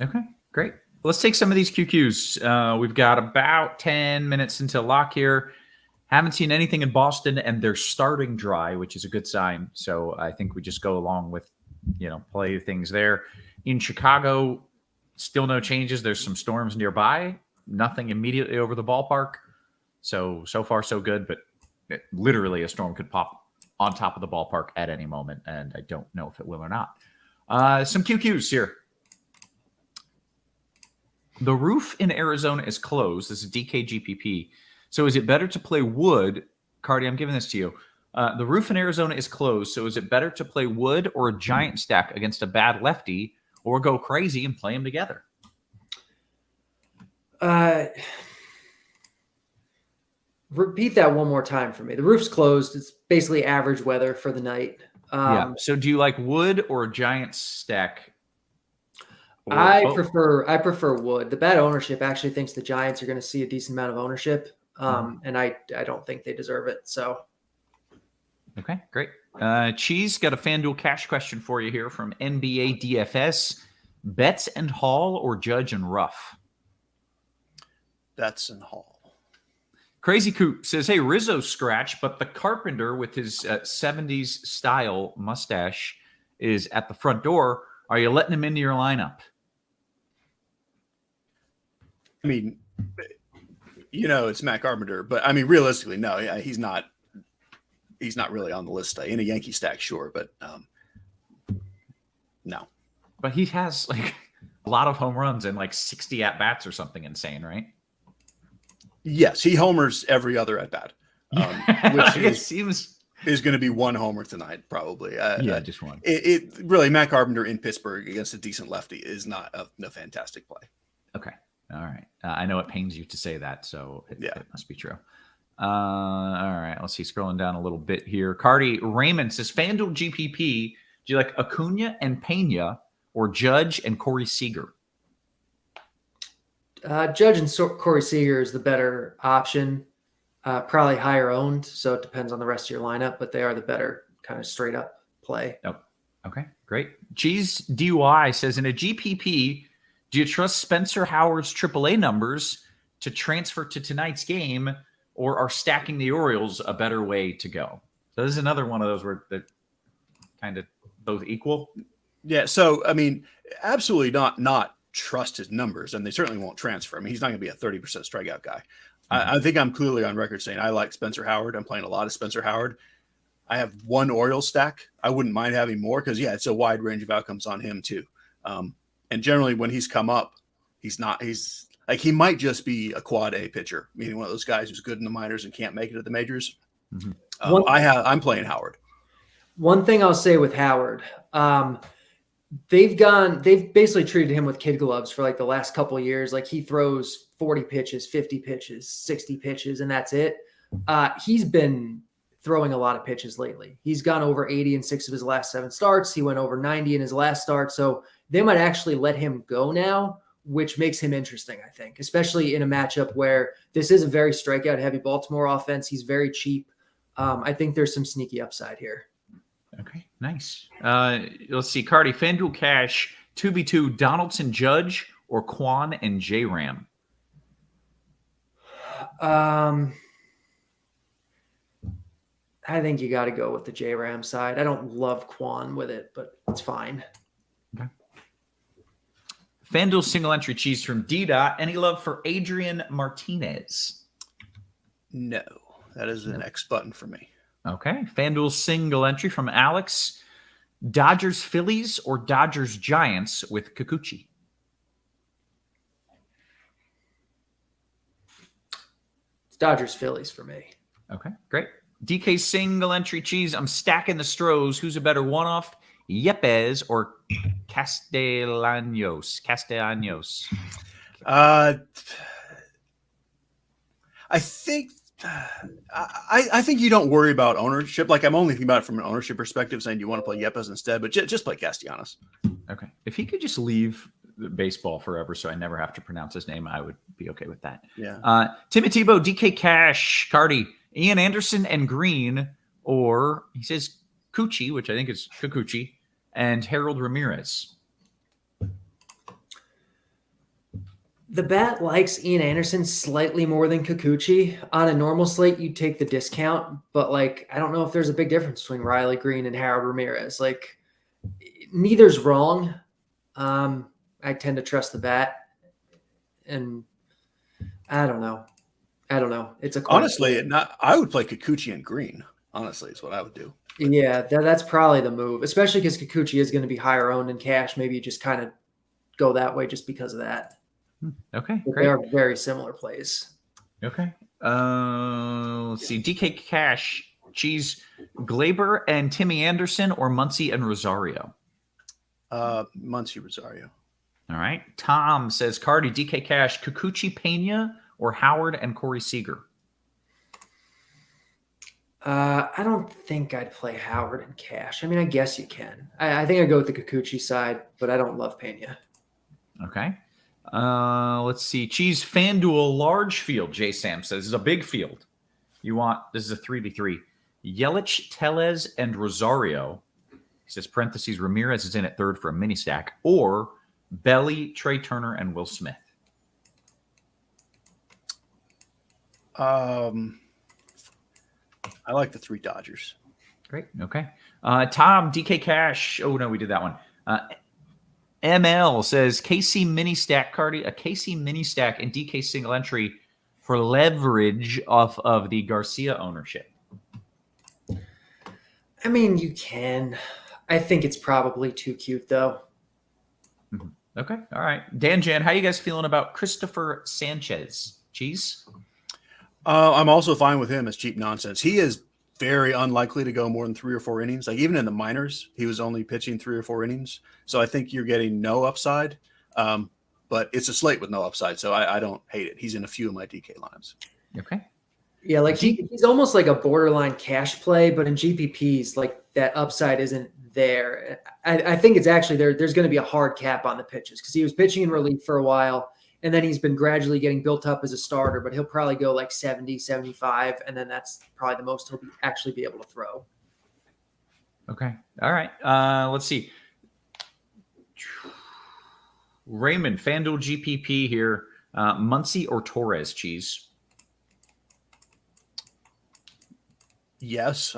Okay, great. Let's take some of these QQs. We've got about 10 minutes until lock here. Haven't seen anything in Boston, and they're starting dry, which is a good sign. So I think we just go along with, play things there. In Chicago, still no changes. There's some storms nearby. Nothing immediately over the ballpark. So far, so good. But literally a storm could pop on top of the ballpark at any moment, and I don't know if it will or not. Some QQs here. The roof in Arizona is closed. This is DKGPP. So is it better to play wood? Carty, I'm giving this to you. The roof in Arizona is closed. So is it better to play wood or a giant stack against a bad lefty, or go crazy and play them together? Repeat that one more time for me. The roof's closed. It's basically average weather for the night. So do you like wood or a giant stack? I prefer wood. The bad ownership actually thinks the Giants are going to see a decent amount of ownership. And I don't think they deserve it. So. Okay, great. Cheese, got a FanDuel cash question for you here from Mlb Dfs. Betts and Hall or Judge and Ruff? Betts and Hall. Crazy Coop says, hey, Rizzo scratch, but the Carpenter with his 70s style mustache is at the front door. Are you letting him into your lineup? I mean, it's Matt Carpenter, but I mean, realistically, no, he's not really on the list. In a Yankee stack, sure, but no. But he has like a lot of home runs and like 60 at-bats or something insane, right? Yes, he homers every other at-bat, which is going to be one homer tonight, probably. Just one. It really, Matt Carpenter in Pittsburgh against a decent lefty is not a fantastic play. Okay. All right. I know it pains you to say that, so it must be true. All right. Let's see. Scrolling down a little bit here. Carty Raymond says, FanDuel GPP, do you like Acuna and Pena or Judge and Corey Seager? Judge and Corey Seager is the better option. Probably higher owned, so it depends on the rest of your lineup, but they are the better kind of straight up play. Oh, okay, great. Cheese DUI says, in a GPP, do you trust Spencer Howard's AAA numbers to transfer to tonight's game, or are stacking the Orioles a better way to go? So this is another one of those where they're kind of both equal. Yeah, so I mean, absolutely not trust his numbers, and they certainly won't transfer. I mean, he's not going to be a 30% strikeout guy. I think I'm clearly on record saying I like Spencer Howard. I'm playing a lot of Spencer Howard. I have one Orioles stack. I wouldn't mind having more because, yeah, it's a wide range of outcomes on him too. And generally when he's come up, he's like, he might just be a quad A pitcher, meaning one of those guys who's good in the minors and can't make it at the majors. Mm-hmm. I'm playing Howard. One thing I'll say with Howard, they've basically treated him with kid gloves for like the last couple of years. Like he throws 40 pitches, 50 pitches, 60 pitches, and that's it. He's been throwing a lot of pitches lately. He's gone over 80 in 6 of his last 7 starts. He went over 90 in his last start. So they might actually let him go now, which makes him interesting, I think, especially in a matchup where this is a very strikeout heavy Baltimore offense. He's very cheap. I think there's some sneaky upside here. Okay, nice. Let's see. Carty, FanDuel Cash, 2v2, Donaldson Judge or Quan and J-Ram? I think you got to go with the J-Ram side. I don't love Quan with it, but it's fine. Okay. FanDuel single entry cheese from D-Dot. Any love for Adrian Martinez? No, that is an X button for me. Okay. FanDuel single entry from Alex. Dodgers Phillies or Dodgers Giants with Kikuchi? It's Dodgers Phillies for me. Okay, great. DK single entry cheese. I'm stacking the Stros. Who's a better one-off? Yepes or Castellanos? I think I think you don't worry about ownership. Like I'm only thinking about it from an ownership perspective, saying you want to play Yepes instead, but just play Castellanos. Okay. If he could just leave the baseball forever so I never have to pronounce his name, I would be okay with that. Yeah. Timmy Tebow, DK Cash, Carty, Ian Anderson and Green, or he says Cucci, which I think is Kikuchi, and Harold Ramirez. The bat likes Ian Anderson slightly more than Kikuchi. On a normal slate, you'd take the discount, but like I don't know if there's a big difference between Riley Green and Harold Ramirez. Like neither's wrong. I tend to trust the bat, and I don't know. It's a honestly, I would play Kikuchi and Green. Honestly, is what I would do. Yeah, that's probably the move, especially because Kikuchi is going to be higher owned in cash. Maybe you just kind of go that way just because of that. Okay, but great. They are very similar plays. Okay. Let's see. DK Cash, Cheese, Glaber and Timmy Anderson, or Muncy and Rosario? Muncy Rosario. All right. Tom says, Carty, DK Cash, Kikuchi Pena, or Howard and Corey Seager? I don't think I'd play Howard in cash. I mean, I guess you can. I think I'd go with the Kikuchi side, but I don't love Pena. Okay. Let's see. Cheese FanDuel large field. J Sam says this is a big field. This is a 3v3. Yelich, Tellez, and Rosario. He says parentheses Ramirez is in at third for a mini stack, or Belly, Trey Turner, and Will Smith. I like the 3 Dodgers. Great. Okay. Tom, DK Cash. Oh, no, we did that one. ML says KC mini stack, Carty, a KC mini stack and DK single entry for leverage off of the Garcia ownership. I mean, you can. I think it's probably too cute, though. Mm-hmm. Okay. All right. Dan Jan, how you guys feeling about Christopher Sanchez? Cheese? I'm also fine with him as cheap nonsense. He is very unlikely to go more than 3 or 4 innings. Like even in the minors, he was only pitching 3 or 4 innings. So I think you're getting no upside. But it's a slate with no upside, so I don't hate it. He's in a few of my DK lineups. Okay. Yeah, like he's almost like a borderline cash play, but in GPPs, like that upside isn't there. I think it's actually there's going to be a hard cap on the pitches because he was pitching in relief for a while, And then he's been gradually getting built up as a starter, but he'll probably go like 70, 75. And then that's probably the most he'll actually be able to throw. Okay. All right. Let's see. Raymond, FanDuel GPP here. Muncy or Torres, Cheese? Yes.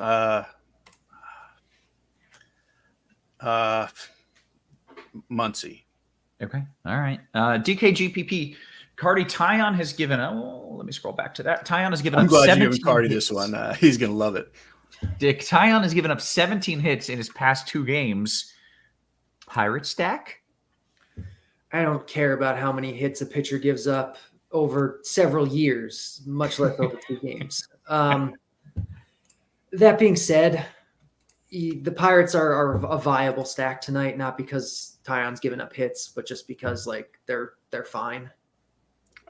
Muncy. Okay. All right. DKGPP. Carty, Tyon has given up. Oh, let me scroll back to that. Tyon has given I'm up glad 17 you're giving Carty hits. this one. He's going to love it. Dick, Tyon has given up 17 hits in his past 2 games. Pirate stack? I don't care about how many hits a pitcher gives up over several years, much less over 2 games. That being said, the Pirates are a viable stack tonight, not because Tyon's given up hits, but just because like they're fine.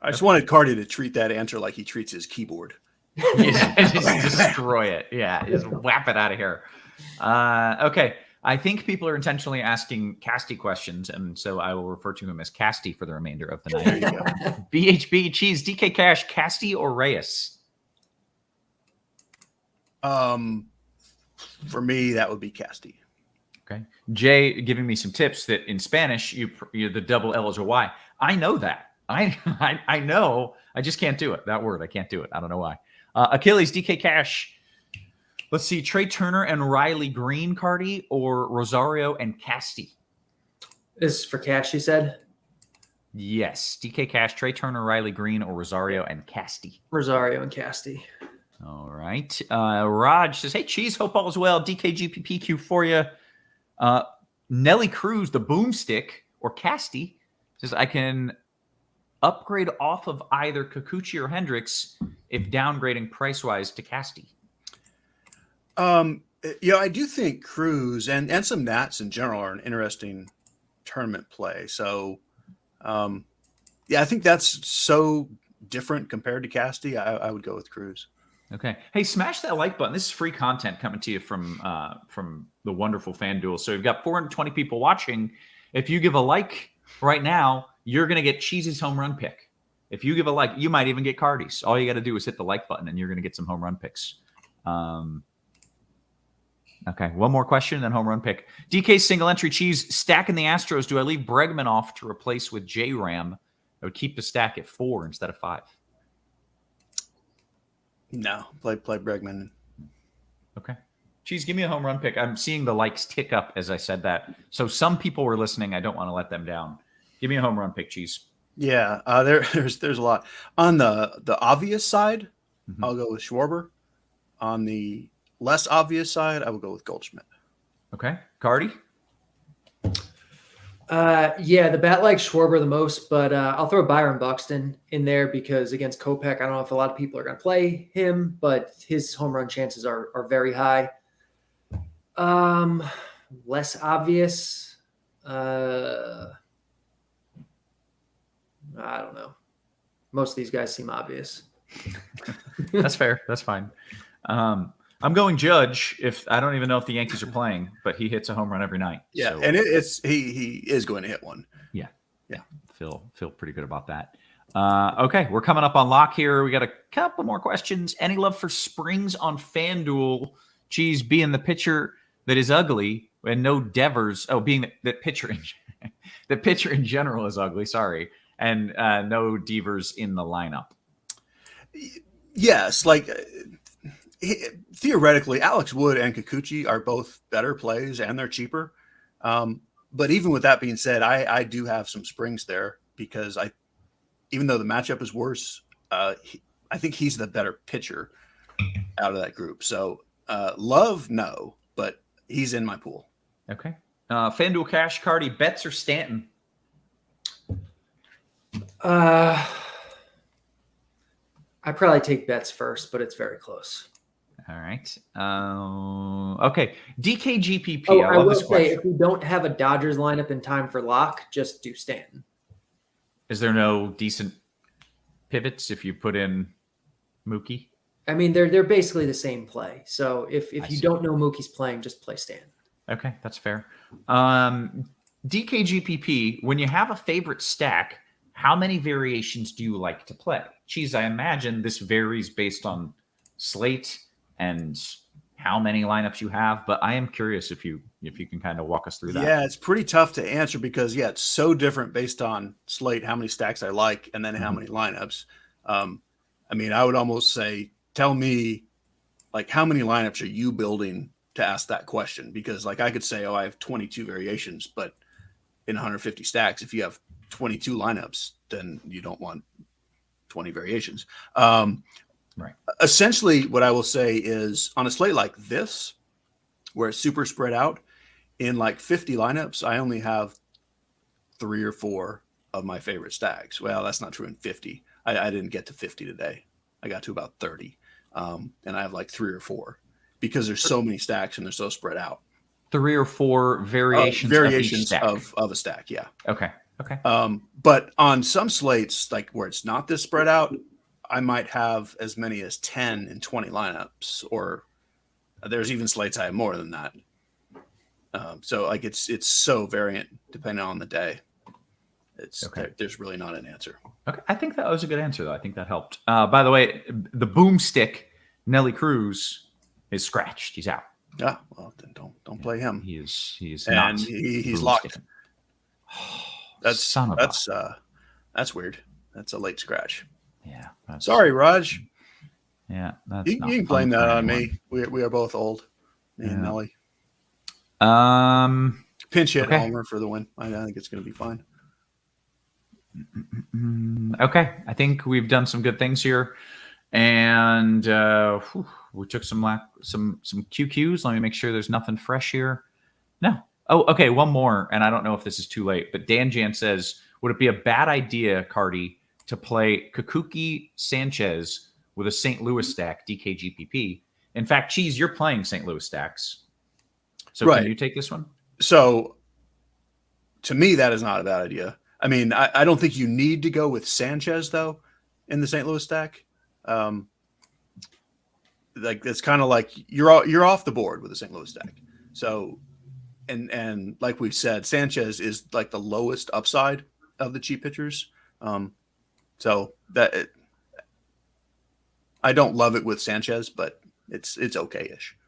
I just wanted Carty to treat that answer like he treats his keyboard. Yeah, just destroy it. Yeah, just whap it out of here. Okay. I think people are intentionally asking Casty questions, and so I will refer to him as Casty for the remainder of the night. There you go. BHB, Cheese, DK Cash, Casty or Reyes? For me, that would be Casty. Okay. Jay giving me some tips that in Spanish, the double L is a Y. I know that. I know. I just can't do it. That word, I can't do it. I don't know why. Achilles, DK Cash. Let's see. Trey Turner and Riley Green, Carty, or Rosario and Casty? This is for Cash, you said? Yes. DK Cash, Trey Turner, Riley Green, or Rosario and Casty? Rosario and Casty. All right. Raj says, hey, Cheese, hope all is well. DKGPPQ for you. Nelly Cruz, the boomstick, or Casty, says, I can upgrade off of either Kikuchi or Hendricks if downgrading price-wise to Casty. I do think Cruz and some Nats in general are an interesting tournament play. So, I think that's so different compared to Casty. I would go with Cruz. Okay. Hey, smash that like button. This is free content coming to you from the wonderful FanDuel. So we've got 420 people watching. If you give a like right now, you're going to get Cheese's home run pick. If you give a like, you might even get Carty's. All you got to do is hit the like button, and you're going to get some home run picks. Okay, one more question, then home run pick. DK single entry, Cheese, stacking the Astros. Do I leave Bregman off to replace with J-Ram? I would keep the stack at 4 instead of 5. No, play Bregman. Okay. Cheese, give me a home run pick. I'm seeing the likes tick up as I said that. So some people were listening. I don't want to let them down. Give me a home run pick, Cheese. Yeah, there's a lot. On the obvious side, I'll go with Schwarber. On the less obvious side, I will go with Goldschmidt. Okay. Carty? The bat likes Schwarber the most, but I'll throw Byron Buxton in there because against Kopech, I don't know if a lot of people are going to play him, but his home run chances are very high. Less obvious. I don't know. Most of these guys seem obvious. That's fair. That's fine. I'm going Judge. If I don't even know if the Yankees are playing, but he hits a home run every night. Yeah, so, and he is going to hit one. Yeah. Feel pretty good about that. Okay, we're coming up on lock here. We got a couple more questions. Any love for Springs on FanDuel? Cheese being the pitcher that is ugly and no Devers. Oh, being the pitcher the pitcher in general is ugly. Sorry, and no Devers in the lineup. Yes, theoretically, Alex Wood and Kikuchi are both better plays and they're cheaper. But even with that being said, I do have some Springs there because even though the matchup is worse, I think he's the better pitcher out of that group. So Love, no, but he's in my pool. Okay. FanDuel Cash, Carty, Betts or Stanton? I probably take Betts first, but it's very close. All right. Okay. DKGPP. Oh, I love will this say, question. if you don't have a Dodgers lineup in time for lock, just do Stanton. Is there no decent pivots if you put in Mookie? I mean, they're basically the same play. So if you see. don't know Mookie's playing, just play Stanton. Okay, that's fair. DKGPP, when you have a favorite stack, how many variations do you like to play? Cheese, I imagine this varies based on slate and how many lineups you have, but I am curious if you can kind of walk us through that. Yeah, it's pretty tough to answer because it's so different based on slate, how many stacks I like, and then how many lineups. I mean, I would almost say, tell me, like, how many lineups are you building to ask that question? Because, like, I could say, I have 22 variations, but in 150 stacks, if you have 22 lineups, then you don't want 20 variations. Right. Essentially, what I will say is on a slate like this, where it's super spread out, in like 50 lineups, I only have 3 or 4 of my favorite stacks. Well, that's not true in 50. I didn't get to 50 today. I got to about 30. And I have like 3 or 4 because there's so many stacks and they're so spread out. 3 or 4 variations of each stack. of a stack. Yeah. Okay. But on some slates, like where it's not this spread out, I might have as many as 10 and 20 lineups, or there's even slates I have more than that. So like it's so variant depending on the day. There's really not an answer. Okay, I think that was a good answer though. I think that helped. By the way, the boomstick Nelly Cruz is scratched. He's out. Yeah, well then don't play him. He's and not. He's locked. That's weird. That's a late scratch. Yeah. Sorry, Raj. Yeah, that's you can blame that on me. We are both old. Me and Nelly. Pinch hit homer for the win. I think it's going to be fine. Okay, I think we've done some good things here, and we took some QQs. Let me make sure there's nothing fresh here. No. Oh, okay. One more, and I don't know if this is too late, but Dan Jan says, would it be a bad idea, Carty, to play Kikuchi Sanchez with a St. Louis stack DKGPP? In fact, Cheese, you're playing St. Louis stacks. So Can you take this one? So to me, that is not a bad idea. I mean, I don't think you need to go with Sanchez, though, in the St. Louis stack. Like it's kind of like you're off the board with the St. Louis stack. So, and like we said, Sanchez is like the lowest upside of the cheap pitchers. So I don't love it with Sanchez, but it's okay-ish.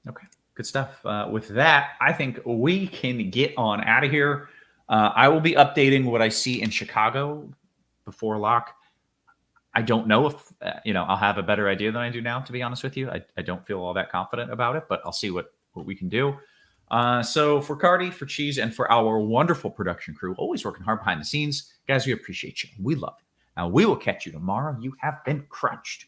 Okay, good stuff. With that, I think we can get on out of here. I will be updating what I see in Chicago before lock. I don't know if I'll have a better idea than I do now, to be honest with you. I don't feel all that confident about it, but I'll see what we can do. So for Carty, for Cheese, and for our wonderful production crew, always working hard behind the scenes, guys, we appreciate you. We love it. And we will catch you tomorrow. You have been crunched.